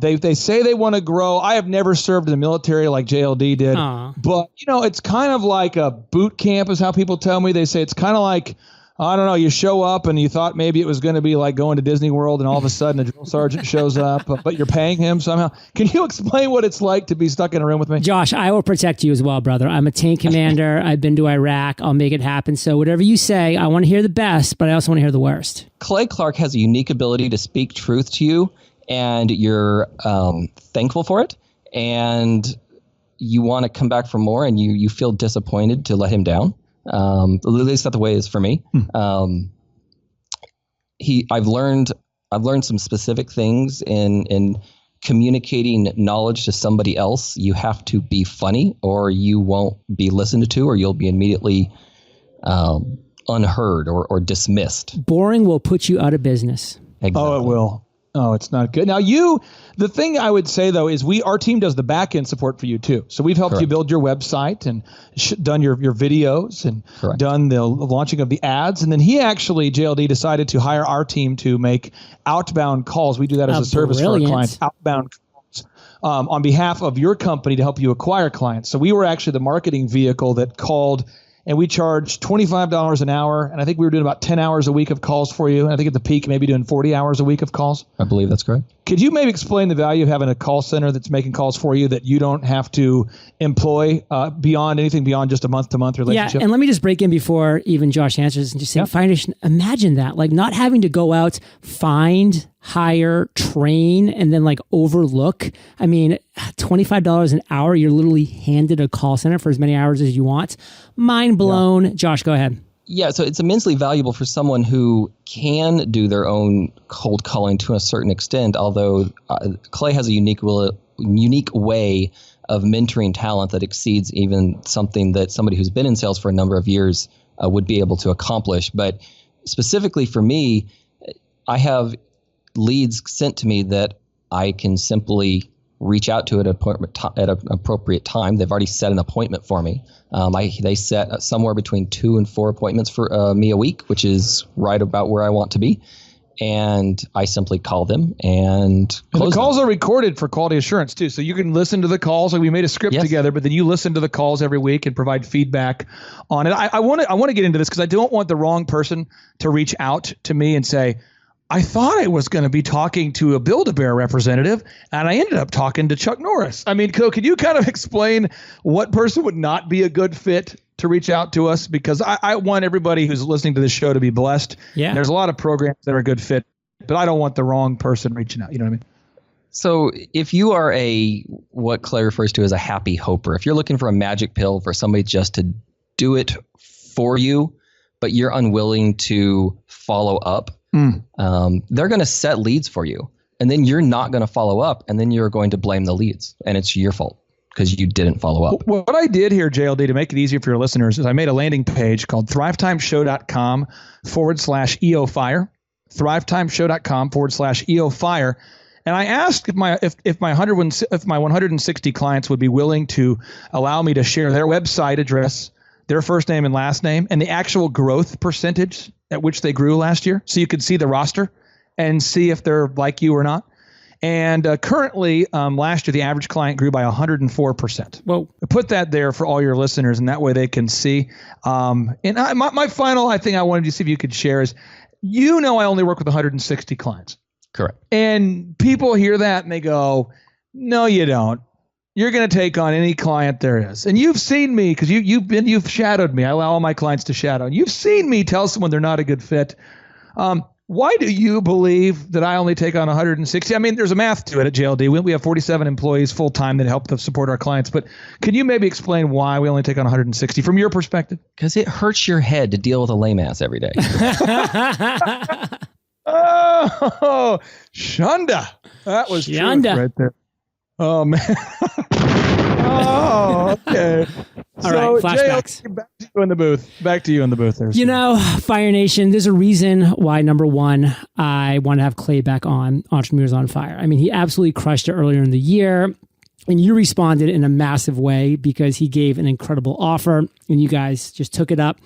they say they want to grow. I have never served in the military like JLD did, but it's kind of like a boot camp is how people tell me. They say it's kind of like, I don't know, you show up and you thought maybe it was going to be like going to Disney World and all of a sudden a drill sergeant shows up, but you're paying him somehow. Can you explain what it's like to be stuck in a room with me? Josh, I will protect you as well, brother. I'm a tank commander. I've been to Iraq. I'll make it happen. So whatever you say, I want to hear the best, but I also want to hear the worst. Clay Clark has a unique ability to speak truth to you, and you're thankful for it, and you want to come back for more, and you feel disappointed to let him down. At least that's the way it is for me. I've learned some specific things in communicating knowledge to somebody else. You have to be funny, or you won't be listened to, or you'll be immediately unheard or dismissed. Boring will put you out of business. Exactly. Oh, it will. Oh, it's not good. Now the thing I would say though is our team does the back end support for you too. So we've helped you build your website and done your videos and done the launching of the ads. And then JLD decided to hire our team to make outbound calls. We do that as a service for our clients, outbound calls on behalf of your company to help you acquire clients. So we were actually the marketing vehicle that called, and we charged $25 an hour. And I think we were doing about 10 hours a week of calls for you. And I think at the peak, maybe doing 40 hours a week of calls. I believe that's correct. Could you maybe explain the value of having a call center that's making calls for you that you don't have to employ beyond just a month-to-month relationship? Yeah, and let me just break in before even Josh answers and just say, Foundation, imagine that, like not having to go out, find, hire, train, and then like overlook. I mean, $25 an hour, you're literally handed a call center for as many hours as you want. Mind blown. Yeah. Josh, go ahead. Yeah, so it's immensely valuable for someone who can do their own cold calling to a certain extent, although Clay has a unique way of mentoring talent that exceeds even something that somebody who's been in sales for a number of years would be able to accomplish. But specifically for me, I have leads sent to me that I can simply reach out to at an appropriate time. They've already set an appointment for me. They set somewhere between 2 and 4 appointments for me a week, which is right about where I want to be. And I simply call them and close the calls are recorded for quality assurance too. So you can listen to the calls. Like we made a script together, but then you listen to the calls every week and provide feedback on it. I want to get into this because I don't want the wrong person to reach out to me and say, I thought I was going to be talking to a Build-A-Bear representative, and I ended up talking to Chuck Norris. I mean, could you kind of explain what person would not be a good fit to reach out to us? Because I want everybody who's listening to this show to be blessed. Yeah. There's a lot of programs that are a good fit, but I don't want the wrong person reaching out. You know what I mean? So if you are what Clay refers to as a happy hoper, if you're looking for a magic pill for somebody just to do it for you, but you're unwilling to follow up, they're going to set leads for you. And then you're not going to follow up. And then you're going to blame the leads. And it's your fault because you didn't follow up. What I did here, JLD, to make it easier for your listeners, is I made a landing page called thrivetimeshow.com/EOFire. thrivetimeshow.com/EOFire. And I asked if my 160 clients would be willing to allow me to share their website address, their first name and last name, and the actual growth percentage at which they grew last year, so you could see the roster and see if they're like you or not. And currently, last year, the average client grew by 104%. Well, put that there for all your listeners, and that way they can see. My final thing I wanted to see if you could share is, I only work with 160 clients. Correct. And people hear that and they go, no, you don't. You're going to take on any client there is. And you've seen me, because you've shadowed me. I allow all my clients to shadow. And you've seen me tell someone they're not a good fit. Why do you believe that I only take on 160? I mean, there's a math to it at JLD. We have 47 employees full time that help to support our clients. But can you maybe explain why we only take on 160 from your perspective? Because it hurts your head to deal with a lame ass every day. Oh, Shonda. That was Shonda right there. Oh, man. Oh, okay. All right, flashbacks. Back to you in the booth. There. Fire Nation, there's a reason why, number one, I want to have Clay back on Entrepreneurs on Fire. I mean, he absolutely crushed it earlier in the year. And you responded in a massive way because he gave an incredible offer and you guys just took it up.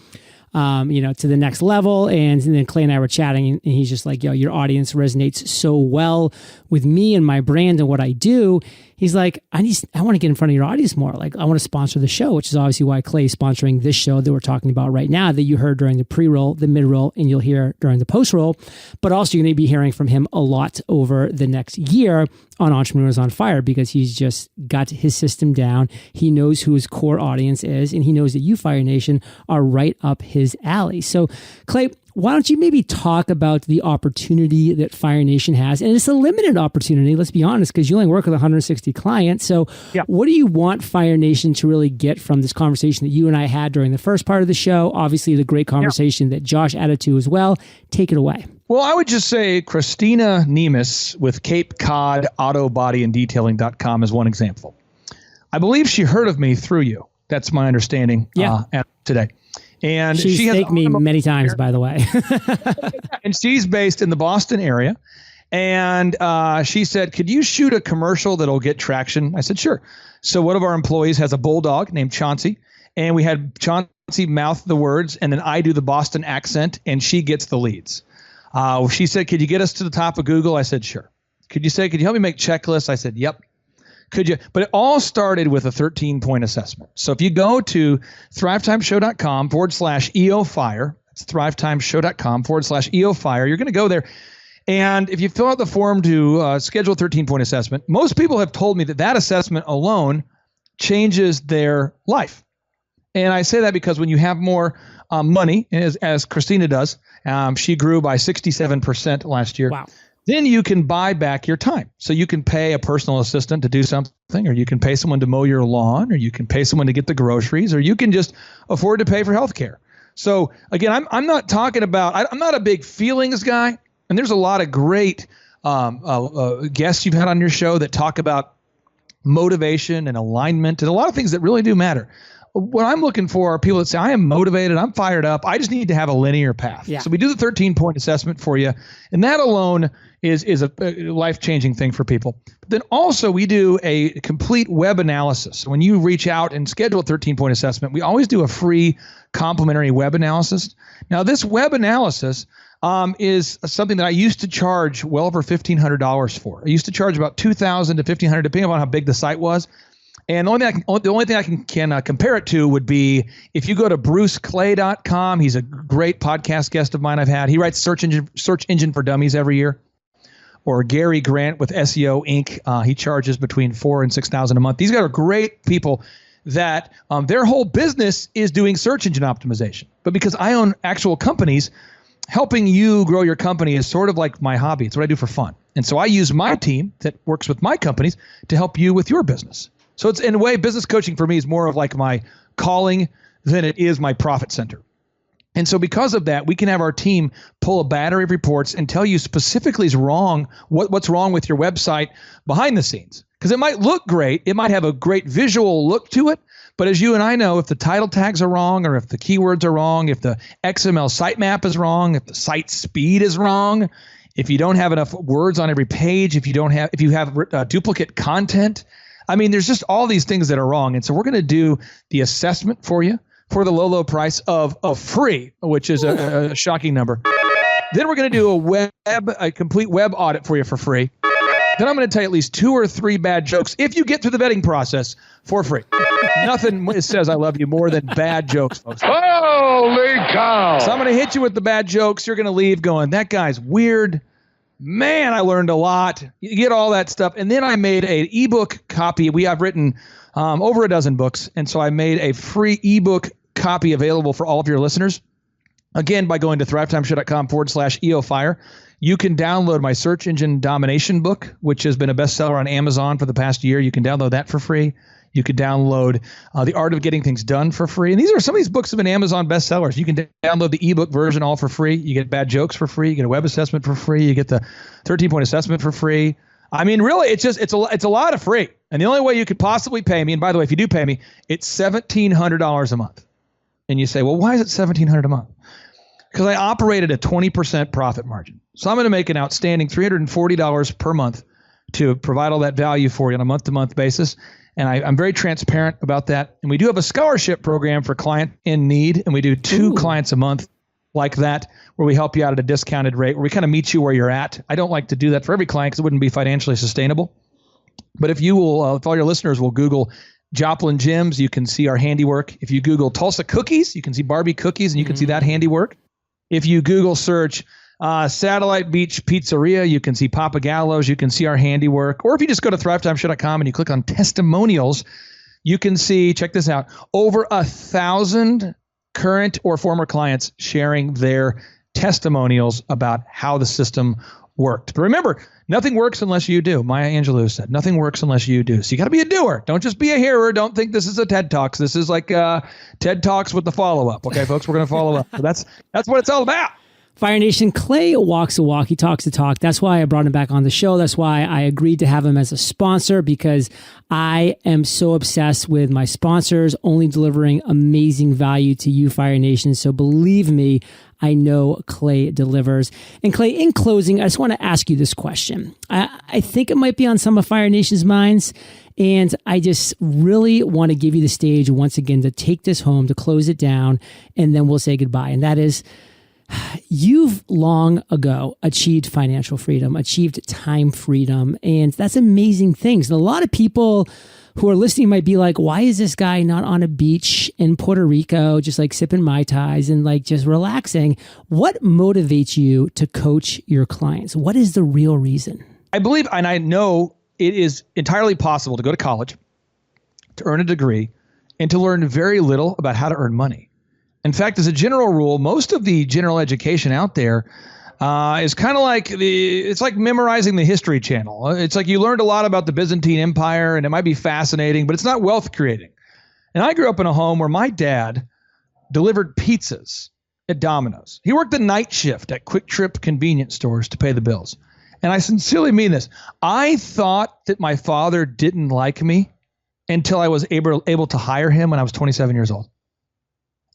To the next level. And then Clay and I were chatting and he's just like, yo, your audience resonates so well with me and my brand and what I do. He's like, I want to get in front of your audience more. Like, I want to sponsor the show, which is obviously why Clay is sponsoring this show that we're talking about right now, that you heard during the pre-roll, the mid-roll, and you'll hear during the post-roll. But also you're going to be hearing from him a lot over the next year on Entrepreneurs on Fire, because he's just got his system down. He knows who his core audience is, and he knows that you, Fire Nation, are right up his alley. So, Clay, why don't you maybe talk about the opportunity that Fire Nation has? And it's a limited opportunity, let's be honest, because you only work with 160 clients. So What do you want Fire Nation to really get from this conversation that you and I had during the first part of the show? Obviously, the great conversation that Josh added to as well. Take it away. Well, I would just say Christina Nemes with Cape Cod Auto Body and Detailing.com is one example. I believe she heard of me through you. That's my understanding today. And she's thanked me many times, by the way. And she's based in the Boston area. And she said, could you shoot a commercial that'll get traction? I said, sure. So one of our employees has a bulldog named Chauncey. And we had Chauncey mouth the words, and then I do the Boston accent, and she gets the leads. She said, could you get us to the top of Google? I said, sure. Could you help me make checklists? I said, yep. Could you? But it all started with a 13-point assessment. So if you go to thrivetimeshow.com/EOFire, it's thrivetimeshow.com/EOFire, you're going to go there. And if you fill out the form to schedule a 13-point assessment, most people have told me that assessment alone changes their life. And I say that because when you have more money, as Christina does, she grew by 67% last year. Wow. Then you can buy back your time. So you can pay a personal assistant to do something, or you can pay someone to mow your lawn, or you can pay someone to get the groceries, or you can just afford to pay for healthcare. So again, I'm not talking about, I'm not a big feelings guy. And there's a lot of great guests you've had on your show that talk about motivation and alignment and a lot of things that really do matter. What I'm looking for are people that say, I am motivated, I'm fired up, I just need to have a linear path. Yeah. So we do the 13-point assessment for you. And that alone is a life-changing thing for people. But then also we do a complete web analysis. When you reach out and schedule a 13-point assessment, we always do a free complimentary web analysis. Now this web analysis is something that I used to charge well over $1,500 for. I used to charge about $2,000 to $1,500 depending on how big the site was. And the only thing I can compare it to would be if you go to bruceclay.com. He's a great podcast guest of mine I've had. He writes Search Engine for Dummies every year. Or Gary Grant with SEO Inc. He charges between $4,000 and $6,000 a month. These guys are great people that their whole business is doing search engine optimization. But because I own actual companies, helping you grow your company is sort of like my hobby. It's what I do for fun. And so I use my team that works with my companies to help you with your business. So it's, in a way, business coaching for me is more of like my calling than it is my profit center. And so because of that, we can have our team pull a battery of reports and tell you specifically is wrong, what's wrong with your website behind the scenes. Because it might look great. It might have a great visual look to it. But as you and I know, if the title tags are wrong, or if the keywords are wrong, if the XML sitemap is wrong, if the site speed is wrong, if you don't have enough words on every page, if you have duplicate content, I mean, there's just all these things that are wrong. And so we're going to do the assessment for you for the low price of free, which is a shocking number. Then we're going to do a complete web audit for you for free. Then I'm going to tell you at least 2 or 3 bad jokes if you get through the vetting process for free. Nothing says I love you more than bad jokes, folks. Holy cow! So I'm going to hit you with the bad jokes. You're going to leave going, that guy's weird. Man, I learned a lot. You get all that stuff. And then I made an ebook copy. I've written over a dozen books. And so I made a free ebook copy available for all of your listeners. Again, by going to thrivetimeshow.com/EOFire. You can download my search engine domination book, which has been a bestseller on Amazon for the past year. You can download that for free. You can download The Art of Getting Things Done for free. And some of these books have been Amazon bestsellers. You can download the ebook version all for free. You get bad jokes for free. You get a web assessment for free. You get the 13-point assessment for free. I mean, really, it's a lot of free. And the only way you could possibly pay me, and by the way, if you do pay me, it's $1,700 a month. And you say, well, why is it $1,700 a month? Because I operate at a 20% profit margin. So I'm going to make an outstanding $340 per month to provide all that value for you on a month-to-month basis. And I'm very transparent about that. And we do have a scholarship program for client in need. And we do 2 clients a month like that, where we help you out at a discounted rate, where we kind of meet you where you're at. I don't like to do that for every client because it wouldn't be financially sustainable. But if you will, if all your listeners will Google Joplin Gyms, you can see our handiwork. If you Google Tulsa Cookies, you can see Barbie Cookies, and you can see that handiwork. If you Google search Satellite Beach Pizzeria, you can see Papa Gallo's, you can see our handiwork. Or if you just go to thrivetimeshow.com and you click on testimonials, you can see, check this out, over 1,000 current or former clients sharing their testimonials about how the system worked. But remember, nothing works unless you do. Maya Angelou said, nothing works unless you do. So you got to be a doer. Don't just be a hearer. Don't think this is a TED Talks. This is like TED Talks with the follow-up. Okay, folks, we're going to follow up. So that's what it's all about. Fire Nation, Clay walks the walk. He talks the talk. That's why I brought him back on the show. That's why I agreed to have him as a sponsor, because I am so obsessed with my sponsors only delivering amazing value to you, Fire Nation. So believe me, I know Clay delivers. And Clay, in closing, I just want to ask you this question. I think it might be on some of Fire Nation's minds, and I just really want to give you the stage once again to take this home, to close it down, and then we'll say goodbye. And that is, you've long ago achieved financial freedom, achieved time freedom, and that's amazing things. And a lot of people who are listening might be like, why is this guy not on a beach in Puerto Rico, just like sipping Mai Tais and like just relaxing? What motivates you to coach your clients? What is the real reason? I believe, and I know it is entirely possible to go to college, to earn a degree, and to learn very little about how to earn money. In fact, as a general rule, most of the general education out there is kind of like it's like memorizing the History Channel. It's like you learned a lot about the Byzantine Empire, and it might be fascinating, but it's not wealth creating. And I grew up in a home where my dad delivered pizzas at Domino's. He worked the night shift at Quick Trip convenience stores to pay the bills. And I sincerely mean this. I thought that my father didn't like me until I was able to hire him when I was 27 years old.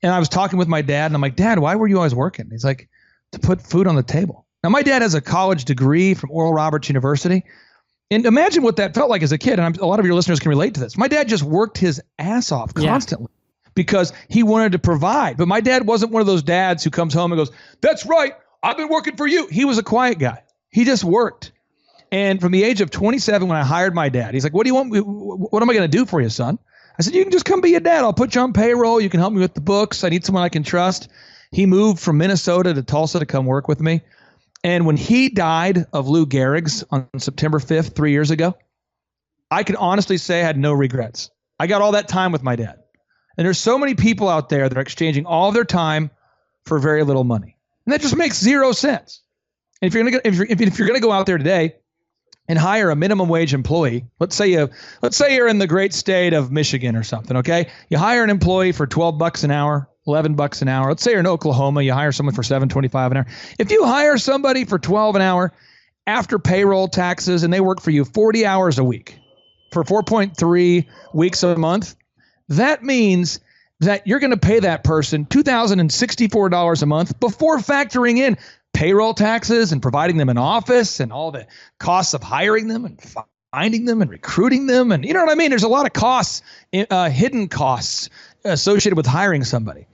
And I was talking with my dad, and I'm like, Dad, why were you always working? He's like, to put food on the table. Now, my dad has a college degree from Oral Roberts University. And imagine what that felt like as a kid. And a lot of your listeners can relate to this. My dad just worked his ass off constantly because he wanted to provide. But my dad wasn't one of those dads who comes home and goes, that's right, I've been working for you. He was a quiet guy. He just worked. And from the age of 27, when I hired my dad, he's like, what do you want? What am I going to do for you, son? I said, you can just come be a dad. I'll put you on payroll. You can help me with the books. I need someone I can trust. He moved from Minnesota to Tulsa to come work with me. And when he died of Lou Gehrig's on September 5th, 3 years ago, I can honestly say I had no regrets. I got all that time with my dad. And there's so many people out there that are exchanging all of their time for very little money. And that just makes zero sense. And if you're gonna go out there today and hire a minimum wage employee, let's say you're in the great state of Michigan or something, okay? You hire an employee for $12 an hour, $11 an hour. Let's say you're in Oklahoma, you hire someone for $7.25 an hour. If you hire somebody for $12 an hour after payroll taxes and they work for you 40 hours a week for 4.3 weeks a month, that means that you're going to pay that person $2,064 a month before factoring in payroll taxes and providing them an office and all the costs of hiring them and finding them and recruiting them. And you know what I mean? There's a lot of costs, hidden costs associated with hiring somebody.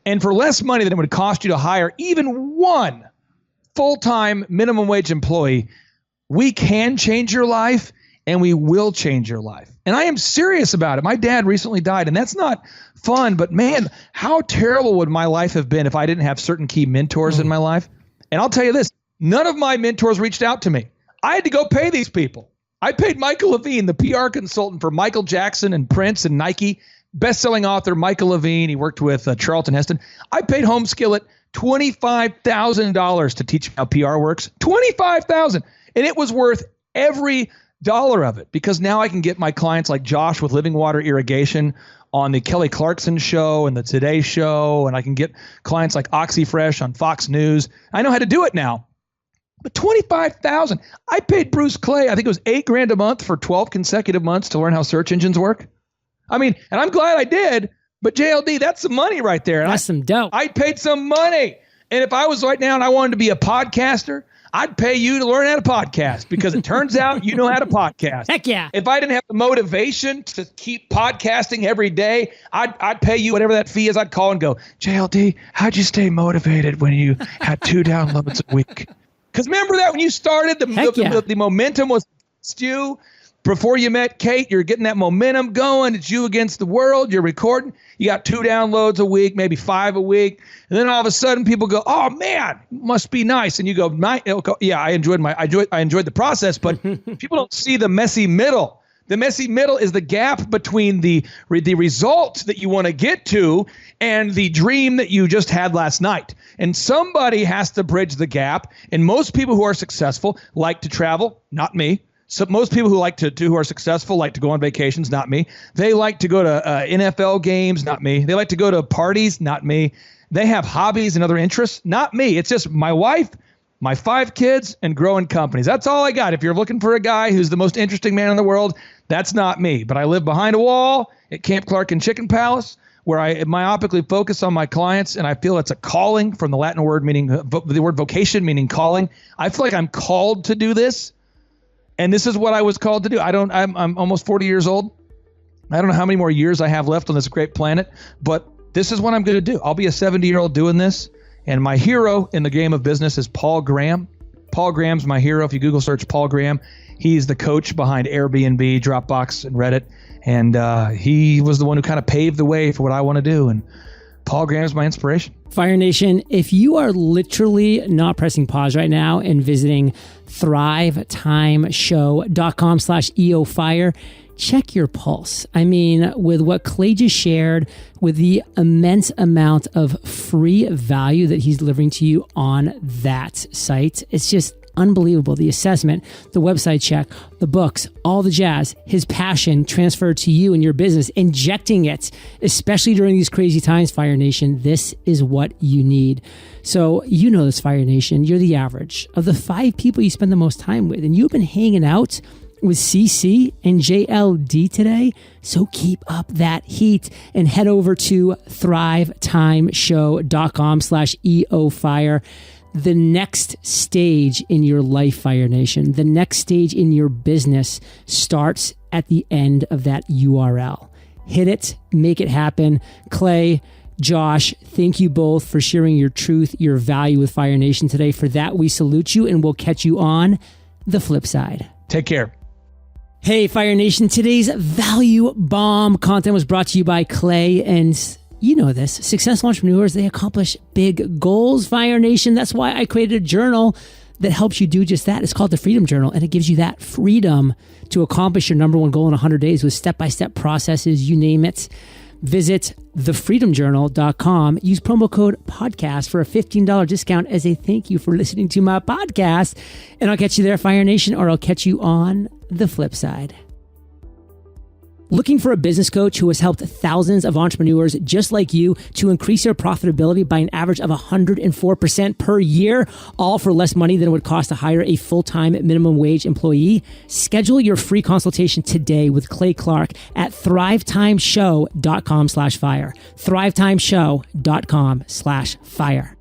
And for less money than it would cost you to hire even one full-time minimum wage employee, we can change your life and we will change your life. And I am serious about it. My dad recently died, and that's not fun, but man, how terrible would my life have been if I didn't have certain key mentors in my life? And I'll tell you this, none of my mentors reached out to me. I had to go pay these people. I paid Michael Levine, the PR consultant for Michael Jackson and Prince and Nike, best-selling author Michael Levine. He worked with Charlton Heston. I paid Home Skillet $25,000 to teach me how PR works. $25,000. And it was worth every dollar of it, because now I can get my clients like Josh with Living Water Irrigation on the Kelly Clarkson show and the Today Show, and I can get clients like OxyFresh on Fox News. I know how to do it now. But $25,000. I paid Bruce Clay, I think it was $8,000 a month for 12 consecutive months to learn how search engines work. I mean, and I'm glad I did, but JLD, that's some money right there. That's some dope. I paid some money. And if I was right now and I wanted to be a podcaster, I'd pay you to learn how to podcast, because it turns out you know how to podcast. Heck yeah. If I didn't have the motivation to keep podcasting every day, I'd pay you whatever that fee is. I'd call and go, JLD, how'd you stay motivated when you had 2 downloads a week? Because remember that when you started, the momentum was you. Before you met Kate, you're getting that momentum going. It's you against the world. You're recording. You got 2 downloads a week, maybe 5 a week. And then all of a sudden people go, oh man, must be nice. And you go, yeah, I enjoyed the process, but people don't see the messy middle. The messy middle is the gap between the result that you want to get to and the dream that you just had last night. And somebody has to bridge the gap. And most people who are successful like to travel, not me. So most people who are successful like to go on vacations, not me. They like to go to NFL games, not me. They like to go to parties, not me. They have hobbies and other interests, not me. It's just my wife, my 5 kids, and growing companies. That's all I got. If you're looking for a guy who's the most interesting man in the world, that's not me. But I live behind a wall at Camp Clark and Chicken Palace, where I myopically focus on my clients, and I feel it's a calling from the Latin word meaning the word vocation, meaning calling. I feel like I'm called to do this. And this is what I was called to do. I'm almost 40 years old. I don't know how many more years I have left on this great planet, but this is what I'm going to do. I'll be a 70-year-old doing this. And my hero in the game of business is Paul Graham. Paul Graham's my hero. If you Google search Paul Graham, he's the coach behind Airbnb, Dropbox, and Reddit. And he was the one who kind of paved the way for what I want to do. And Paul Graham's my inspiration. Fire Nation, if you are literally not pressing pause right now and visiting thrivetimeshow.com/EOFire, check your pulse. I mean, with what Clay just shared, with the immense amount of free value that he's delivering to you on that site, it's just unbelievable. The assessment, the website check, the books, all the jazz, his passion transferred to you and your business, injecting it, especially during these crazy times, Fire Nation. This is what you need. So you know this, Fire Nation. You're the average of the 5 people you spend the most time with, and you've been hanging out with CC and JLD today. So keep up that heat and head over to thrivetimeshow.com/EOFire. The next stage in your life, Fire Nation, the next stage in your business starts at the end of that URL. Hit it, make it happen. Clay, Josh, thank you both for sharing your truth, your value with Fire Nation today. For that, we salute you, and we'll catch you on the flip side. Take care. Hey, Fire Nation, today's value bomb content was brought to you by Clay, and you know this. Successful entrepreneurs, they accomplish big goals, Fire Nation. That's why I created a journal that helps you do just that. It's called the Freedom Journal, and it gives you that freedom to accomplish your number one goal in 100 days with step-by-step processes, you name it. Visit thefreedomjournal.com. Use promo code podcast for a $15 discount as a thank you for listening to my podcast. And I'll catch you there, Fire Nation, or I'll catch you on the flip side. Looking for a business coach who has helped thousands of entrepreneurs just like you to increase their profitability by an average of 104% per year, all for less money than it would cost to hire a full-time minimum wage employee? Schedule your free consultation today with Clay Clark at thrivetimeshow.com/fire. thrivetimeshow.com/fire.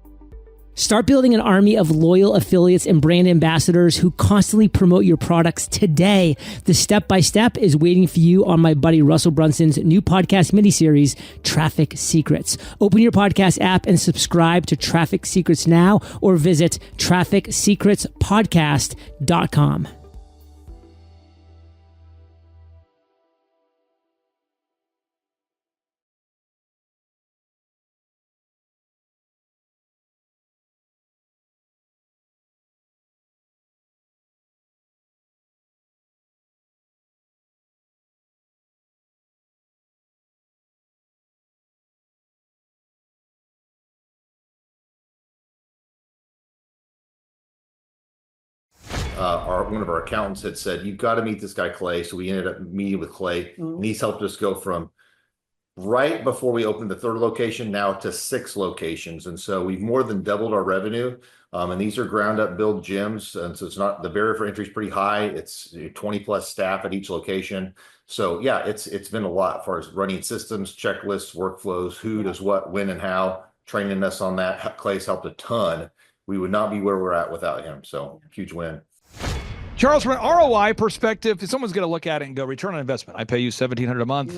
Start building an army of loyal affiliates and brand ambassadors who constantly promote your products today. The step-by-step is waiting for you on my buddy Russell Brunson's new podcast miniseries, Traffic Secrets. Open your podcast app and subscribe to Traffic Secrets now, or visit trafficsecretspodcast.com. One of our accountants had said, you've got to meet this guy, Clay. So we ended up meeting with Clay, and he's helped us go from right before we opened the third location now to 6 locations. And so we've more than doubled our revenue. And these are ground up build gyms. And so it's not, the barrier for entry is pretty high. It's 20 plus staff at each location. So yeah, it's been a lot as far as running systems, checklists, workflows, who does what, when, and how, training us on that. Clay's helped a ton. We would not be where we're at without him. So huge win. Charles, from an ROI perspective, if someone's going to look at it and go, return on investment, I pay you $1,700 a month.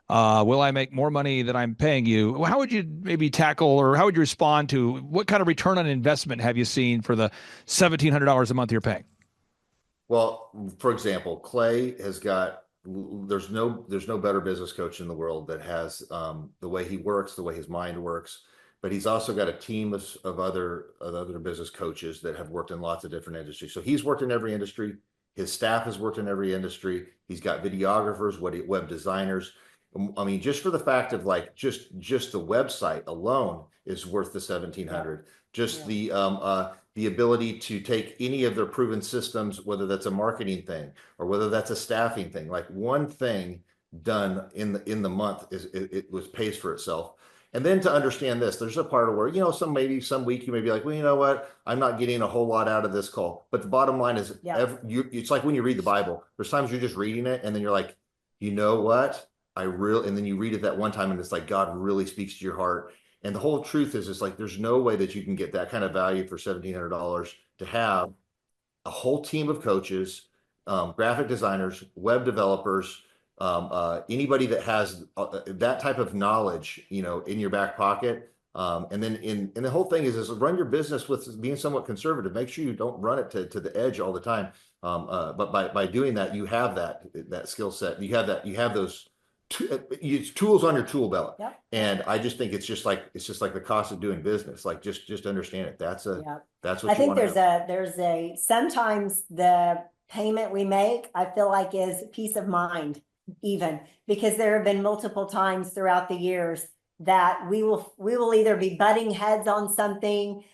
Will I make more money than I'm paying you? How would you maybe tackle, or how would you respond to, what kind of return on investment have you seen for the $1,700 a month you're paying? Well, for example, Clay has got, there's no better business coach in the world that has the way he works, the way his mind works. But he's also got a team of other business coaches that have worked in lots of different industries. So he's worked in every industry. His staff has worked in every industry. He's got videographers, web designers. I mean, just for the fact of like just the website alone is worth the $1,700. Just the ability to take any of their proven systems, whether that's a marketing thing or whether that's a staffing thing, like one thing done in the month it pays for itself. And then to understand this, there's a part of where, some week you may be like, well, you know what? I'm not getting a whole lot out of this call. But the bottom line is, it's like when you read the Bible, there's times you're just reading it and then you're like, you know what? And then you read it that one time and it's like, God really speaks to your heart. And the whole truth is, it's like, there's no way that you can get that kind of value for $1,700 to have a whole team of coaches, graphic designers, web developers, anybody that has that type of knowledge, in your back pocket. And then the whole thing is run your business with being somewhat conservative. Make sure you don't run it to the edge all the time. But by doing that, you have that skill set. You have those tools on your tool belt. Yep. And I just think it's just like the cost of doing business. Like just understand it. That's what I think sometimes the payment we make, I feel like, is peace of mind. Even because there have been multiple times throughout the years that we will either be butting heads on something,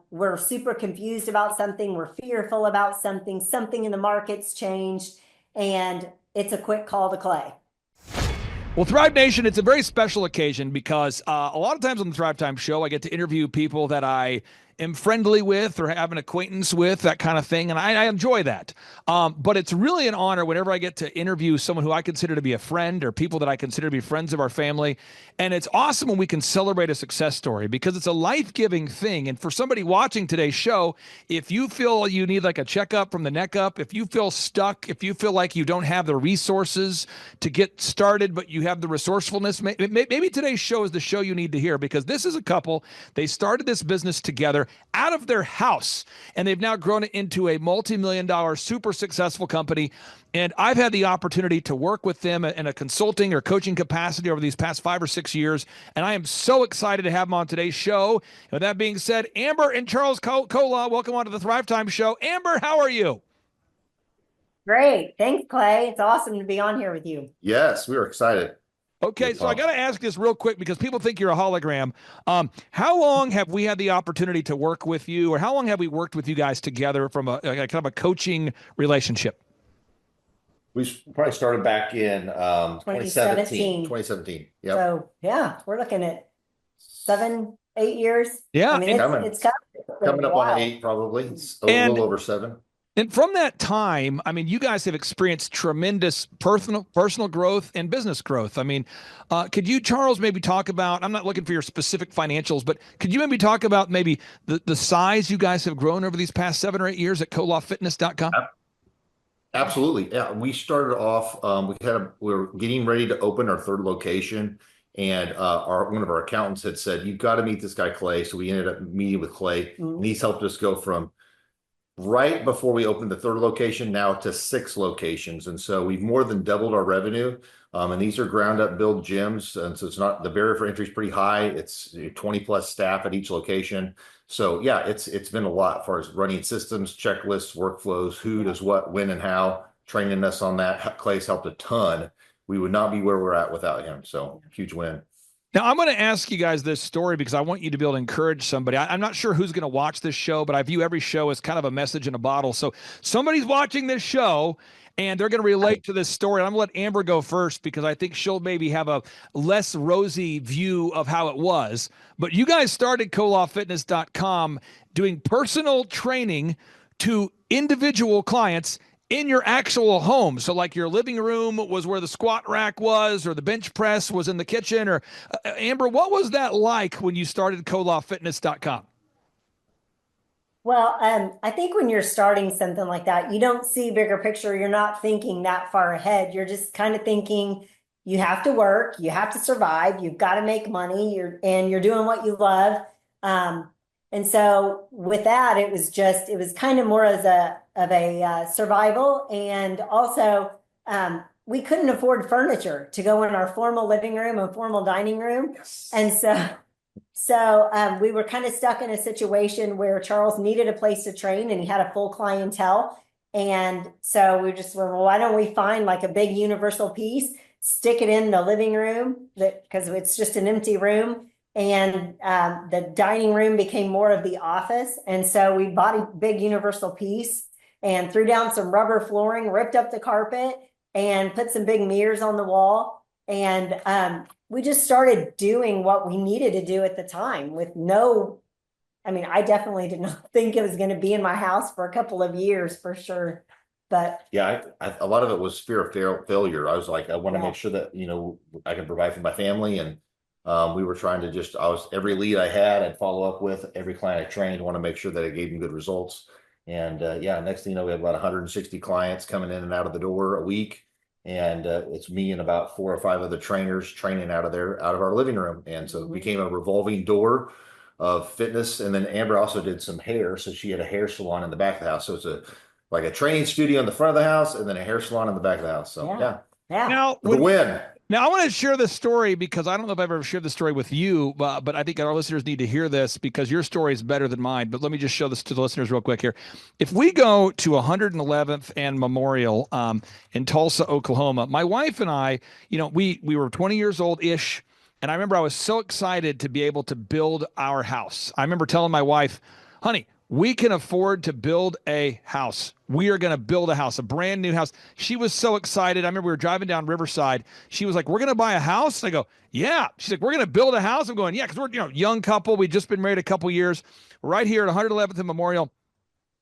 we're super confused about something, we're fearful about something in the market's changed, and it's a quick call to Clay. Well, Thrive Nation, it's a very special occasion because a lot of times on the Thrivetime show, I get to interview people that I am friendly with or have an acquaintance with, that kind of thing. And I enjoy that. But it's really an honor whenever I get to interview someone who I consider to be a friend or people that I consider to be friends of our family. And it's awesome when we can celebrate a success story because it's a life-giving thing. And for somebody watching today's show, if you feel you need like a checkup from the neck up, if you feel stuck, if you feel like you don't have the resources to get started, but you have the resourcefulness, maybe today's show is the show you need to hear, because this is a couple. They started this business together out of their house, and they've now grown it into a multi-million-dollar, super successful company. And I've had the opportunity to work with them in a consulting or coaching capacity over these past 5 or 6 years, and I am so excited to have them on today's show. And with that being said, Amber and Charles Cola, welcome on to the Thrivetime show. Amber, how are you? Great. Thanks, Clay. It's awesome to be on here with you. Yes, we are excited. Okay, so I got to ask this real quick because people think you're a hologram. How long have we had the opportunity to work with you, or how long have we worked with you guys together from a kind of a coaching relationship? We probably started back in 2017. 2017. Yep. So yeah, we're looking at 7, 8 years. Yeah, I mean, it's coming up on 8, probably. It's a little over 7. And from that time, I mean, you guys have experienced tremendous personal growth and business growth. I mean, could you, Charles, maybe talk about, I'm not looking for your specific financials, but could you maybe talk about maybe the size you guys have grown over these past 7 or 8 years at koloffitness.com? Absolutely. Yeah. We started off, we were getting ready to open our 3rd location, and one of our accountants had said, "You've got to meet this guy, Clay." So we ended up meeting with Clay, and he's helped us go from right before we opened the 3rd location now to 6 locations. And so we've more than doubled our revenue. And these are ground up build gyms. And so it's not, the barrier for entry is pretty high. It's 20 plus staff at each location. So yeah, it's been a lot as far as running systems, checklists, workflows, who does what, when, and how, training us on that. Clay's helped a ton. We would not be where we're at without him. So huge win. Now, I'm going to ask you guys this story because I want you to be able to encourage somebody. I'm not sure who's going to watch this show, but I view every show as kind of a message in a bottle. So somebody's watching this show and they're going to relate to this story. I'm going to let Amber go first because I think she'll maybe have a less rosy view of how it was. But you guys started koloffitness.com doing personal training to individual clients in your actual home. So like your living room was where the squat rack was, or the bench press was in the kitchen, or Amber, what was that like when you started koloffitness.com? Well, I think when you're starting something like that, you don't see bigger picture. You're not thinking that far ahead. You're just kind of thinking you have to work, you have to survive, you've got to make money, you're doing what you love. And so with that, it was kind of more as a survival. And also, we couldn't afford furniture to go in our formal living room and formal dining room. Yes. And so we were kind of stuck in a situation where Charles needed a place to train and he had a full clientele. And so we just were, well, why don't we find like a big universal piece, stick it in the living room because it's just an empty room. And the dining room became more of the office. And so we bought a big universal piece and threw down some rubber flooring, ripped up the carpet, and put some big mirrors on the wall. And we just started doing what we needed to do at the time with I definitely did not think it was going to be in my house for a couple of years for sure. But yeah, a lot of it was fear of failure. I was like, I want to make sure that, I can provide for my family. And we were trying to every lead I had, I'd follow up with every client I trained, want to make sure that I gave them good results. And next thing you know, we have about 160 clients coming in and out of the door a week. And it's me and about 4 or 5 other trainers training out of our living room. And so it became a revolving door of fitness. And then Amber also did some hair. So she had a hair salon in the back of the house. So it's like a training studio in the front of the house and then a hair salon in the back of the house. So yeah. Now, the win. Now, I want to share this story because I don't know if I've ever shared this story with you, but I think our listeners need to hear this because your story is better than mine. But let me just show this to the listeners real quick here. If we go to 111th and Memorial in Tulsa, Oklahoma, my wife and I, we were 20 years old-ish, and I remember I was so excited to be able to build our house. I remember telling my wife, honey, we can afford to build a house. We are going to build a house, a brand new house. She was so excited. I remember we were driving down Riverside. She was like, we're going to buy a house? And I go, yeah. She's like, we're going to build a house? I'm going, yeah, because we're young couple. We'd just been married a couple years. Right here at 111th and Memorial,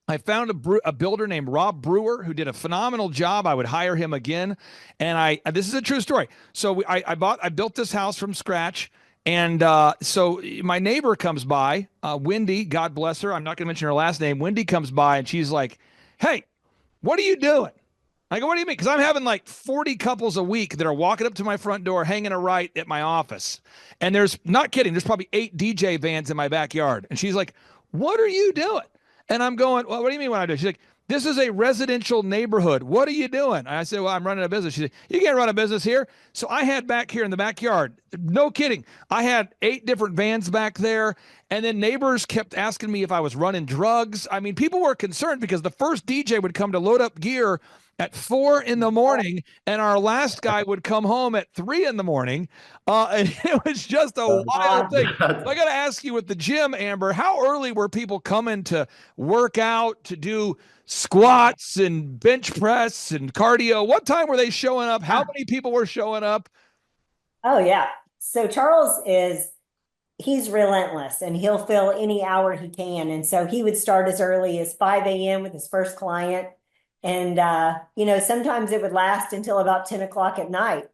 I found a builder named Rob Brewer who did a phenomenal job. I would hire him again. And this is a true story. So I built this house from scratch. And so my neighbor comes by, Wendy, God bless her. I'm not going to mention her last name. Wendy comes by and she's like, hey, what are you doing? I go, what do you mean? Because I'm having like 40 couples a week that are walking up to my front door, hanging a right at my office. And there's probably 8 DJ vans in my backyard. And she's like, what are you doing? And I'm going, well, what do you mean what I do? She's like, this is a residential neighborhood. What are you doing? And I said, well, I'm running a business. She said, you can't run a business here. So I had back here in the backyard, no kidding, I had 8 different vans back there. And then neighbors kept asking me if I was running drugs. I mean, people were concerned because the first DJ would come to load up gear at 4 in the morning, and our last guy would come home at 3 in the morning. And it was just a wild thing. So I got to ask you with the gym, Amber, how early were people coming to work out, to do squats and bench press and cardio? What time were they showing up? How many people were showing up? Oh, yeah. So Charles he's relentless, and he'll fill any hour he can. And so he would start as early as 5 a.m. with his first client. And, sometimes it would last until about 10 o'clock at night.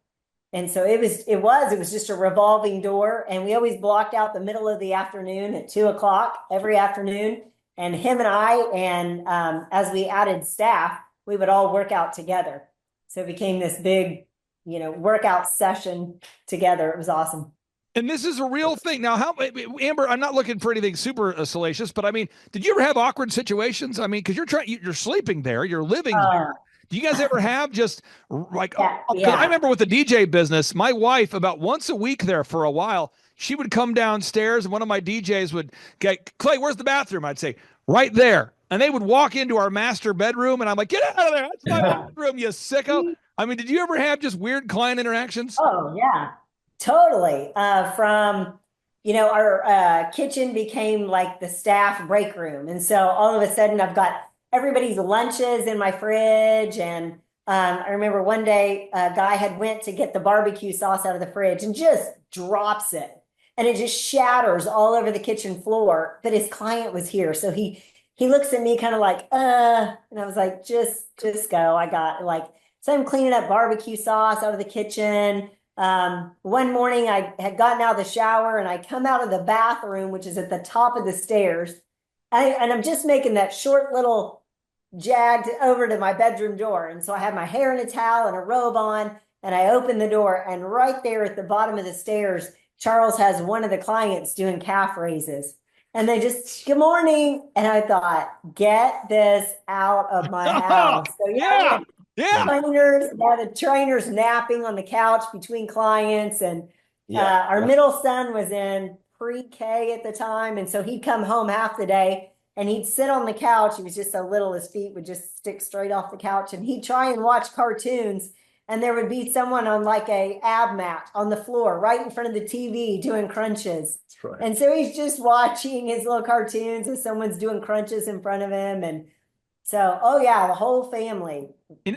And so it was just a revolving door. And we always blocked out the middle of the afternoon at 2 o'clock every afternoon. And him and I, and as we added staff, we would all work out together. So it became this big, workout session together. It was awesome. And this is a real thing. Now, Amber, I'm not looking for anything super salacious, but I mean, did you ever have awkward situations? I mean, because you're sleeping there, you're living there. Do you guys ever have just like, yeah. I remember with the DJ business, my wife, about once a week there for a while, she would come downstairs and one of my DJs would get, Clay, where's the bathroom? I'd say, right there. And they would walk into our master bedroom and I'm like, get out of there. That's my bedroom, you sicko. I mean, did you ever have just weird client interactions? Oh, yeah. Totally. From, our kitchen became like the staff break room. And so all of a sudden I've got everybody's lunches in my fridge. And I remember one day a guy had went to get the barbecue sauce out of the fridge and just drops it. And it just shatters all over the kitchen floor. But his client was here. So he looks at me kind of like, and I was like, just go. I got so I'm cleaning up barbecue sauce out of the kitchen. One morning I had gotten out of the shower and I come out of the bathroom, which is at the top of the stairs. And I'm just making that short little jag over to my bedroom door. And so I have my hair in a towel and a robe on, and I open the door, and right there at the bottom of the stairs, Charles has one of the clients doing calf raises. And they just, good morning. And I thought, get this out of my house. So yeah. The trainers napping on the couch between clients. And our middle son was in pre-K at the time. And so he'd come home half the day and he'd sit on the couch. He was just so little, his feet would just stick straight off the couch. And he'd try and watch cartoons. And there would be someone on like a ab mat on the floor right in front of the TV doing crunches. That's right. And so he's just watching his little cartoons as someone's doing crunches in front of him. And so, the whole family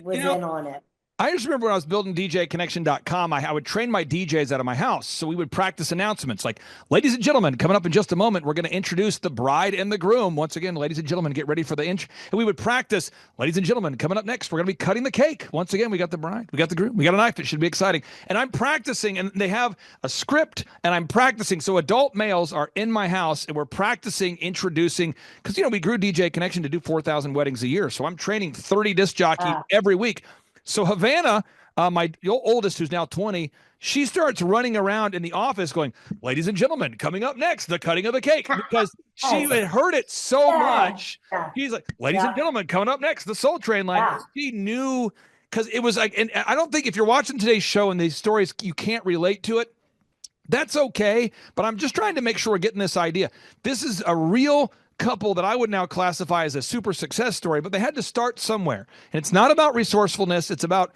was in on it. I just remember when I was building DJconnection.com, I would train my DJs out of my house. So we would practice announcements like, ladies and gentlemen, coming up in just a moment, we're going to introduce the bride and the groom. Once again, ladies and gentlemen, get ready for the And we would practice, ladies and gentlemen, coming up next, we're going to be cutting the cake. Once again, we got the bride, we got the groom, we got a knife. It should be exciting. And I'm practicing, and they have a script, and I'm practicing. So adult males are in my house, and we're practicing introducing, because, we grew DJ Connection to do 4,000 weddings a year. So I'm training 30 disc jockeys every week. So Havana, my oldest, who's now 20, she starts running around in the office going, ladies and gentlemen, coming up next, the cutting of the cake, because she had heard it so much. She's like, ladies and gentlemen, coming up next, the Soul Train line. She knew, because it was like, and I don't think if you're watching today's show and these stories, you can't relate to it. That's okay. But I'm just trying to make sure we're getting this idea. This is a real couple that I would now classify as a super success story, but they had to start somewhere. And it's not about resourcefulness. It's not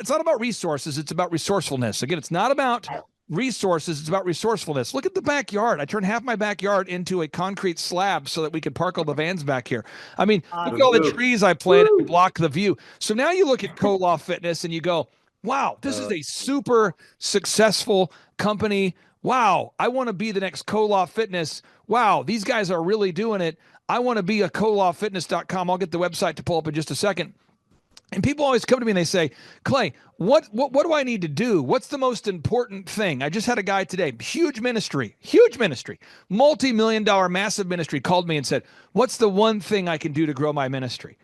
about resources. It's about resourcefulness. Again, it's not about resources. It's about resourcefulness. Look at the backyard. I turned half my backyard into a concrete slab so that we could park all the vans back here. I mean, look at all the trees I planted to block the view. So now you look at Koloff Fitness and you go, wow, this is a super successful company. Wow, I want to be the next Koloff Fitness. Wow, these guys are really doing it. I want to be a KoloffFitness.com. I'll get the website to pull up in just a second. And people always come to me and they say, Clay, what do I need to do? What's the most important thing? I just had a guy today, huge ministry, multi-million-dollar, massive ministry, called me and said, what's the one thing I can do to grow my ministry?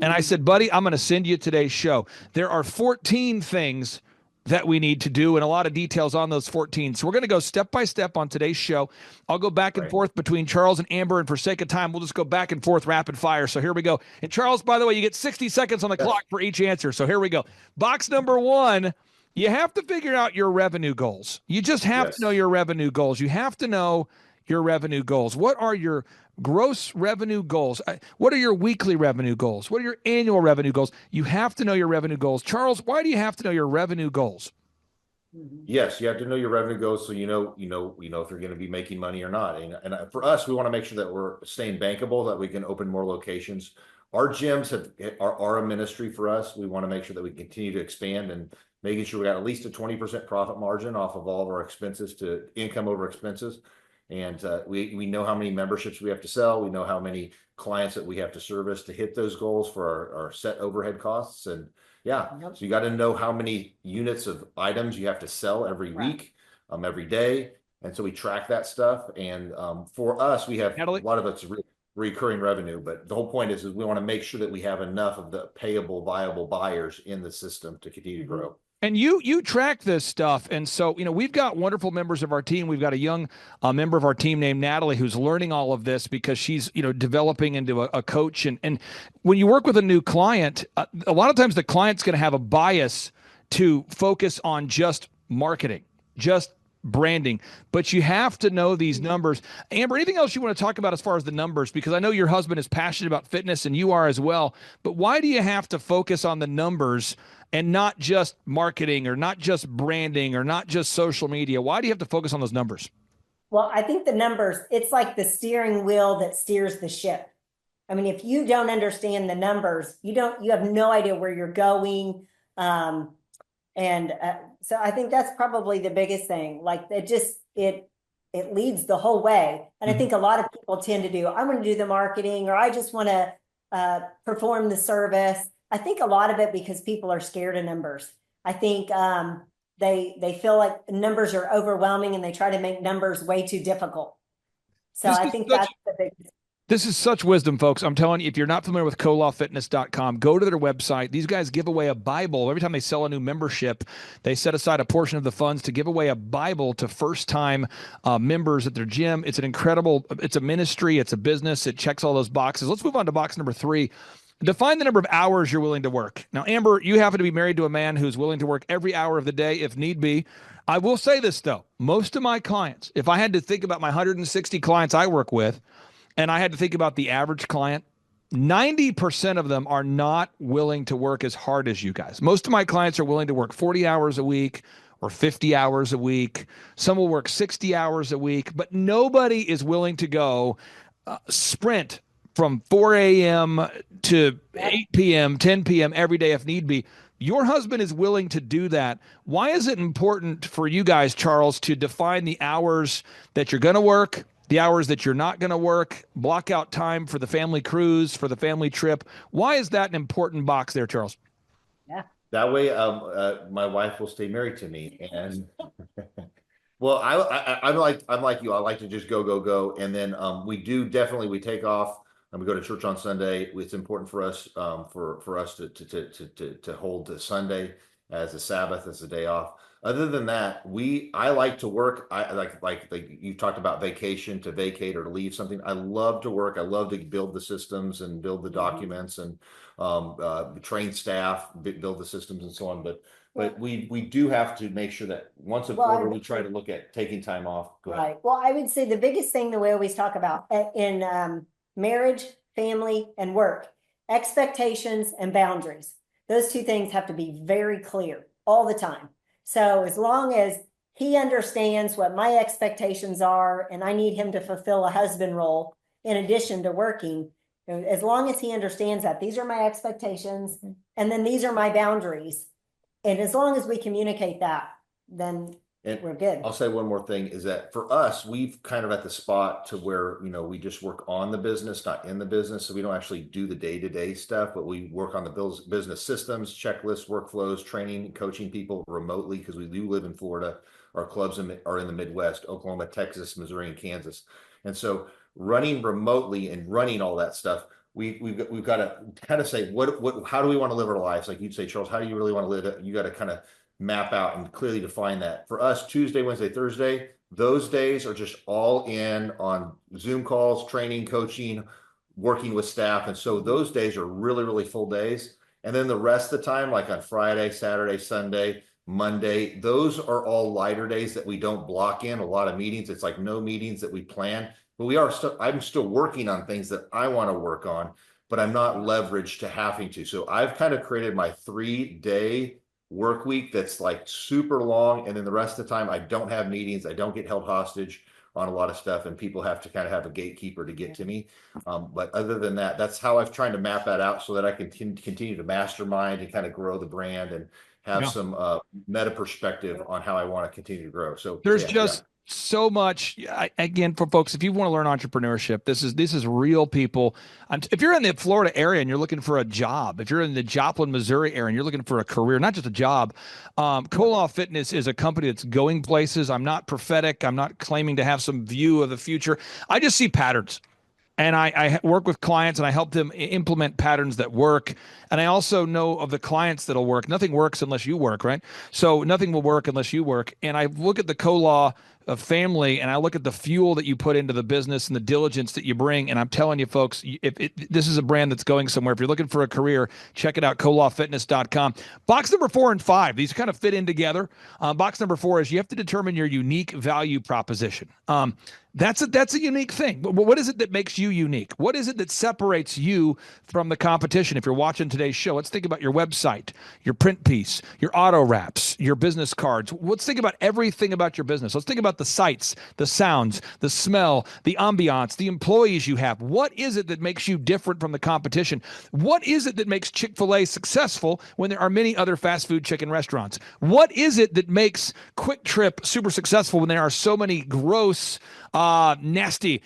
And I said, buddy, I'm going to send you today's show. There are 14 things that we need to do and a lot of details on those 14. So we're going to go step by step on today's show. I'll go back and forth between Charles and Amber, and for sake of time, we'll just go back and forth rapid fire. So here we go. And Charles, by the way, you get 60 seconds on the clock for each answer. So here we go. Box number 1, you have to figure out your revenue goals. You just have to know your revenue goals. You have to know, your revenue goals? What are your gross revenue goals? What are your weekly revenue goals? What are your annual revenue goals? You have to know your revenue goals. Charles, why do you have to know your revenue goals? Yes, you have to know your revenue goals so you know if you're going to be making money or not. And for us, we want to make sure that we're staying bankable, that we can open more locations. Our gyms are a ministry for us. We want to make sure that we continue to expand and making sure we got at least a 20% profit margin off of all of our expenses to income over expenses. And we know how many memberships we have to sell. We know how many clients that we have to service to hit those goals for our set overhead costs. And yeah, so you got to know how many units of items you have to sell every week, every day. And so we track that stuff. And for us, we have Natalie? a lot of it's recurring revenue, but the whole point is we want to make sure that we have enough of the payable, viable buyers in the system to continue to grow. And you track this stuff. And so, we've got wonderful members of our team. We've got a young member of our team named Natalie who's learning all of this because she's, developing into a coach. And when you work with a new client, a lot of times the client's going to have a bias to focus on just marketing, just branding, but you have to know these numbers. Amber, anything else you want to talk about as far as the numbers? Because I know your husband is passionate about fitness and you are as well, but why do you have to focus on the numbers and not just marketing or not just branding or not just social media? Why do you have to focus on those numbers? Well, I think the numbers, it's like the steering wheel that steers the ship. I mean, if you don't understand the numbers, you have no idea where you're going. So I think that's probably the biggest thing. Like it leads the whole way. And I think a lot of people tend to do, I want to do the marketing, or I just want to perform the service. I think a lot of it because people are scared of numbers. I think they feel like numbers are overwhelming and they try to make numbers way too difficult. So I think that's the biggest. This is such wisdom, folks. I'm telling you, if you're not familiar with colawfitness.com, go to their website. These guys give away a Bible. Every time they sell a new membership, they set aside a portion of the funds to give away a Bible to first-time members at their gym. It's it's a ministry, it's a business. It checks all those boxes. Let's move on to box number 3. Define the number of hours you're willing to work. Now, Amber, you happen to be married to a man who's willing to work every hour of the day if need be. I will say this, though. Most of my clients, if I had to think about my 160 clients I work with, and I had to think about the average client, 90% of them are not willing to work as hard as you guys. Most of my clients are willing to work 40 hours a week or 50 hours a week. Some will work 60 hours a week, but nobody is willing to go sprint from 4 a.m. to 8 p.m., 10 p.m. every day if need be. Your husband is willing to do that. Why is it important for you guys, Charles, to define the hours that you're going to work, the hours that you're not going to work, block out time for the family cruise, for the family trip? Why is that an important box there, Charles? Yeah. That way, my wife will stay married to me. And well, I'm like you. I like to just go. And then we take off and we go to church on Sunday. It's important for us for us to hold the Sunday as a Sabbath, as a day off. Other than that, I like to work. I like you talked about vacation, to vacate or to leave something. I love to work. I love to build the systems and build the documents and train staff, build the systems and so on. But we do have to make sure that once a quarter we try to look at taking time off. Go ahead. Right. Well, I would say the biggest thing that we always talk about in marriage, family, and work, expectations and boundaries. Those two things have to be very clear all the time. So as long as he understands what my expectations are and I need him to fulfill a husband role in addition to working, as long as he understands that these are my expectations and then these are my boundaries. And as long as we communicate that, then we're good. I'll say one more thing is that for us, we've kind of at the spot to where, we just work on the business, not in the business. So we don't actually do the day-to-day stuff, but we work on the business systems, checklists, workflows, training, coaching people remotely because we do live in Florida. Our clubs are in the Midwest, Oklahoma, Texas, Missouri, and Kansas. And so running remotely and running all that stuff, we've got to kind of say, how do we want to live our lives? Like you'd say, Charles, how do you really want to live it? You got to kind of map out and clearly define that. For us, Tuesday, Wednesday, Thursday, those days are just all in on Zoom calls, training, coaching, working with staff. And so those days are really, really full days. And then the rest of the time, like on Friday, Saturday, Sunday, Monday. Those are all lighter days that we don't block in a lot of meetings. It's like no meetings that we plan, but I'm still working on things that I want to work on, but I'm not leveraged to having to. So I've kind of created my 3-day work week that's like super long. And then the rest of the time I don't have meetings. I don't get held hostage on a lot of stuff, and people have to kind of have a gatekeeper to get to me. But other than that, that's how I've tried to map that out so that I can continue to mastermind and kind of grow the brand and have some meta perspective on how I want to continue to grow. So there's so much. Again, for folks, if you want to learn entrepreneurship, this is real people. If you're in the Florida area and you're looking for a job, if you're in the Joplin, Missouri area and you're looking for a career, not just a job, Koloff Fitness is a company that's going places. I'm not prophetic. I'm not claiming to have some view of the future. I just see patterns. And I work with clients and I help them implement patterns that work. And I also know of the clients that'll work. Nothing works unless you work, right? So nothing will work unless you work. And I look at the Koloff family and I look at the fuel that you put into the business and the diligence that you bring. And I'm telling you, folks, this is a brand that's going somewhere. If you're looking for a career, check it out, kolofffitness.com. Box number 4 and 5, these kind of fit in together. Box number 4 is you have to determine your unique value proposition. That's a unique thing. What is it that makes you unique? What is it that separates you from the competition? If you're watching today's show, let's think about your website, your print piece, your auto wraps, your business cards. Let's think about everything about your business. Let's think about the sights, the sounds, the smell, the ambiance, the employees you have. What is it that makes you different from the competition? What is it that makes Chick-fil-A successful when there are many other fast food chicken restaurants? What is it that makes Quick Trip super successful when there are so many gross, nasty,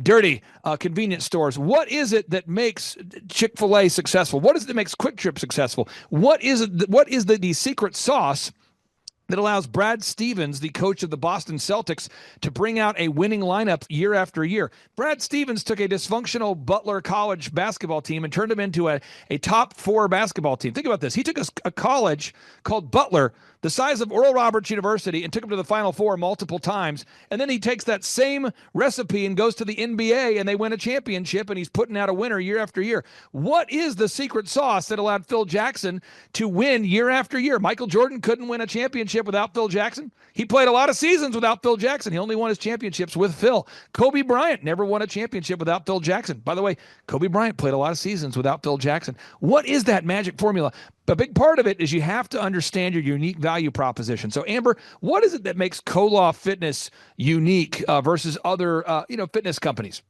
dirty convenience stores? What is it that makes Chick-fil-A successful? What is it that makes Quick Trip successful? What is the secret sauce that allows Brad Stevens, the coach of the Boston Celtics, to bring out a winning lineup year after year? Brad Stevens took a dysfunctional Butler College basketball team and turned them into a top 4 basketball team. Think about this. He took a college called Butler, the size of Oral Roberts University, and took them to the Final Four multiple times. And then he takes that same recipe and goes to the NBA, and they win a championship, and he's putting out a winner year after year. What is the secret sauce that allowed Phil Jackson to win year after year? Michael Jordan couldn't win a championship without Phil Jackson. He played a lot of seasons without Phil Jackson. He only won his championships with Phil. Kobe Bryant never won a championship without Phil Jackson. By the way, Kobe Bryant played a lot of seasons without Phil Jackson. What is that magic formula? A big part of it is you have to understand your unique value proposition. So, Amber, what is it that makes Koloff Fitness unique versus other, fitness companies?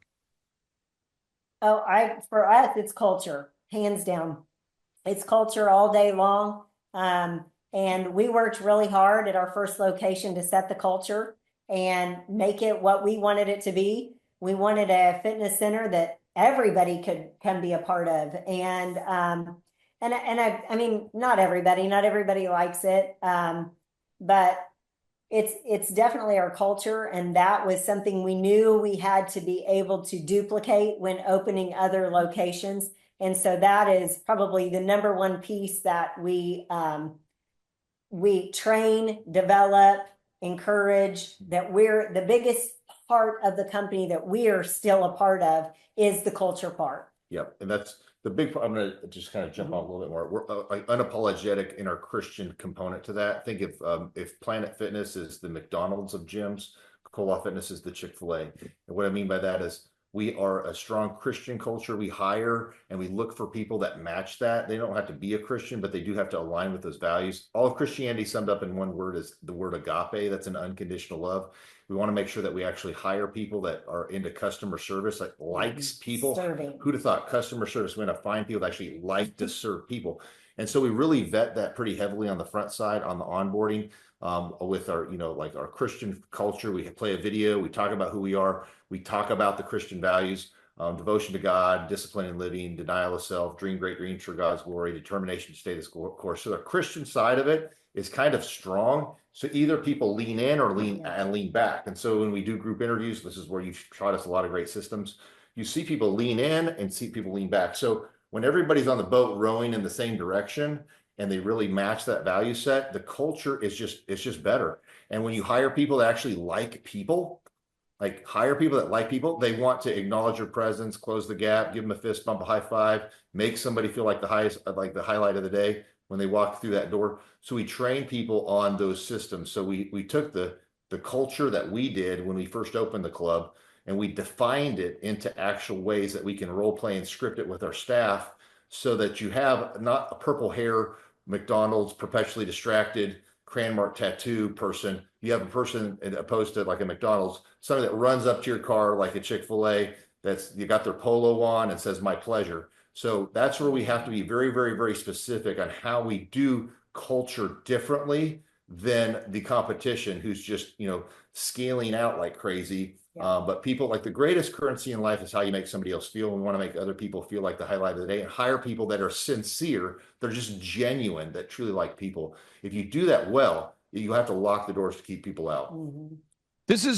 Oh, for us, it's culture, hands down. It's culture all day long. And we worked really hard at our first location to set the culture and make it what we wanted it to be. We wanted a fitness center that everybody can be a part of. And I mean, not everybody likes it. But it's definitely our culture. And that was something we knew we had to be able to duplicate when opening other locations. And so that is probably the number one piece that we train, develop, encourage, that we're the biggest part of the company that we are still a part of is the culture part. Yep. And that's the big part. I'm going to just kind of jump off a little bit more. We're unapologetic in our Christian component to that. Think if Planet Fitness is the McDonald's of gyms, Koloff Fitness is the Chick-fil-A. And what I mean by that is we are a strong Christian culture. We hire and we look for people that match that. They don't have to be a Christian, but they do have to align with those values. All of Christianity summed up in one word is the word agape. That's an unconditional love. We want to make sure that we actually hire people that are into customer service, that likes people. Serving. Who'd have thought customer service? We're going to find people that actually like to serve people. And so we really vet that pretty heavily on the front side, on the onboarding, with our, like our Christian culture. We play a video, we talk about who we are, we talk about the Christian values, devotion to God, discipline in living, denial of self, dream great dreams for God's glory, determination to stay this course. So the Christian side of it is kind of strong. So either people lean in or lean back. And so when we do group interviews, this is where you've taught us a lot of great systems. You see people lean in and see people lean back. So when everybody's on the boat rowing in the same direction and they really match that value set, the culture is just better. And when you hire people that actually like people, they want to acknowledge your presence, close the gap, give them a fist bump, a high five, make somebody feel like the highlight of the day. when they walk through that door. So we train people on those systems. So we took the culture that we did when we first opened the club, and we defined it into actual ways that we can role play and script it with our staff, so that you have not a purple hair, McDonald's, perpetually distracted, crayon mark tattoo person. You have a person opposed to like a McDonald's, somebody that runs up to your car like a Chick-fil-A, that's you got their polo on and says, "My pleasure." So that's where we have to be very, very, very specific on how we do culture differently than the competition, who's just, scaling out like crazy. But people, like, the greatest currency in life is how you make somebody else feel. We want to make other people feel like the highlight of the day, and hire people that are sincere. They're just genuine, that truly like people. If you do that well, you have to lock the doors to keep people out.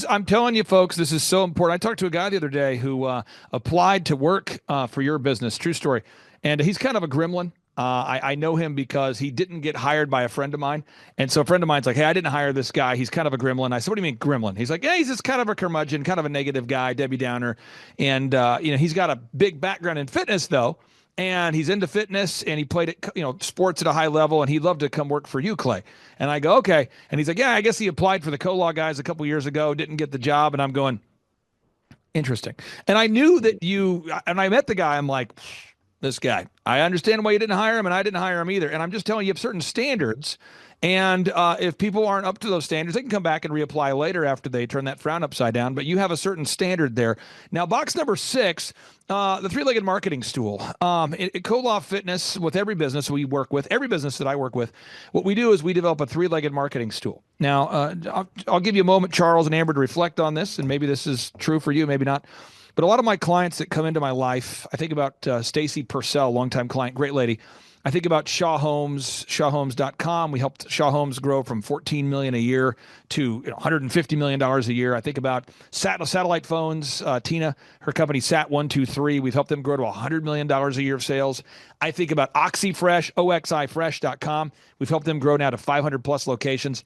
I'm telling you, folks, this is so important. I talked to a guy the other day who applied to work for your business. True story. And he's kind of a gremlin. I know him because he didn't get hired by a friend of mine. And so a friend of mine's like, "Hey, I didn't hire this guy. He's kind of a gremlin." I said, "What do you mean gremlin?" He's like, "Yeah, he's just kind of a curmudgeon, kind of a negative guy, Debbie Downer." And, he's got a big background in fitness, though. And he's into fitness, and he played at, sports at a high level, and he'd love to come work for you, Clay. And I go, "Okay." And he's like, "Yeah, I guess he applied for the Co-Law guys a couple years ago, didn't get the job." And I'm going, interesting. And I knew that and I met the guy, I'm like, this guy, I understand why you didn't hire him, and I didn't hire him either. And I'm just telling you, you have certain standards. And if people aren't up to those standards, they can come back and reapply later after they turn that frown upside down. But you have a certain standard there. Now, box number 6, the three-legged marketing stool. At Co-Law Fitness, with every business we work with, every business that I work with, what we do is we develop a three-legged marketing stool. Now, I'll give you a moment, Charles and Amber, to reflect on this, and maybe this is true for you, maybe not. But a lot of my clients that come into my life, I think about Stacy Purcell, longtime client, great lady. I think about Shaw Homes, shawhomes.com. We helped Shaw Homes grow from $14 million a year to $150 million a year. I think about satellite phones. Tina, her company Sat123. We've helped them grow to $100 million a year of sales. I think about OxyFresh, oxifresh.com. We've helped them grow now to 500 plus locations.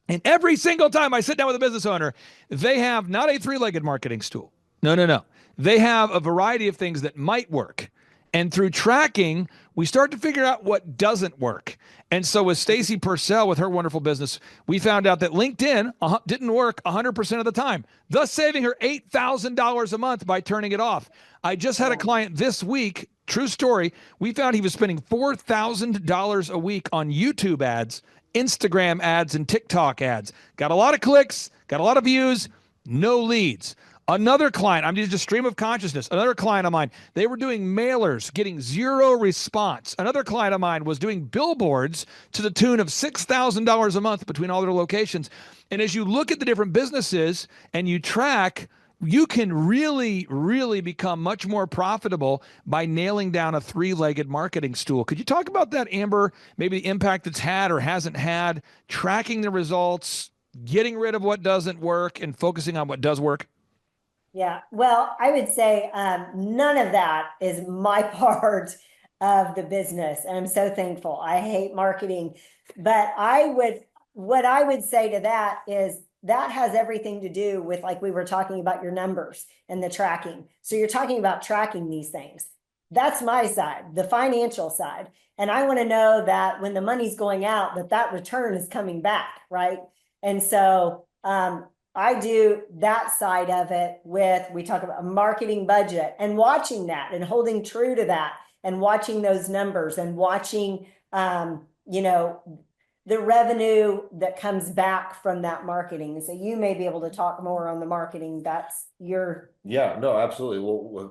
And every single time I sit down with a business owner, they have not a three-legged marketing stool. No. They have a variety of things that might work. And through tracking, we start to figure out what doesn't work. And so with Stacy Purcell, with her wonderful business, we found out that LinkedIn didn't work 100% of the time, thus saving her $8,000 a month by turning it off. I just had a client this week, true story, we found he was spending $4,000 a week on YouTube ads, Instagram ads, and TikTok ads. Got a lot of clicks, got a lot of views, no leads. Another client, I'm just a stream of consciousness. Another client of mine, they were doing mailers, getting zero response. Another client of mine was doing billboards to the tune of $6,000 a month between all their locations. And as you look at the different businesses and you track, you can really, really become much more profitable by nailing down a three-legged marketing stool. Could you talk about that, Amber? Maybe the impact it's had or hasn't had, tracking the results, getting rid of what doesn't work and focusing on what does work? Yeah, well, I would say none of that is my part of the business. And I'm so thankful. I hate marketing, but what I would say to that is that has everything to do with, like we were talking about, your numbers and the tracking. So you're talking about tracking these things. That's my side, the financial side. And I want to know that when the money's going out, that return is coming back, right? And so, I do that side of it we talk about a marketing budget and watching that and holding true to that and watching those numbers and watching, the revenue that comes back from that marketing. So you may be able to talk more on the marketing. That's your. Yeah, no, absolutely.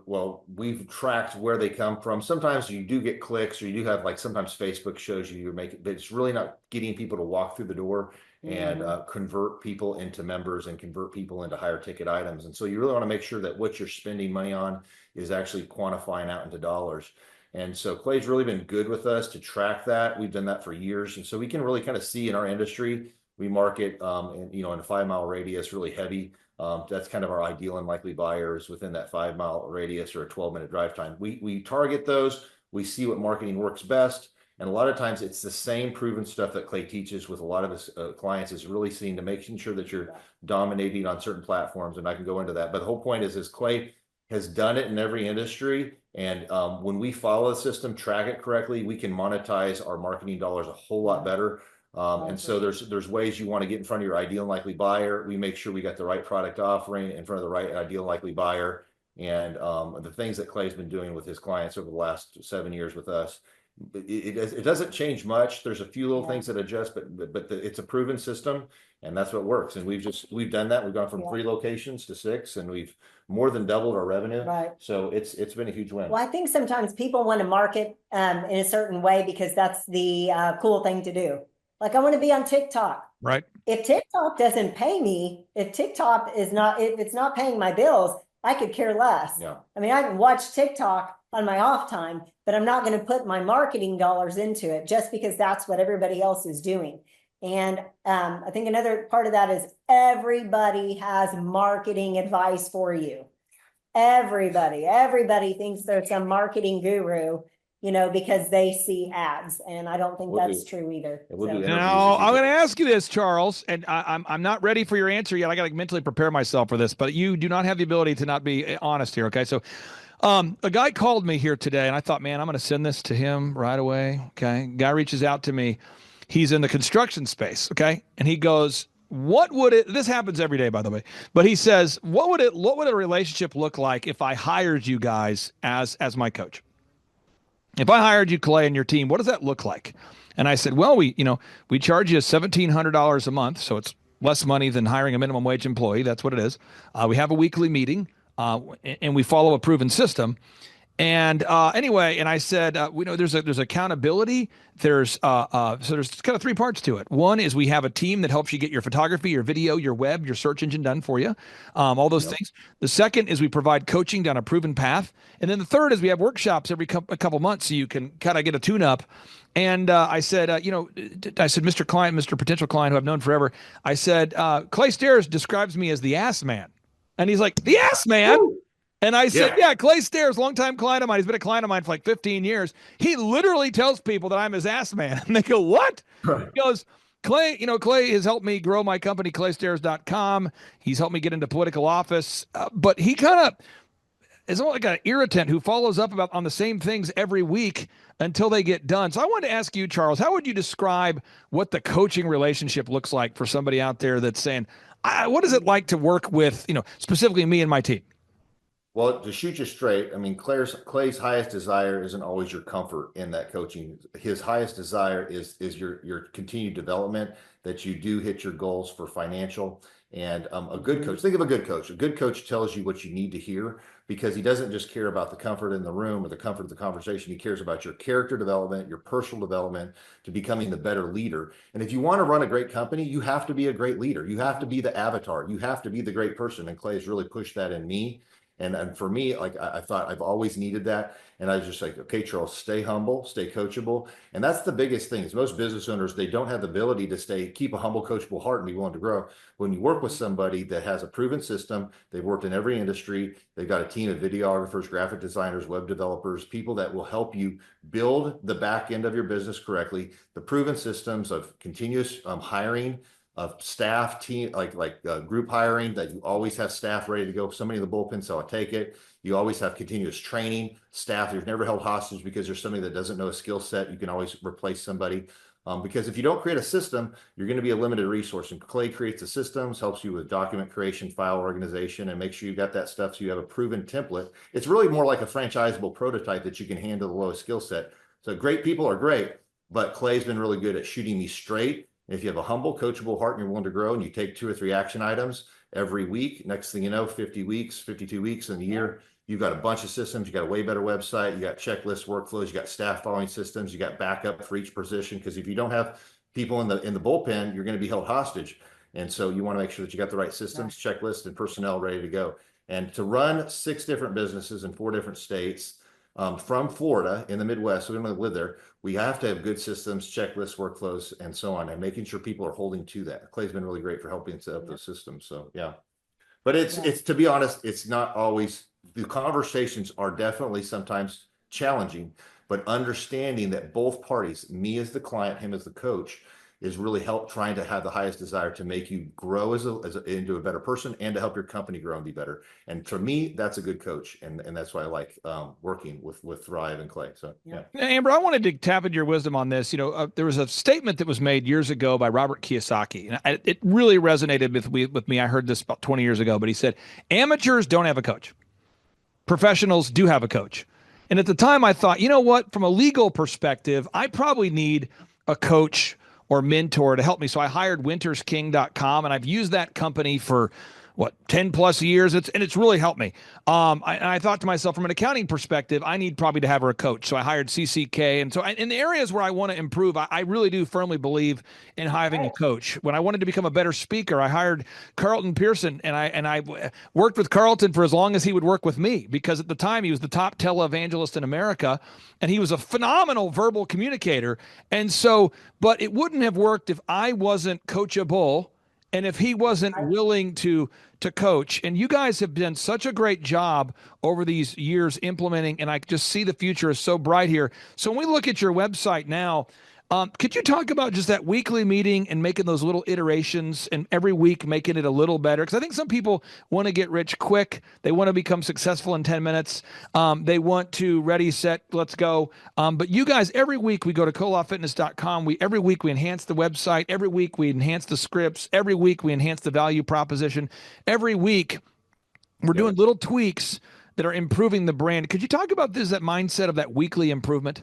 Well, we've tracked where they come from. Sometimes you do get clicks, or you do have, like, sometimes Facebook shows you're making, but it's really not getting people to walk through the door and convert people into members and convert people into higher ticket items. And so you really want to make sure that what you're spending money on is actually quantifying out into dollars. And so Clay's really been good with us to track that. We've done that for years. And so we can really kind of see in our industry, we market, in a 5-mile radius, really heavy. That's kind of our ideal and likely buyers within that 5-mile radius or a 12-minute drive time. We target those. We see what marketing works best. And a lot of times it's the same proven stuff that Clay teaches with a lot of his clients, is really seeing to making sure that you're dominating on certain platforms. And I can go into that. But the whole point is Clay has done it in every industry. And when we follow the system, track it correctly, we can monetize our marketing dollars a whole lot better. And so there's ways you want to get in front of your ideal and likely buyer. We make sure we got the right product offering in front of the right ideal and likely buyer. And the things that Clay's been doing with his clients over the last 7 years with us, it doesn't change much. There's a few little things that adjust, but it's a proven system, and that's what works. And we've done that. We've gone from 3 locations to 6, and we've more than doubled our revenue. Right. So it's been a huge win. Well, I think sometimes people want to market in a certain way because that's the cool thing to do. Like, I want to be on TikTok. Right. If TikTok doesn't pay me, if it's not paying my bills, I could care less. Yeah. I mean, I can watch TikTok on my off time, but I'm not going to put my marketing dollars into it just because that's what everybody else is doing. And I think another part of that is everybody has marketing advice for you. Everybody thinks they're some marketing guru, because they see ads. And I don't think that's true either. Now, I'm going to ask you this, Charles, and I'm not ready for your answer yet. I got to mentally prepare myself for this, but you do not have the ability to not be honest here. Okay. So a guy called me here today and I thought, man, I'm going to send this to him right away. Okay. Guy reaches out to me. He's in the construction space. Okay. And he goes, this happens every day, by the way, but he says, what would a relationship look like if I hired you guys as my coach? If I hired you, Clay, and your team, what does that look like? And I said, well, we charge you $1,700 a month. So it's less money than hiring a minimum wage employee. That's what it is. We have a weekly meeting and we follow a proven system. And anyway, and I said, there's accountability. There's kind of 3 parts to it. One is we have a team that helps you get your photography, your video, your web, your search engine done for you, all those things. The second is we provide coaching down a proven path. And then the third is we have workshops every couple months so you can kind of get a tune up. And I said, Mr. Client, Mr. Potential Client who I've known forever, I said, Clay Stairs describes me as the ass man. And he's like, the ass man? Ooh. And I said, yeah, Clay Stairs, longtime client of mine. He's been a client of mine for like 15 years. He literally tells people that I'm his ass man. And they go, what? Right. He goes, Clay has helped me grow my company, claystairs.com. He's helped me get into political office. But he kind of is like an irritant who follows up on the same things every week until they get done. So I wanted to ask you, Charles, how would you describe what the coaching relationship looks like for somebody out there that's saying, what is it like to work with, specifically me and my team? Well, to shoot you straight, I mean, Clay's highest desire isn't always your comfort in that coaching. His highest desire is your continued development, that you do hit your goals for financial. And a good coach, think of a good coach. A good coach tells you what you need to hear because he doesn't just care about the comfort in the room or the comfort of the conversation. He cares about your character development, your personal development to becoming the better leader. And if you want to run a great company, you have to be a great leader. You have to be the avatar. You have to be the great person. And Clay has really pushed that in me. And for me, like I thought I've always needed that. And I was just like, okay, Charles, stay humble, stay coachable. And that's the biggest thing is most business owners, they don't have the ability to keep a humble, coachable heart and be willing to grow. When you work with somebody that has a proven system, they've worked in every industry, they've got a team of videographers, graphic designers, web developers, people that will help you build the back end of your business correctly, the proven systems of continuous hiring, of staff team, like group hiring, that you always have staff ready to go. If somebody in the bullpen, so I'll take it. You always have continuous training staff. You're never held hostage because there's somebody that doesn't know a skill set. You can always replace somebody. Because if you don't create a system, you're going to be a limited resource. And Clay creates the systems, helps you with document creation, file organization, and make sure you got that stuff so you have a proven template. It's really more like a franchisable prototype that you can handle the lowest skill set. So great people are great, but Clay's been really good at shooting me straight. If you have a humble, coachable heart and you're willing to grow and you take 2 or 3 action items every week, next thing you know, 50 weeks, 52 weeks in a year, you've got a bunch of systems. You got a way better website. You got checklist workflows. You got staff following systems. You got backup for each position. Because if you don't have people in the bullpen, you're going to be held hostage. And so you want to make sure that you got the right systems, checklist, and personnel ready to go. And to run 6 different businesses in 4 different states, from Florida in the Midwest, so we don't live there, we have to have good systems, checklists, workflows, and so on, and making sure people are holding to that. Clay's been really great for helping set up those systems. So yeah, but it's to be honest, it's not always, the conversations are definitely sometimes challenging, but understanding that both parties, me as the client, him as the coach, is really trying to have the highest desire to make you grow into a better person and to help your company grow and be better. And for me, that's a good coach. And that's why I like working with Thrive and Clay. So, yeah. Amber, I wanted to tap into your wisdom on this. There was a statement that was made years ago by Robert Kiyosaki, and it really resonated with me. I heard this about 20 years ago, but he said, amateurs don't have a coach. Professionals do have a coach. And at the time I thought, you know what, from a legal perspective, I probably need a coach or mentor to help me. So I hired wintersking.com, and I've used that company for 10 plus years. It's really helped me. I thought to myself, from an accounting perspective, I need probably to have a coach. So I hired CCK. And so in the areas where I want to improve, I really do firmly believe in having a coach. When I wanted to become a better speaker, I hired Carlton Pearson, and I worked with Carlton for as long as he would work with me, because at the time he was the top televangelist in America, and he was a phenomenal verbal communicator. And so, but it wouldn't have worked if I wasn't coachable, and if he wasn't willing to coach. And you guys have done such a great job over these years implementing, and I just see the future is so bright here. So when we look at your website now, could you talk about just that weekly meeting and making those little iterations, and every week making it a little better? Because I think some people want to get rich quick. They want to become successful in 10 minutes. They want to ready, set, let's go. But you guys, every week we go to kolofitness.com. Every week we enhance the website. Every week we enhance the scripts. Every week we enhance the value proposition. Every week we're doing little tweaks that are improving the brand. Could you talk about that mindset of that weekly improvement?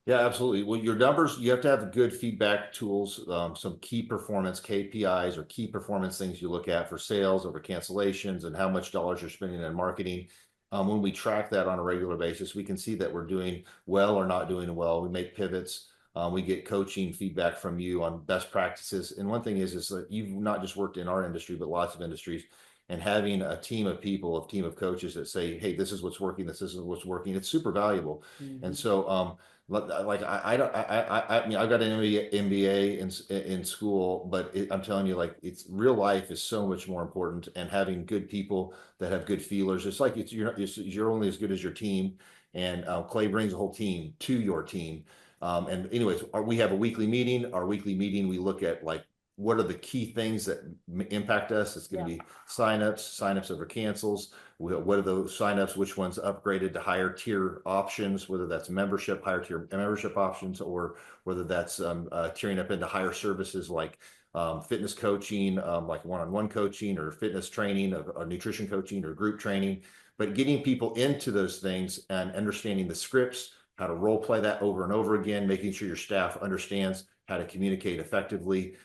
Yeah, absolutely. Well, your numbers, you have to have good feedback tools, some key performance KPIs or key performance things you look at for sales over cancellations and how much dollars you're spending on marketing. When we track that on a regular basis, we can see that we're doing well or not doing well. We make pivots. We get coaching feedback from you on best practices. And one thing is that you've not just worked in our industry, but lots of industries. And having a team of people, a team of coaches that say, hey, this is what's working, this is what's working, it's super valuable. Mm-hmm. And so, like I mean, I got an MBA in school, but I'm telling you, like, it's real life is so much more important, and having good people that have good feelers. It's like you're only as good as your team, and Clay brings a whole team to your team. And anyways, we have a weekly meeting. Our weekly meeting, we look at like, what are the key things that impact us? It's going to be signups over cancels. What are those signups? Which ones upgraded to higher tier options, whether that's higher tier membership options, or whether that's tiering up into higher services like fitness coaching, like one-on-one coaching, or fitness training, or nutrition coaching, or group training. But getting people into those things and understanding the scripts, how to role play that over and over again, making sure your staff understands how to communicate effectively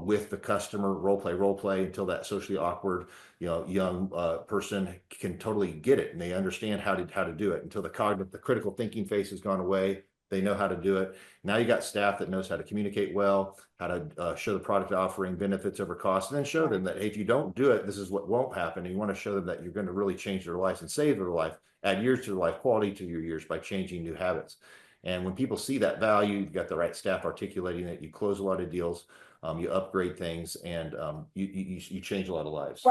with the customer, role play until that socially awkward, young person can totally get it, and they understand how to do it, until the critical thinking phase has gone away. They know how to do it. Now you got staff that knows how to communicate well, how to show the product offering, benefits over cost, and then show them that, hey, if you don't do it, this is what won't happen. And you want to show them that you're going to really change their lives and save their life, add years to their life, quality to your years by changing new habits. And when people see that value, you've got the right staff articulating it, you close a lot of deals, you upgrade things, and you change a lot of lives.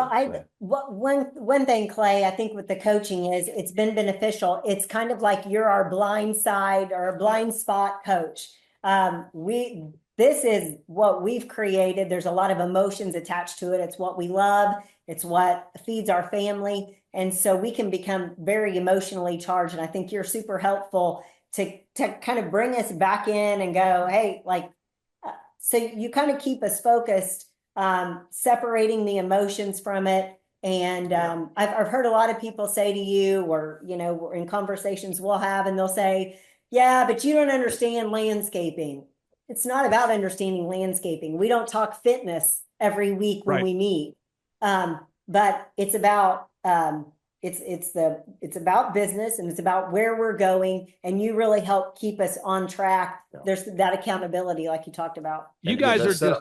Well, one thing, Clay, I think with the coaching is it's been beneficial. It's kind of like you're our blind side or a blind spot coach. This is what we've created. There's a lot of emotions attached to it. It's what we love. It's what feeds our family. And so we can become very emotionally charged. And I think you're super helpful to kind of bring us back in and go, hey, like, so you kind of keep us focused, separating the emotions from it. And I've heard a lot of people say to you, or, in conversations we'll have, and they'll say, yeah, but you don't understand landscaping. It's not about understanding landscaping. We don't talk fitness every week when we meet. But it's about, it's about business, and it's about where we're going, and you really help keep us on track. There's that accountability, like you talked about. You guys are just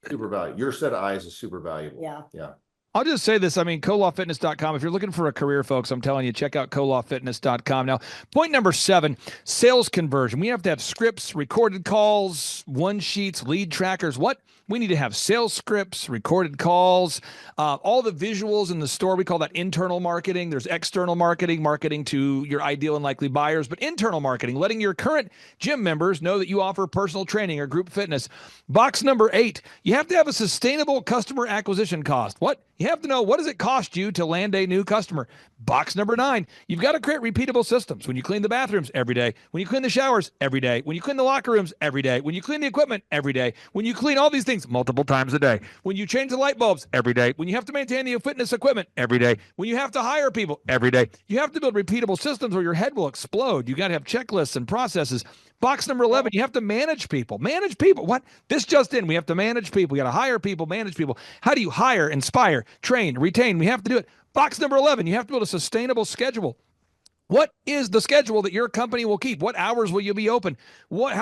super valuable. Your set of eyes is super valuable. Yeah. I'll just say this. I mean, kolofitness.com. If you're looking for a career, folks, I'm telling you, check out kolofitness.com. Now, point number 7, sales conversion. We have to have scripts, recorded calls, one sheets, lead trackers. What We need to have sales scripts, recorded calls, all the visuals in the store. We call that internal marketing. There's external marketing, marketing to your ideal and likely buyers, but internal marketing, letting your current gym members know that you offer personal training or group fitness. Box number 8, you have to have a sustainable customer acquisition cost. What? You have to know, what does it cost you to land a new customer? Box number 9, you've got to create repeatable systems. When you clean the bathrooms every day, when you clean the showers every day, when you clean the locker rooms every day, when you clean the equipment every day, when you clean all these things multiple times a day, when you change the light bulbs every day, when you have to maintain the fitness equipment every day, when you have to hire people every day, you have to build repeatable systems or your head will explode. You got to have checklists and processes. Box number 11, you have to manage people. Manage people. What? This just in. We have to manage people. We got to hire people, manage people. How do you hire, inspire, train, retain? We have to do it. Box number 11, you have to build a sustainable schedule. What is the schedule that your company will keep? What hours will you be open? What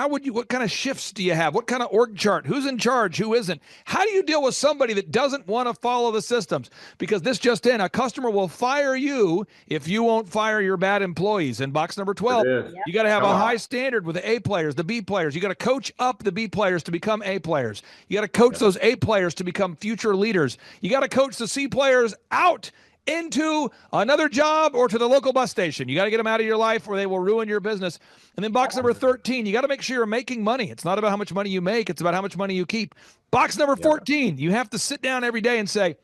kind of shifts do you have? What kind of org chart? Who's in charge? Who isn't? How do you deal with somebody that doesn't want to follow the systems? Because this just in, a customer will fire you if you won't fire your bad employees. In box number 12, you got to have a high standard with the A players, the B players. You got to coach up the B players to become A players. You got to coach those A players to become future leaders. You got to coach the C players out into another job or to the local bus station. You got to get them out of your life or they will ruin your business. And then box number 13, you got to make sure you're making money. It's not about how much money you make. It's about how much money you keep. Box number 14, you have to sit down every day and say,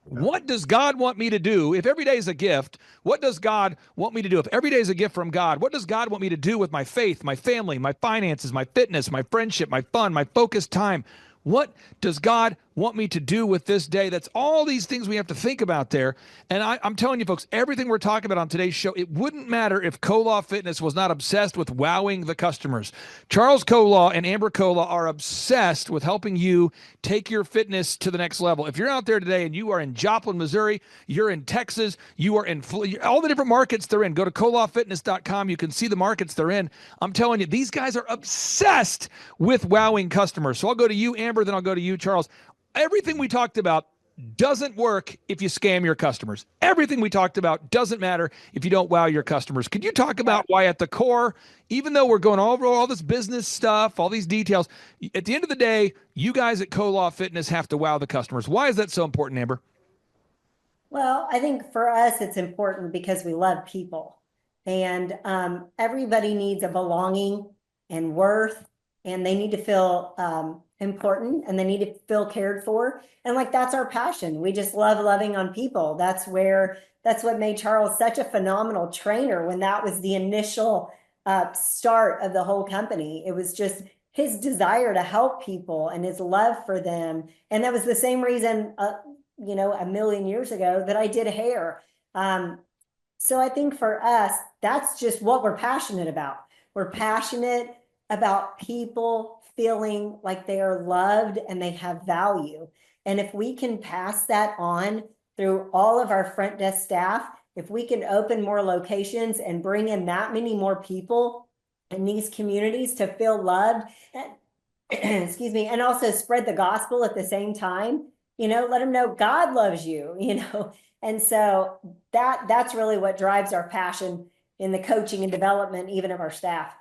what does God want me to do? If every day is a gift, what does God want me to do? If every day is a gift from God, what does God want me to do with my faith, my family, my finances, my fitness, my friendship, my fun, my focused time? What does God want me to do with this day? That's all these things we have to think about there. And I'm telling you, folks, everything we're talking about on today's show, it wouldn't matter if Kolaw Fitness was not obsessed with wowing the customers. Charles Kolaw and Amber Kolaw are obsessed with helping you take your fitness to the next level. If you're out there today and you are in Joplin, Missouri, you're in Texas, you are in all the different markets they're in, go to kolawfitness.com. You can see the markets they're in. I'm telling you, these guys are obsessed with wowing customers. So I'll go to you, Amber, then I'll go to you, Charles. Everything we talked about doesn't work if you scam your customers. Everything we talked about doesn't matter if you don't wow your customers. Could you talk about why at the core, even though we're going over all this business stuff, all these details, at the end of the day, you guys at Kolaw Fitness have to wow the customers. Why is that so important, Amber? Well, I think for us, it's important because we love people. And everybody needs a belonging and worth, and they need to feel important, and they need to feel cared for. And like, that's our passion. We just love loving on people. That's what made Charles such a phenomenal trainer when that was the initial start of the whole company. It was just his desire to help people and his love for them. And that was the same reason, a million years ago that I did hair. So I think for us, that's just what we're passionate about. We're passionate about people feeling like they are loved and they have value. And if we can pass that on through all of our front desk staff, if we can open more locations and bring in that many more people in these communities to feel loved, and, excuse me, and also spread the gospel at the same time, let them know God loves you, And so that's really what drives our passion in the coaching and development, even of our staff.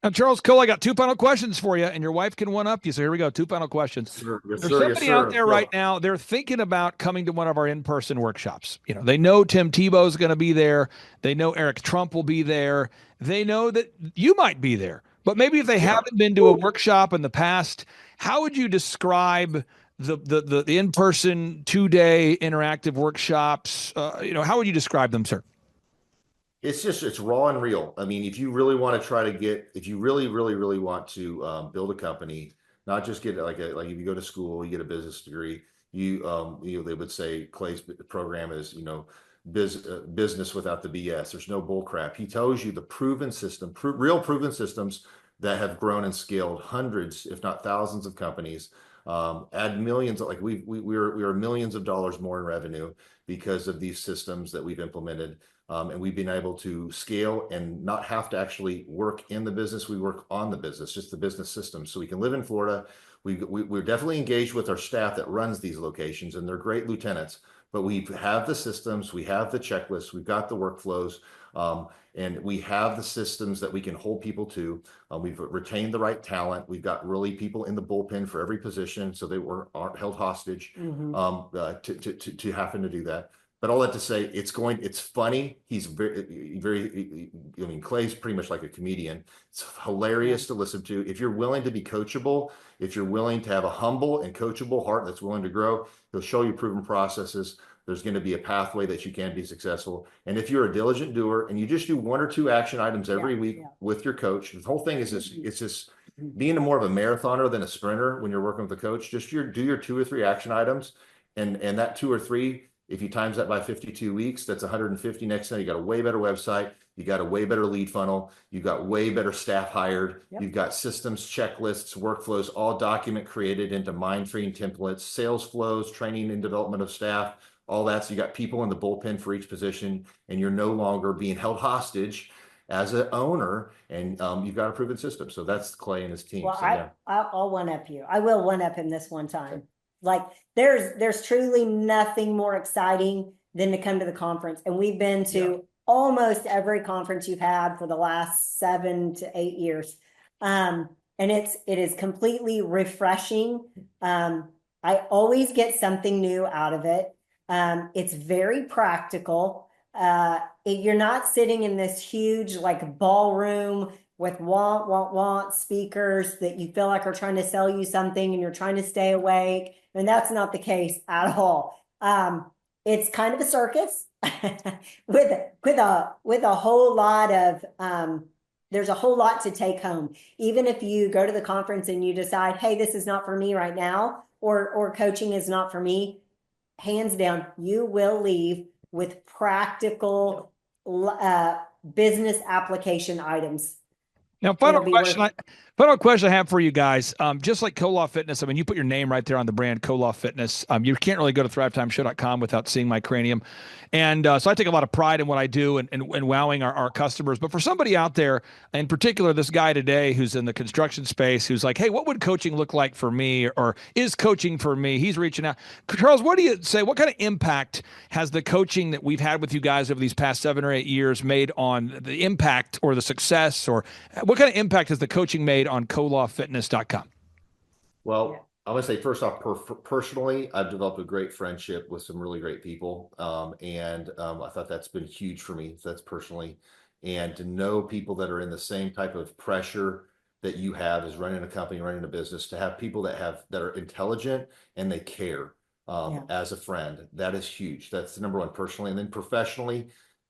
Now, Charles Cole, I got 2 final questions for you, and your wife can one-up you. So here we go, 2 final questions. There's somebody out there right now, they're thinking about coming to one of our in-person workshops. They know Tim Tebow's going to be there. They know Eric Trump will be there. They know that you might be there. But maybe if they haven't been to a workshop in the past, how would you describe the in-person 2-day interactive workshops? How would you describe them, sir? It's raw and real. I mean, if you really want to if you really, really, really want to build a company, not just get like if you go to school, you get a business degree, they would say Clay's program is, business without the BS. There's no bull crap. He tells you the proven system, real proven systems that have grown and scaled hundreds, if not thousands of companies, add millions, like we are millions of dollars more in revenue because of these systems that we've implemented. And we've been able to scale and not have to actually work in the business. We work on the business, just the business system. So we can live in Florida. We're definitely engaged with our staff that runs these locations, and they're great lieutenants. but we have the systems, we have the checklists, we've got the workflows, and we have the systems that we can hold people to. We've retained the right talent. We've got really people in the bullpen for every position, so they aren't held hostage to having to do that. But all that to say, it's funny. He's very, I mean, Clay's pretty much like a comedian. It's hilarious to listen to. If you're willing to be coachable, if you're willing to have a humble and coachable heart that's willing to grow, he'll show you proven processes. There's going to be a pathway that you can be successful. And if you're a diligent doer and you just do 1 or 2 action items every week with your coach, the whole thing is this, it's just being more of a marathoner than a sprinter when you're working with a coach. Just do your 2 or 3 action items, and that 2 or 3, if you times that by 52 weeks, that's 150. Next time, you got a way better website. You got a way better lead funnel. You got way better staff hired. You've got systems, checklists, workflows, all document created into mind-freeing templates, sales flows, training and development of staff, all that. So you got people in the bullpen for each position, and you're no longer being held hostage as an owner, and you've got a proven system. So that's Clay and his team. Well, so, I'll one up you. I will one up him this one time. Like there's truly nothing more exciting than to come to the conference. And we've been to almost every conference you've had for the last 7 to 8 years. And it is completely refreshing. I always get something new out of it. It's very practical. You're not sitting in this huge like ballroom with want speakers that you feel like are trying to sell you something and you're trying to stay awake. And that's not the case at all. It's kind of a circus with a whole lot of, there's a whole lot to take home. Even if you go to the conference and you decide, hey, this is not for me right now, or coaching is not for me, hands down, you will leave with practical business application items. Now, final question I have for you guys. Just like Koloff Fitness, I mean, you put your name right there on the brand Koloff Fitness. You can't really go to thrivetimeshow.com without seeing my cranium. And so I take a lot of pride in what I do and wowing our customers. But for somebody out there, in particular, this guy today who's in the construction space, who's like, hey, what would coaching look like for me? Or is coaching for me? He's reaching out. Charles, what do you say? What kind of impact has the coaching that we've had with you guys over these past 7 or 8 years made on the impact or the success? Or what kind of impact has the coaching made on KoloffFitness.com? Well, I want to say first off, personally, I've developed a great friendship with some really great people. And I thought that's been huge for me. So that's personally. And to know people that are in the same type of pressure that you have as running a company, running a business, to have people that are intelligent and they care as a friend, that is huge. That's the number one personally. And then professionally,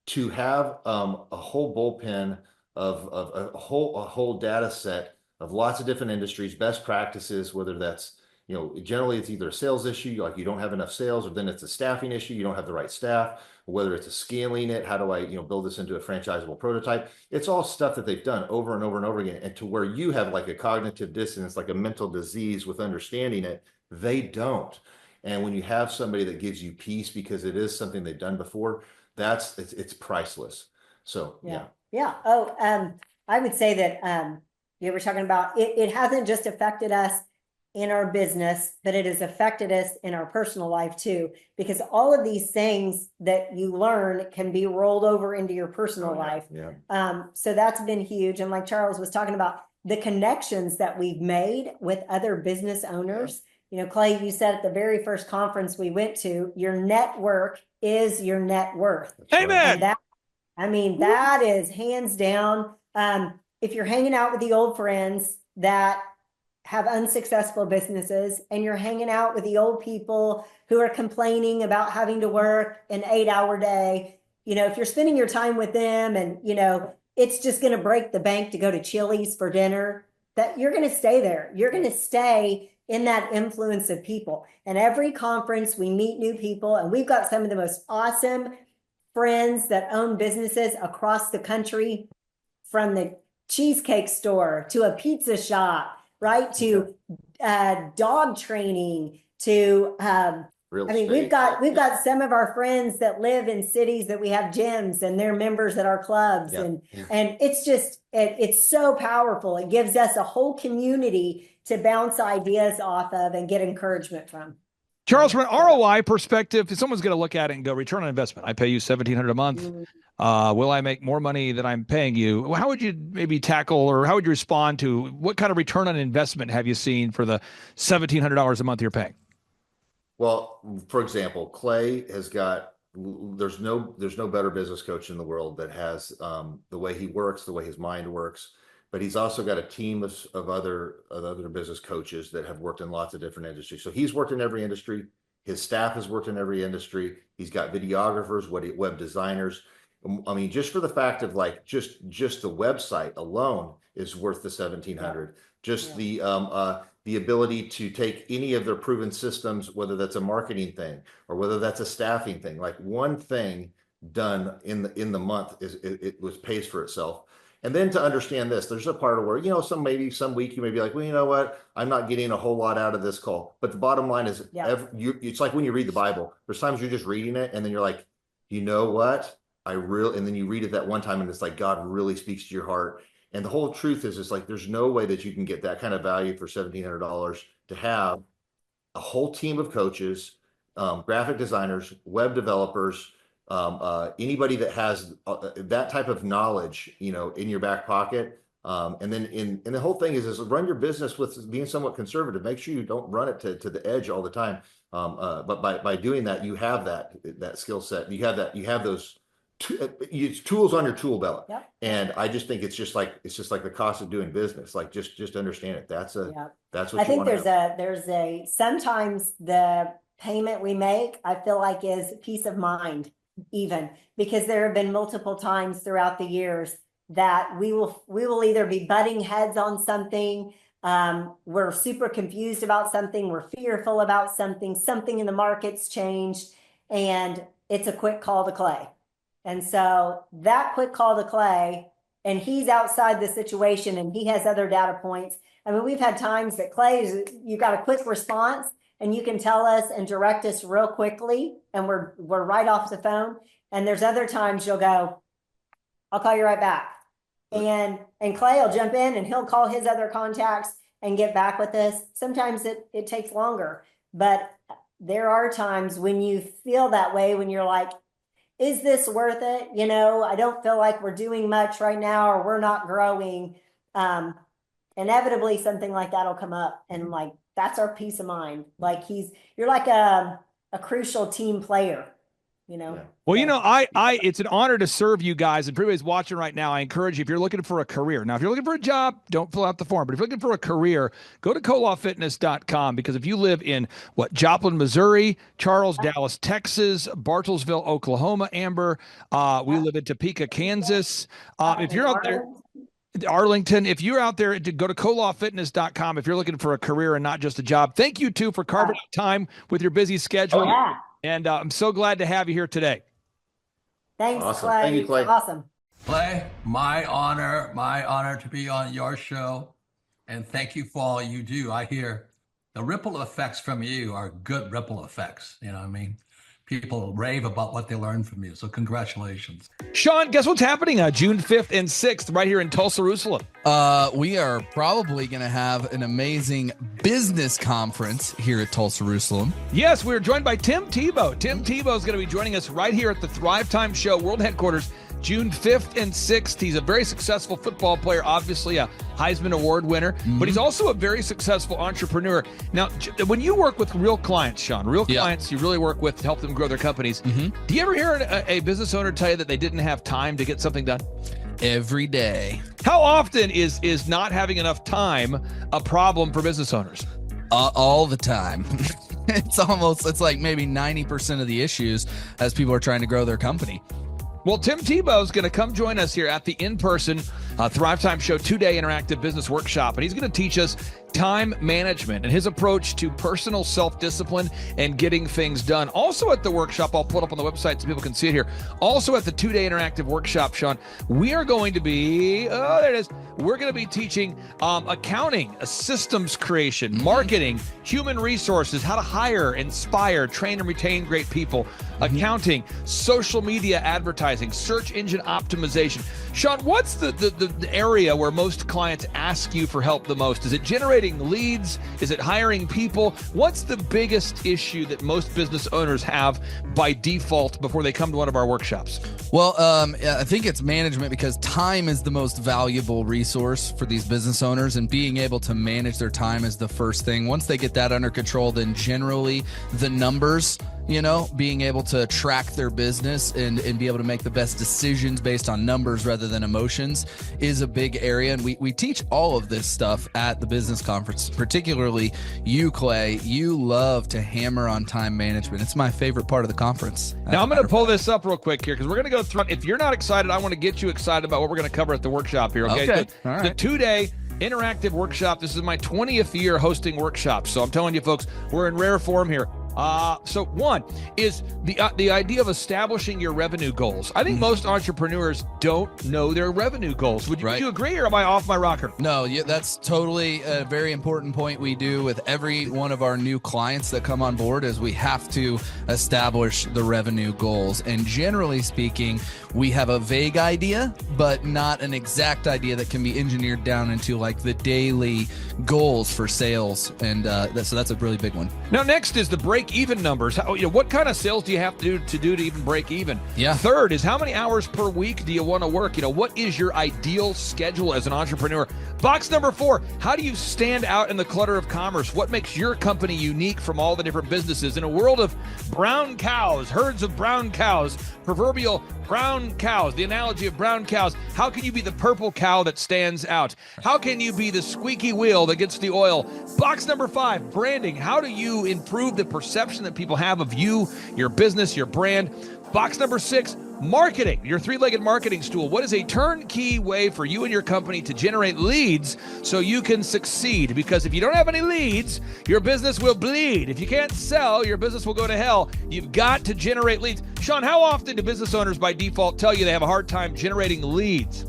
to have a whole bullpen of a whole data set of lots of different industries, best practices, whether that's, generally it's either a sales issue, like you don't have enough sales, or then it's a staffing issue, you don't have the right staff, whether it's a scaling it, how do I, build this into a franchisable prototype? It's all stuff that they've done over and over and over again. And to where you have like a cognitive dissonance, like a mental disease with understanding it, they don't. And when you have somebody that gives you peace because it is something they've done before, it's priceless. So, yeah. Oh, I would say that, you were talking about it hasn't just affected us in our business, but it has affected us in our personal life too, because all of these things that you learn can be rolled over into your personal life. So that's been huge. And like Charles was talking about, the connections that we've made with other business owners. Clay, you said at the very first conference we went to, your network is your net worth. Amen. And that is hands down. If you're hanging out with the old friends that have unsuccessful businesses, and you're hanging out with the old people who are complaining about having to work an 8-hour day, if you're spending your time with them and, it's just going to break the bank to go to Chili's for dinner, that you're going to stay there. You're going to stay in that influence of people. And every conference we meet new people, and we've got some of the most awesome friends that own businesses across the country, from the cheesecake store to a pizza shop, right? To dog training, to we've got some of our friends that live in cities that we have gyms and they're members at our clubs. And it's just it's so powerful. It gives us a whole community to bounce ideas off of and get encouragement from. Charles, from an ROI perspective, if someone's going to look at it and go, return on investment, I pay you $1,700 a month. Will I make more money than I'm paying you? How would you maybe tackle, or how would you respond to what kind of return on investment have you seen for the $1,700 a month you're paying? Well, for example, Clay has got, there's no better business coach in the world that has the way he works, the way his mind works, but he's also got a team of other business coaches that have worked in lots of different industries. So he's worked in every industry. His staff has worked in every industry. He's got videographers, web designers. I mean, just for the fact of like just the website alone is worth the $1,700. Just the ability to take any of their proven systems, whether that's a marketing thing or whether that's a staffing thing, like one thing done in the month it pays for itself. And then to understand this, there's a part of where, some week you may be like, well, you know what? I'm not getting a whole lot out of this call. But the bottom line is, it's like when you read the Bible, there's times you're just reading it and then you're like, you know what? And then you read it that one time and it's like, God really speaks to your heart. And the whole truth is, it's like, there's no way that you can get that kind of value for $1,700 to have a whole team of coaches, graphic designers, web developers, anybody that has that type of knowledge, in your back pocket. And then the whole thing is run your business with being somewhat conservative. Make sure you don't run it to the edge all the time. But by doing that, you have that skill set. You have those tools on your tool belt. Yep. And I just think it's just like the cost of doing business. Like just understand it. That's what I think there's sometimes the payment we make, I feel like, is peace of mind, even because there have been multiple times throughout the years that we will either be butting heads on something. We're super confused about something. We're fearful about something in the market's changed, and it's a quick call to Clay. And so that quick call to Clay, and he's outside the situation and he has other data points. I mean, we've had times that you got a quick response and you can tell us and direct us real quickly, and we're right off the phone. And there's other times you'll go, I'll call you right back. And Clay will jump in and he'll call his other contacts and get back with us. Sometimes it takes longer, but there are times when you feel that way, when you're like, is this worth it? I don't feel like we're doing much right now, or we're not growing. Inevitably something like that'll come up, and like, that's our peace of mind. Like you're like a crucial team player, Yeah. Well, it's an honor to serve you guys. And for everybody's watching right now, I encourage you, if you're looking for a career. Now, if you're looking for a job, don't fill out the form. But if you're looking for a career, go to colawfitness.com, because if you live in Joplin, Missouri, Charles, Dallas, Texas, Bartlesville, Oklahoma, Amber, we live in Topeka, Kansas. If you're out there, Arlington, if you're out there, go to colawfitness.com if you're looking for a career and not just a job. Thank you, too, for carving out time with your busy schedule. And I'm so glad to have you here today. Thanks, awesome. Clay. Thank you, Clay. Awesome. Clay, my honor to be on your show. And thank you for all you do. I hear the ripple effects from you are good ripple effects. You know what I mean? People rave about what they learned from you. So congratulations. Sean, guess what's happening June 5th and 6th right here in Tulsa, Jerusalem? We are probably going to have an amazing business conference here at Tulsa, Jerusalem. Yes, we're joined by Tim Tebow. Tim Tebow is going to be joining us right here at the Thrivetime Show World Headquarters, June 5th and 6th. He's a very successful football player, obviously a Heisman Award winner, but he's also a very successful entrepreneur. Now, when you work with real clients, Sean, clients you really work with to help them grow their companies, do you ever hear a business owner tell you that they didn't have time to get something done? Every day. How often is not having enough time a problem for business owners? All the time. It's like maybe 90% of the issues as people are trying to grow their company. Well, Tim Tebow is going to come join us here at the in-person Thrivetime Show 2-day interactive business workshop, and he's going to teach us time management and his approach to personal self-discipline and getting things done. Also at the workshop, I'll put up on the website so people can see it here. Also at the 2-day interactive workshop, Sean, we are going to be, there it is. We're going to be teaching accounting, systems creation, marketing, human resources, how to hire, inspire, train, and retain great people, accounting, social media advertising, search engine optimization. Sean, what's the area where most clients ask you for help the most? Is it generating generating leads? Is it hiring people? What's the biggest issue that most business owners have by default before they come to one of our workshops? Well, I think it's management, because time is the most valuable resource for these business owners, and being able to manage their time is the first thing. Once they get that under control, then generally the numbers, being able to track their business and be able to make the best decisions based on numbers rather than emotions is a big area. And we teach all of this stuff at the business conference, particularly you, Clay. You love to hammer on time management. It's my favorite part of the conference. Now, I'm going to pull this up real quick here because we're going to go through. If you're not excited, I want to get you excited about what we're going to cover at the workshop here. Okay. All right. The 2-day interactive workshop. This is my 20th year hosting workshops. So I'm telling you, folks, we're in rare form here. So one is the idea of establishing your revenue goals. I think most entrepreneurs don't know their revenue goals. Would you agree, or am I off my rocker? No, that's totally a very important point we do with every one of our new clients that come on board, is we have to establish the revenue goals. And generally speaking, we have a vague idea, but not an exact idea that can be engineered down into like the daily goals for sales. And so that's a really big one. Now, next is the break-even numbers. What kind of sales do you have to do to even break even? Yeah. Third is, how many hours per week do you want to work? What is your ideal schedule as an entrepreneur? Box number 4, how do you stand out in the clutter of commerce? What makes your company unique from all the different businesses? In a world of brown cows, herds of brown cows, proverbial brown cows, the analogy of brown cows, how can you be the purple cow that stands out? How can you be the squeaky wheel that gets the oil? Box number 5, branding. How do you improve the perception that people have of you, your business, your brand? Box number 6, marketing, your 3-legged marketing stool. What is a turnkey way for you and your company to generate leads so you can succeed? Because if you don't have any leads, your business will bleed. If you can't sell, your business will go to hell. You've got to generate leads. Sean, how often do business owners by default tell you they have a hard time generating leads?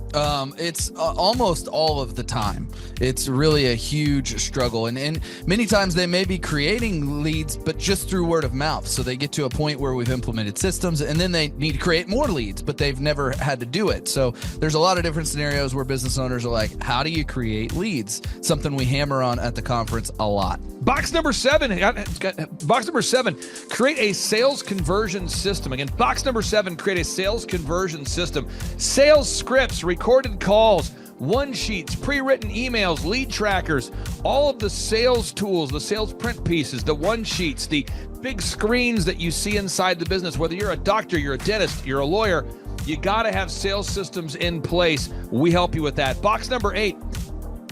It's almost all of the time. It's really a huge struggle. And many times they may be creating leads, but just through word of mouth. So they get to a point where we've implemented systems, and then they need to create more leads, but they've never had to do it. So there's a lot of different scenarios where business owners are like, how do you create leads? Something we hammer on at the conference a lot. Box number 7, create a sales conversion system. Again, box number 7, create a sales conversion system. Sales scripts, recorded calls, one sheets, pre-written emails, lead trackers, all of the sales tools, the sales print pieces, the one sheets, the big screens that you see inside the business. Whether you're a doctor, you're a dentist, you're a lawyer, you got to have sales systems in place. We help you with that. Box number 8,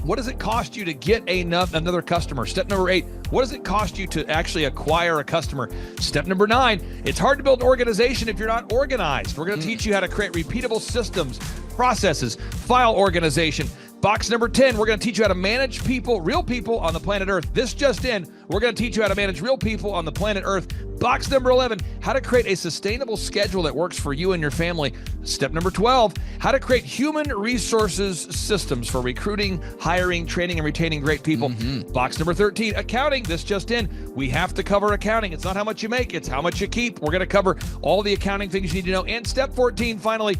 what does it cost you to get another customer? Step number 8, what does it cost you to actually acquire a customer? Step number 9, it's hard to build an organization if you're not organized. We're going to teach you how to create repeatable systems, processes, file organization. Box number 10, we're going to teach you how to manage people, real people on the planet Earth. This just in, we're going to teach you how to manage real people on the planet Earth. Box number 11, how to create a sustainable schedule that works for you and your family. Step number 12, how to create human resources systems for recruiting, hiring, training, and retaining great people. Box number 13, accounting. This just in, we have to cover accounting. It's not how much you make, it's how much you keep. We're going to cover all the accounting things you need to know. And step 14, finally,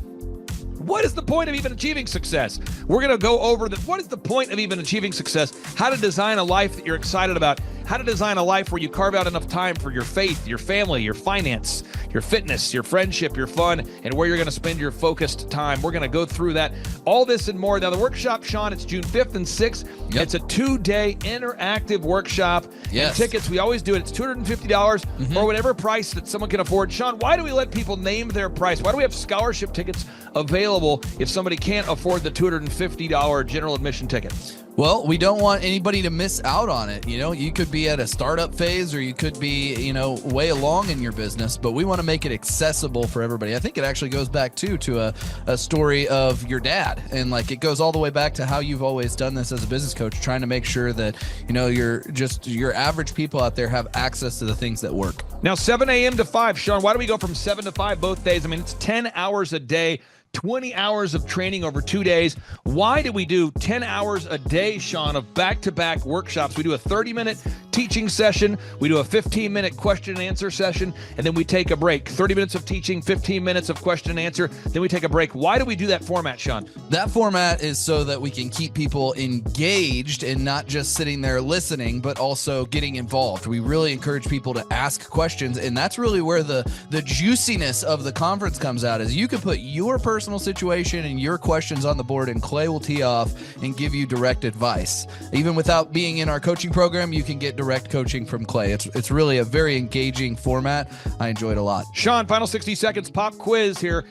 what is the point of even achieving success? We're going to go over what is the point of even achieving success, how to design a life that you're excited about, how to design a life where you carve out enough time for your faith, your family, your finance, your fitness, your friendship, your fun, and where you're going to spend your focused time. We're going to go through that, all this and more. Now, the workshop, Sean, it's June 5th and 6th. Yep. It's a 2-day interactive workshop. Yes. And tickets, we always do it. It's $250 or whatever price that someone can afford. Sean, why do we let people name their price? Why do we have scholarship tickets available if somebody can't afford the $250 general admission ticket? Well, we don't want anybody to miss out on it. You could be at a startup phase, or you could be, way along in your business, but we want to make it accessible for everybody. I think it actually goes back to a story of your dad, and it goes all the way back to how you've always done this as a business coach, trying to make sure that, your average people out there have access to the things that work. Now, 7 a.m. to 5, Sean, why do we go from 7 to 5 both days? I mean, it's 10 hours a day. 20 hours of training over 2 days. Why do we do 10 hours a day, Sean, of back-to-back workshops? We do a 30-minute teaching session. We do a 15-minute question and answer session, and then we take a break. 30 minutes of teaching, 15 minutes of question and answer, then we take a break. Why do we do that format, Sean? That format is so that we can keep people engaged and not just sitting there listening, but also getting involved. We really encourage people to ask questions, and that's really where the juiciness of the conference comes out, is you can put your personal situation and your questions on the board, and Clay will tee off and give you direct advice. Even without being in our coaching program, you can get direct coaching from Clay. It's really a very engaging format. I enjoy it a lot. Sean, final 60 seconds pop quiz here.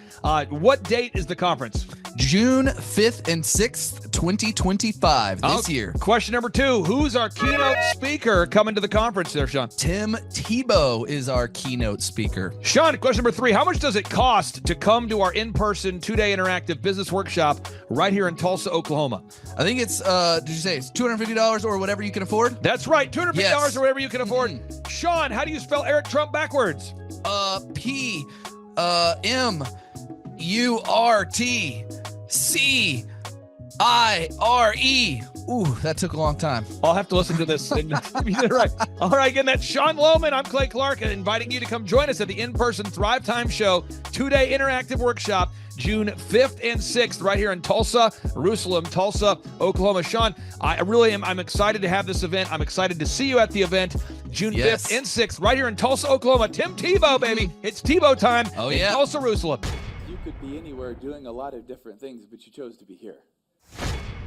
What date is the conference? June 5th and 6th, 2025, this year. Question number 2, who's our keynote speaker coming to the conference there, Sean? Tim Tebow is our keynote speaker. Sean, question number 3, how much does it cost to come to our in-person 2-day interactive business workshop right here in Tulsa, Oklahoma? I think it's, did you say it's $250 or whatever you can afford? That's right, $250 or whatever you can afford. Sean, how do you spell Eric Trump backwards? P-M-U-R-T-C-I-R-E. Ooh, that took a long time. I'll have to listen to this. Right. All right, again, that's Sean Lohman. I'm Clay Clark, inviting you to come join us at the in-person Thrivetime Show 2-day interactive workshop, June 5th and 6th, right here in Tulsa, Oklahoma. Sean, I'm excited to have this event. I'm excited to see you at the event, June 5th and 6th, right here in Tulsa, Oklahoma. Tim Tebow, baby. It's Tebow time in Tulsa, Jerusalem. You could be anywhere doing a lot of different things, but you chose to be here.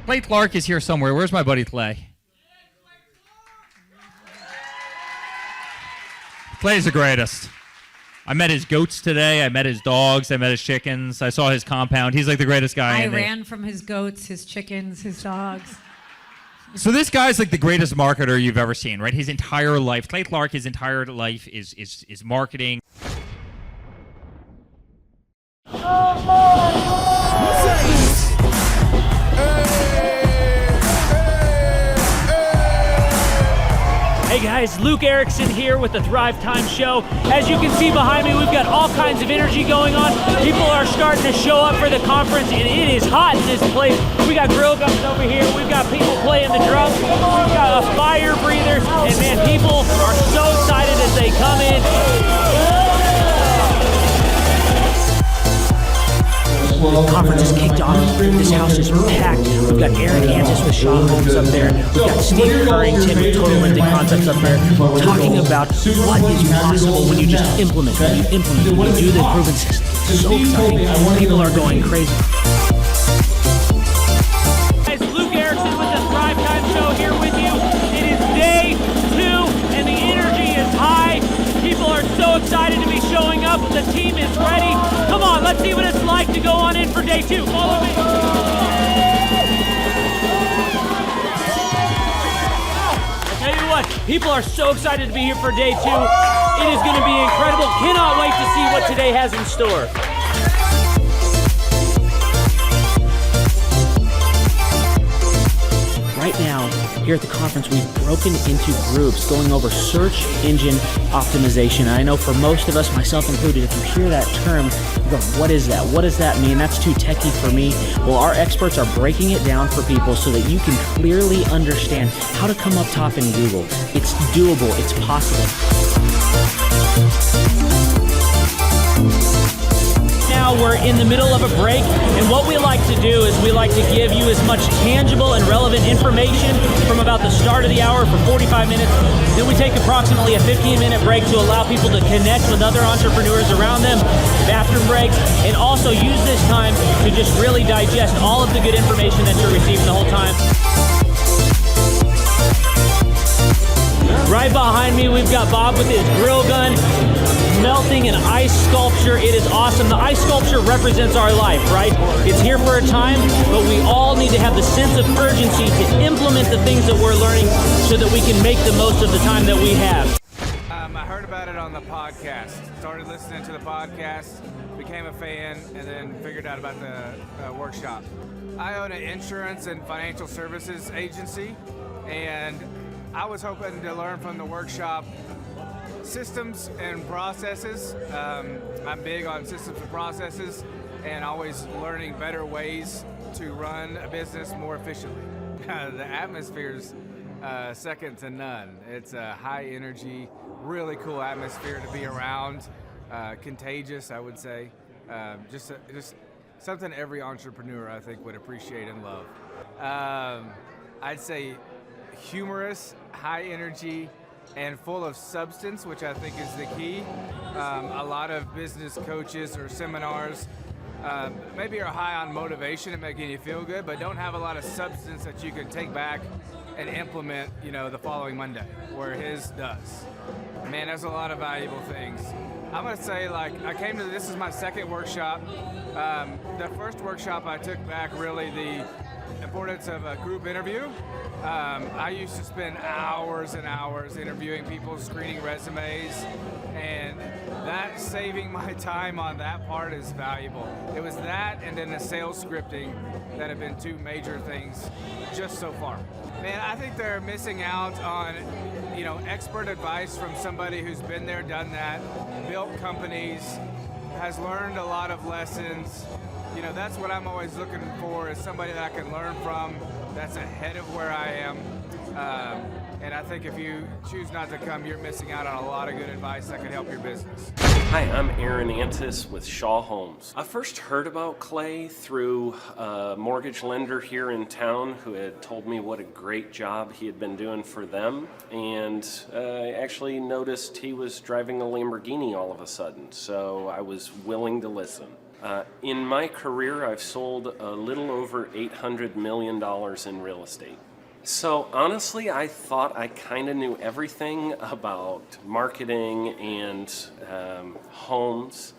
Clay Clark is here somewhere. Where's my buddy Clay? Clay's the greatest. I met his goats today. I met his dogs. I met his chickens. I saw his compound. He's like the greatest guy. I ran from his goats, his chickens, his dogs. So this guy's like the greatest marketer you've ever seen, right? His entire life, Clay Clark, his entire life is marketing. Hey guys, Luke Erickson here with the Thrivetime Show. As you can see behind me, we've got all kinds of energy going on. People are starting to show up for the conference, and it is hot in this place. We got grill guns over here. We've got people playing the drums. We've got a fire breather, and man, people are so excited as they come in. The conference is kicked off. This house is packed. We've got Aaron Hansis with Sean Holmes up there. We've got Steve Currington with Total Ending Concepts up there talking about what is possible when you just implement, when you do the proven system. It's so exciting. People are going crazy. Guys, Luke Erickson with the Thrivetime Show here with you. It is day 2 and the energy is high. People are so excited to be showing up. The team is ready. Come on, let's see what it's like to go on in for day 2. Follow me. I tell you what, people are so excited to be here for day 2. It is going to be incredible. Cannot wait to see what today has in store. Right now, here at the conference, we've broken into groups going over search engine optimization. I know for most of us, myself included, if you hear that term, you go, what is that? What does that mean? That's too techie for me. Well, our experts are breaking it down for people so that you can clearly understand how to come up top in Google. It's doable. It's possible. Now we're in the middle of a break, and what we like to do is we like to give you as much tangible and relevant information from about the start of the hour for 45 minutes. Then we take approximately a 15-minute break to allow people to connect with other entrepreneurs around them, bathroom breaks, and also use this time to just really digest all of the good information that you're receiving the whole time. Right behind me, we've got Bob with his grill gun, melting an ice sculpture. It is awesome. The ice sculpture represents our life, right? It's here for a time, but we all need to have the sense of urgency to implement the things that we're learning so that we can make the most of the time that we have. I heard about it on the podcast. Started listening to the podcast, became a fan, and then figured out about the workshop. I own an insurance and financial services agency, and I was hoping to learn from the workshop systems and processes. I'm big on systems and processes and always learning better ways to run a business more efficiently. The atmosphere is second to none. It's a high energy, really cool atmosphere to be around, contagious, I would say. Just something every entrepreneur, I think, would appreciate and love. I'd say humorous, high energy, and full of substance, which I think is the key. A lot of business coaches or seminars maybe are high on motivation and making you feel good, but don't have a lot of substance that you can take back and implement, the following Monday, where his does. Man, there's a lot of valuable things. I'm gonna say, this is my second workshop. The first workshop I took back really the importance of a group interview. I used to spend hours and hours interviewing people, screening resumes, and that saving my time on that part is valuable. It was that and then the sales scripting that have been two major things just so far. Man, I think they're missing out on, expert advice from somebody who's been there, done that, built companies, has learned a lot of lessons. That's what I'm always looking for, is somebody that I can learn from that's ahead of where I am. And I think if you choose not to come, you're missing out on a lot of good advice that could help your business. Hi, I'm Aaron Antis with Shaw Homes. I first heard about Clay through a mortgage lender here in town who had told me what a great job he had been doing for them, and I actually noticed he was driving a Lamborghini all of a sudden, so I was willing to listen. In my career, I've sold a little over $800 million in real estate. So honestly, I thought I kind of knew everything about marketing and homes.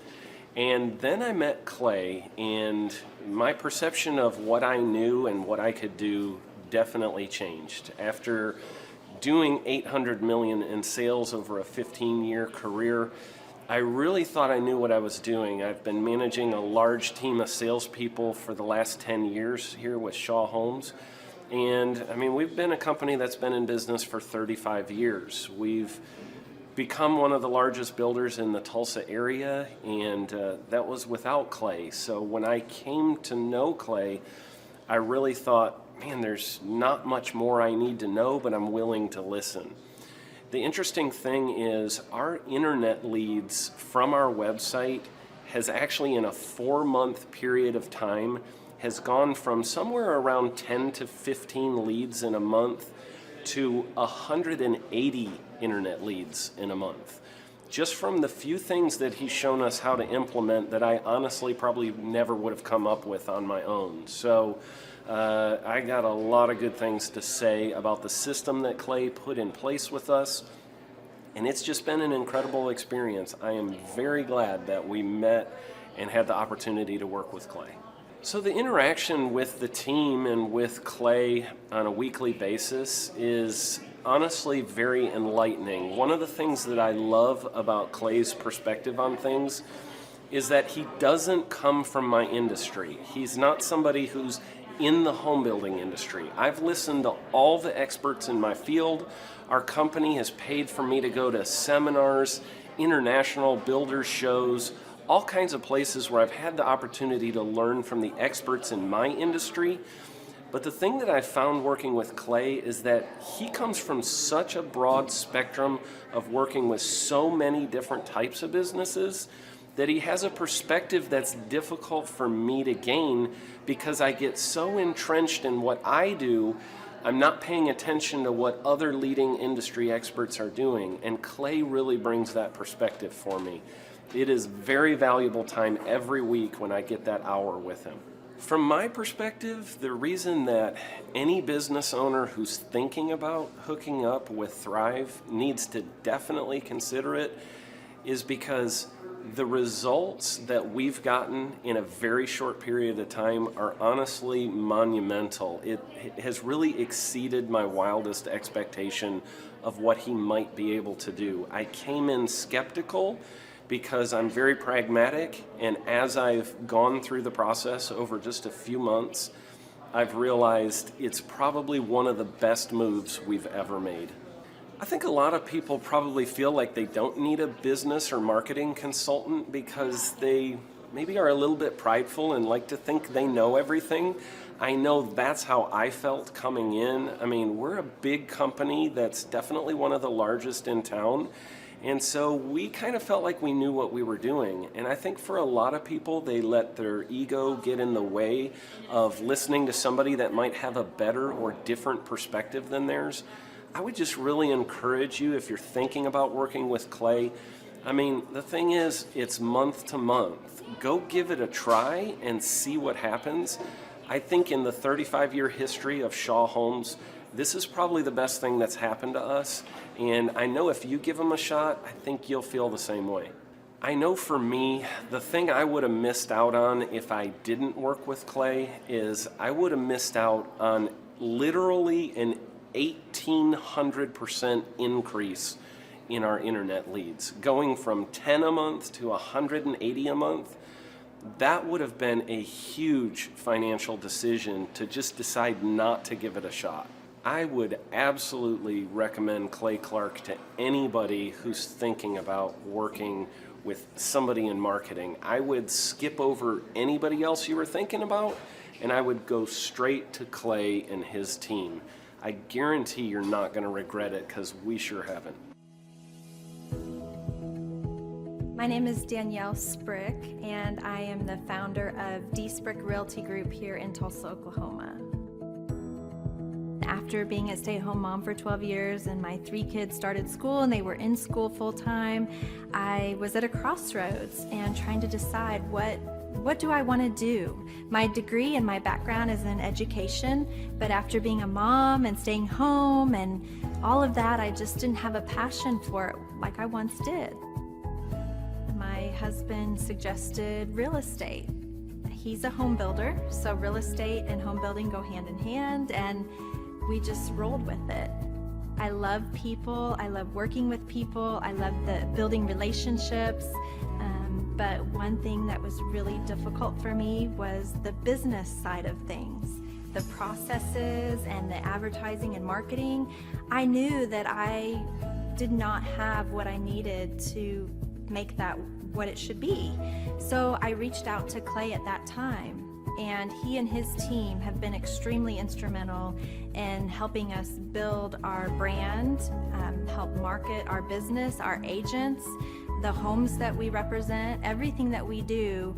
And then I met Clay, and my perception of what I knew and what I could do definitely changed. After doing $800 million in sales over a 15-year career, I really thought I knew what I was doing. I've been managing a large team of salespeople for the last 10 years here with Shaw Homes. And we've been a company that's been in business for 35 years. We've become one of the largest builders in the Tulsa area, and that was without Clay. So when I came to know Clay, I really thought, man, there's not much more I need to know, but I'm willing to listen. The interesting thing is our internet leads from our website has actually, in a 4-month period of time, has gone from somewhere around 10 to 15 leads in a month to 180 internet leads in a month. Just from the few things that he's shown us how to implement that I honestly probably never would have come up with on my own. So I got a lot of good things to say about the system that Clay put in place with us. And it's just been an incredible experience. I am very glad that we met and had the opportunity to work with Clay. So the interaction with the team and with Clay on a weekly basis is honestly very enlightening. One of the things that I love about Clay's perspective on things is that he doesn't come from my industry. He's not somebody who's in the home building industry. I've listened to all the experts in my field. Our company has paid for me to go to seminars, international builder shows, all kinds of places where I've had the opportunity to learn from the experts in my industry. But the thing that I found working with Clay is that he comes from such a broad spectrum of working with so many different types of businesses that he has a perspective that's difficult for me to gain because I get so entrenched in what I do, I'm not paying attention to what other leading industry experts are doing. And Clay really brings that perspective for me. It is very valuable time every week when I get that hour with him. From my perspective, the reason that any business owner who's thinking about hooking up with Thrive needs to definitely consider it is because the results that we've gotten in a very short period of time are honestly monumental. It has really exceeded my wildest expectation of what he might be able to do. I came in skeptical because I'm very pragmatic, and as I've gone through the process over just a few months, I've realized it's probably one of the best moves we've ever made. I think a lot of people probably feel like they don't need a business or marketing consultant because they maybe are a little bit prideful and like to think they know everything. I know that's how I felt coming in. I mean, we're a big company that's definitely one of the largest in town. And so we kind of felt like we knew what we were doing. And I think for a lot of people, they let their ego get in the way of listening to somebody that might have a better or different perspective than theirs. I would just really encourage you, if you're thinking about working with Clay, I mean, the thing is, it's month to month. Go give it a try and see what happens. I think in the 35-year history of Shaw Homes, this is probably the best thing that's happened to us. And I know if you give them a shot, I think you'll feel the same way. I know for me, the thing I would have missed out on if I didn't work with Clay is I would have missed out on literally an 1,800% increase in our internet leads, going from 10 a month to 180 a month. That would have been a huge financial decision to just decide not to give it a shot. I would absolutely recommend Clay Clark to anybody who's thinking about working with somebody in marketing. I would skip over anybody else you were thinking about, and I would go straight to Clay and his team. I guarantee you're not going to regret it, because we sure haven't. My name is Danielle Sprick, and I am the founder of D. Sprick Realty Group here in Tulsa, Oklahoma. After being a stay-at-home mom for 12 years and my 3 kids started school and they were in school full-time, I was at a crossroads and trying to decide what do I want to do? My degree and my background is in education, but after being a mom and staying home and all of that, I just didn't have a passion for it like I once did. My husband suggested real estate. He's a home builder, so real estate and home building go hand in hand, and we just rolled with it. I love people, I love working with people, I love the building relationships, but one thing that was really difficult for me was the business side of things. The processes and the advertising and marketing. I knew that I did not have what I needed to make that what it should be. So I reached out to Clay at that time, and he and his team have been extremely instrumental in helping us build our brand, help market our business, our agents, the homes that we represent. Everything that we do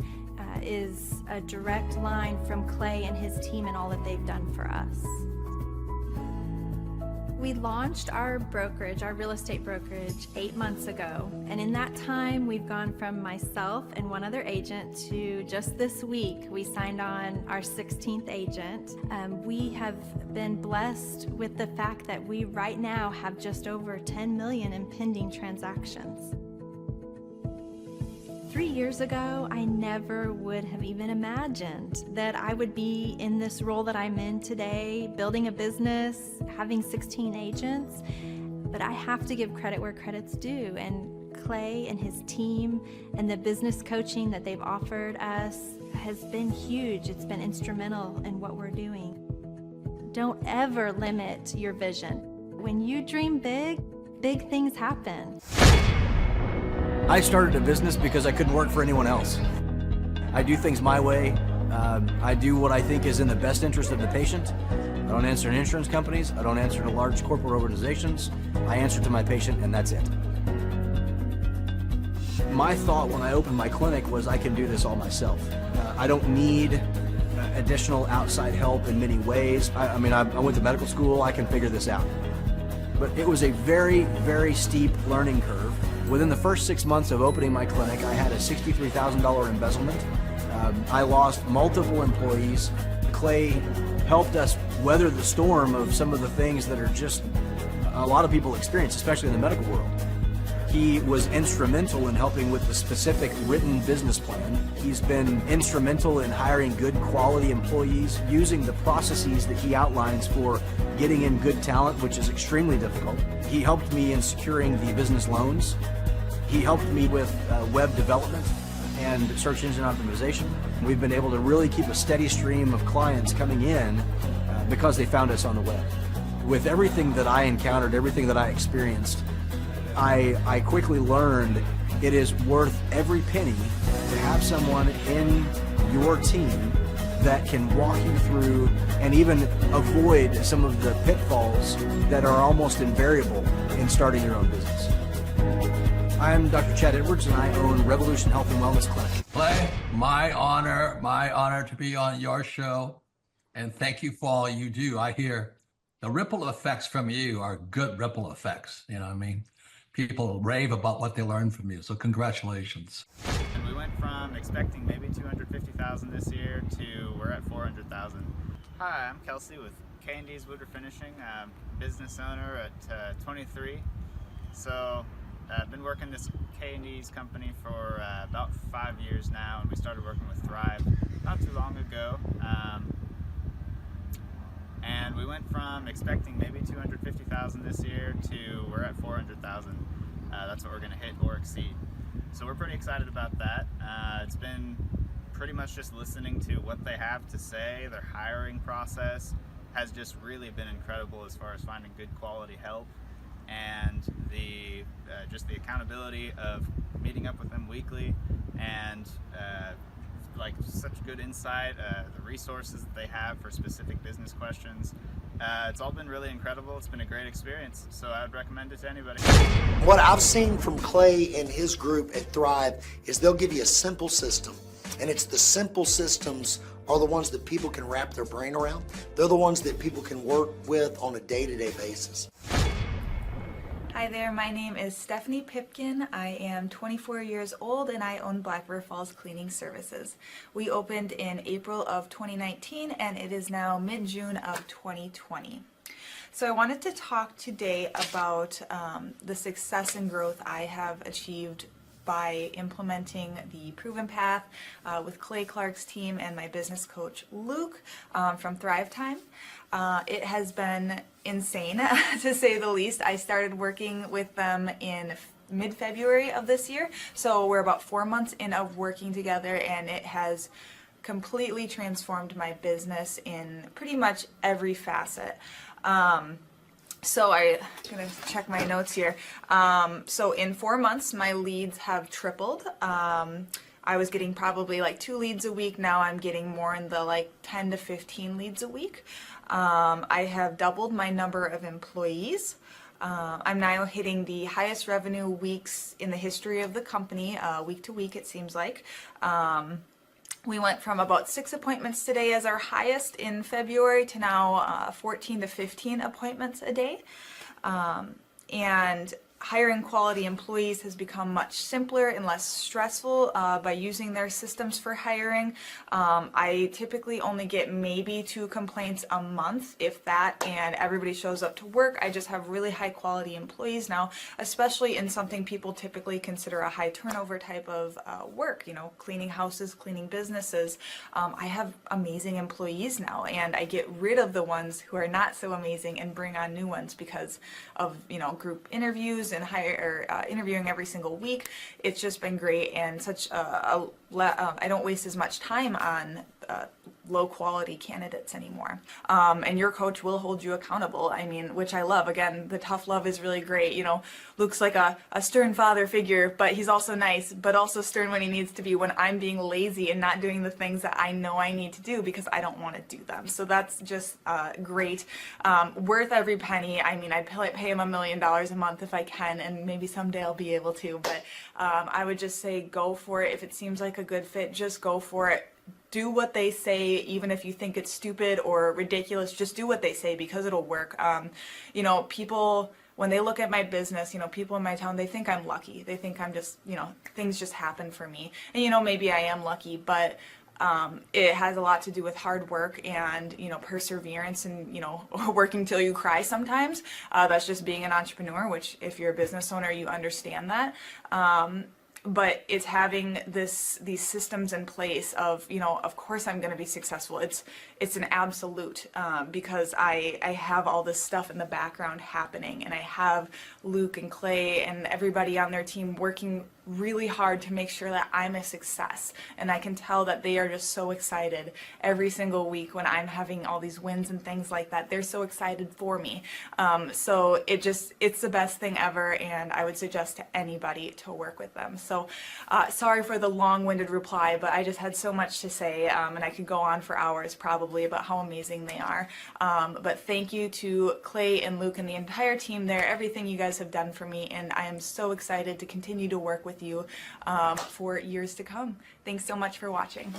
is a direct line from Clay and his team and all that they've done for us. We launched our brokerage, our real estate brokerage, 8 months ago. And in that time, we've gone from myself and one other agent to just this week, we signed on our 16th agent. We have been blessed with the fact that we right now have just over 10 million in pending transactions. 3 years ago, I never would have even imagined that I would be in this role that I'm in today, building a business, having 16 agents. But I have to give credit where credit's due. And Clay and his team and the business coaching that they've offered us has been huge. It's been instrumental in what we're doing. Don't ever limit your vision. When you dream big, big things happen. I started a business because I couldn't work for anyone else. I do things my way. I do what I think is in the best interest of the patient. I don't answer to insurance companies. I don't answer to large corporate organizations. I answer to my patient, and that's it. My thought when I opened my clinic was I can do this all myself. I don't need additional outside help in many ways. I went to medical school. I can figure this out. But it was a very, very steep learning curve. Within the first 6 months of opening my clinic, I had a $63,000 embezzlement. I lost multiple employees. Clay helped us weather the storm of some of the things that are just a lot of people experience, especially in the medical world. He was instrumental in helping with the specific written business plan. He's been instrumental in hiring good quality employees, using the processes that he outlines for getting in good talent, which is extremely difficult. He helped me in securing the business loans. He helped me with web development and search engine optimization. We've been able to really keep a steady stream of clients coming in because they found us on the web. With everything that I encountered, everything that I experienced, I quickly learned it is worth every penny to have someone in your team that can walk you through and even avoid some of the pitfalls that are almost invariable in starting your own business. I'm Dr. Chad Edwards, and I own Revolution Health and Wellness Clinic. Clay, my honor to be on your show, and thank you for all you do. I hear the ripple effects from you are good ripple effects. You know what I mean? People rave about what they learned from you, so congratulations. And we went from expecting maybe 250,000 this year to we're at 400,000. Hi, I'm Kelsey with K&D's Woodruff Finishing, business owner at 23. So I've been working this K&D's company for about 5 years now, and we started working with Thrive not too long ago. And we went from expecting maybe 250,000 this year to we're at 400,000. That's what we're going to hit or exceed. So we're pretty excited about that. It's been pretty much just listening to what they have to say. Their hiring process has just really been incredible as far as finding good quality help, and the just the accountability of meeting up with them weekly, and like such good insight, the resources that they have for specific business questions. It's all been really incredible. It's been a great experience, so I would recommend it to anybody. What I've seen from Clay and his group at Thrive is they'll give you a simple system, and it's the simple systems are the ones that people can wrap their brain around. They're the ones that people can work with on a day-to-day basis. Hi there, my name is Stephanie Pipkin. I am 24 years old and I own Black River Falls Cleaning Services. We opened in April of 2019 and it is now mid-June of 2020. So I wanted to talk today about the success and growth I have achieved by implementing the Proven Path with Clay Clark's team and my business coach Luke from Thrivetime. It has been insane to say the least. I started working with them in mid-February of this year, so we're about 4 months in of working together, and it has completely transformed my business in pretty much every facet. So I'm gonna check my notes here. So in 4 months, my leads have tripled. I was getting probably like 2 leads a week. Now I'm getting more in the like 10 to 15 leads a week. I have doubled my number of employees. I'm now hitting the highest revenue weeks in the history of the company, week to week it seems like. We went from about 6 appointments today as our highest in February to now 14 to 15 appointments a day. And hiring quality employees has become much simpler and less stressful by using their systems for hiring. I typically only get maybe 2 complaints a month, if that, and everybody shows up to work. I just have really high quality employees now, especially in something people typically consider a high turnover type of work, you know, cleaning houses, cleaning businesses. I have amazing employees now, and I get rid of the ones who are not so amazing and bring on new ones because of, you know, group interviews and interviewing every single week. It's just been great, and such I don't waste as much time on low quality candidates anymore. And your coach will hold you accountable. I mean, which I love. Again, the tough love is really great. You know, Luke's like a stern father figure, but he's also nice, but also stern when he needs to be when I'm being lazy and not doing the things that I know I need to do because I don't want to do them. So that's just great. Worth every penny. I mean, I'd pay him $1 million a month if I can, and maybe someday I'll be able to, but I would just say go for it. If it seems like a good fit, just go for it. Do what they say, even if you think it's stupid or ridiculous, just do what they say because it'll work. You know, people, when they look at my business, you know, people in my town, they think I'm lucky. They think I'm just, you know, things just happen for me. And, you know, maybe I am lucky, but it has a lot to do with hard work and, you know, perseverance and, you know, working till you cry sometimes. That's just being an entrepreneur, which if you're a business owner, you understand that. But it's having these systems in place of, you know, of course I'm going to be successful. It's an absolute because I have all this stuff in the background happening, and I have Luke and Clay and everybody on their team working really hard to make sure that I'm a success. And I can tell that they are just so excited every single week when I'm having all these wins and things like that. They're so excited for me. So it's the best thing ever, and I would suggest to anybody to work with them. So sorry for the long-winded reply, but I just had so much to say, and I could go on for hours probably about how amazing they are. But thank you to Clay and Luke and the entire team there, everything you guys have done for me, and I am so excited to continue to work with you for years to come. Thanks so much for watching.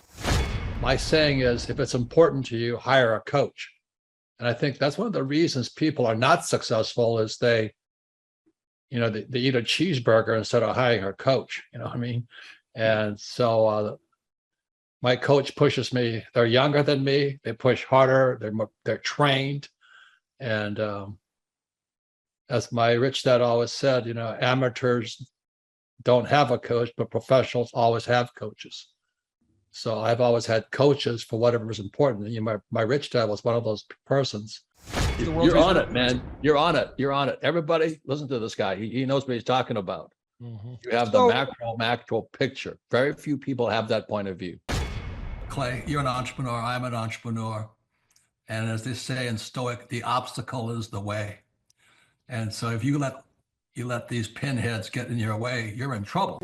My saying is, if it's important to you, hire a coach. And I think that's one of the reasons people are not successful is they eat a cheeseburger instead of hiring a coach, you know what I mean? And so my coach pushes me. They're younger than me. They push harder. They're trained. And as my rich dad always said, amateurs don't have a coach, but professionals always have coaches. So I've always had coaches for whatever is important. My rich dad was one of those persons. You're on it, man. You're on it. You're on it. Everybody listen to this guy. He knows what he's talking about. You have the macro picture. Very few people have that point of view. Clay, you're an entrepreneur. I'm an entrepreneur. And as they say in Stoic, the obstacle is the way. And so if you let these pinheads get in your way, you're in trouble.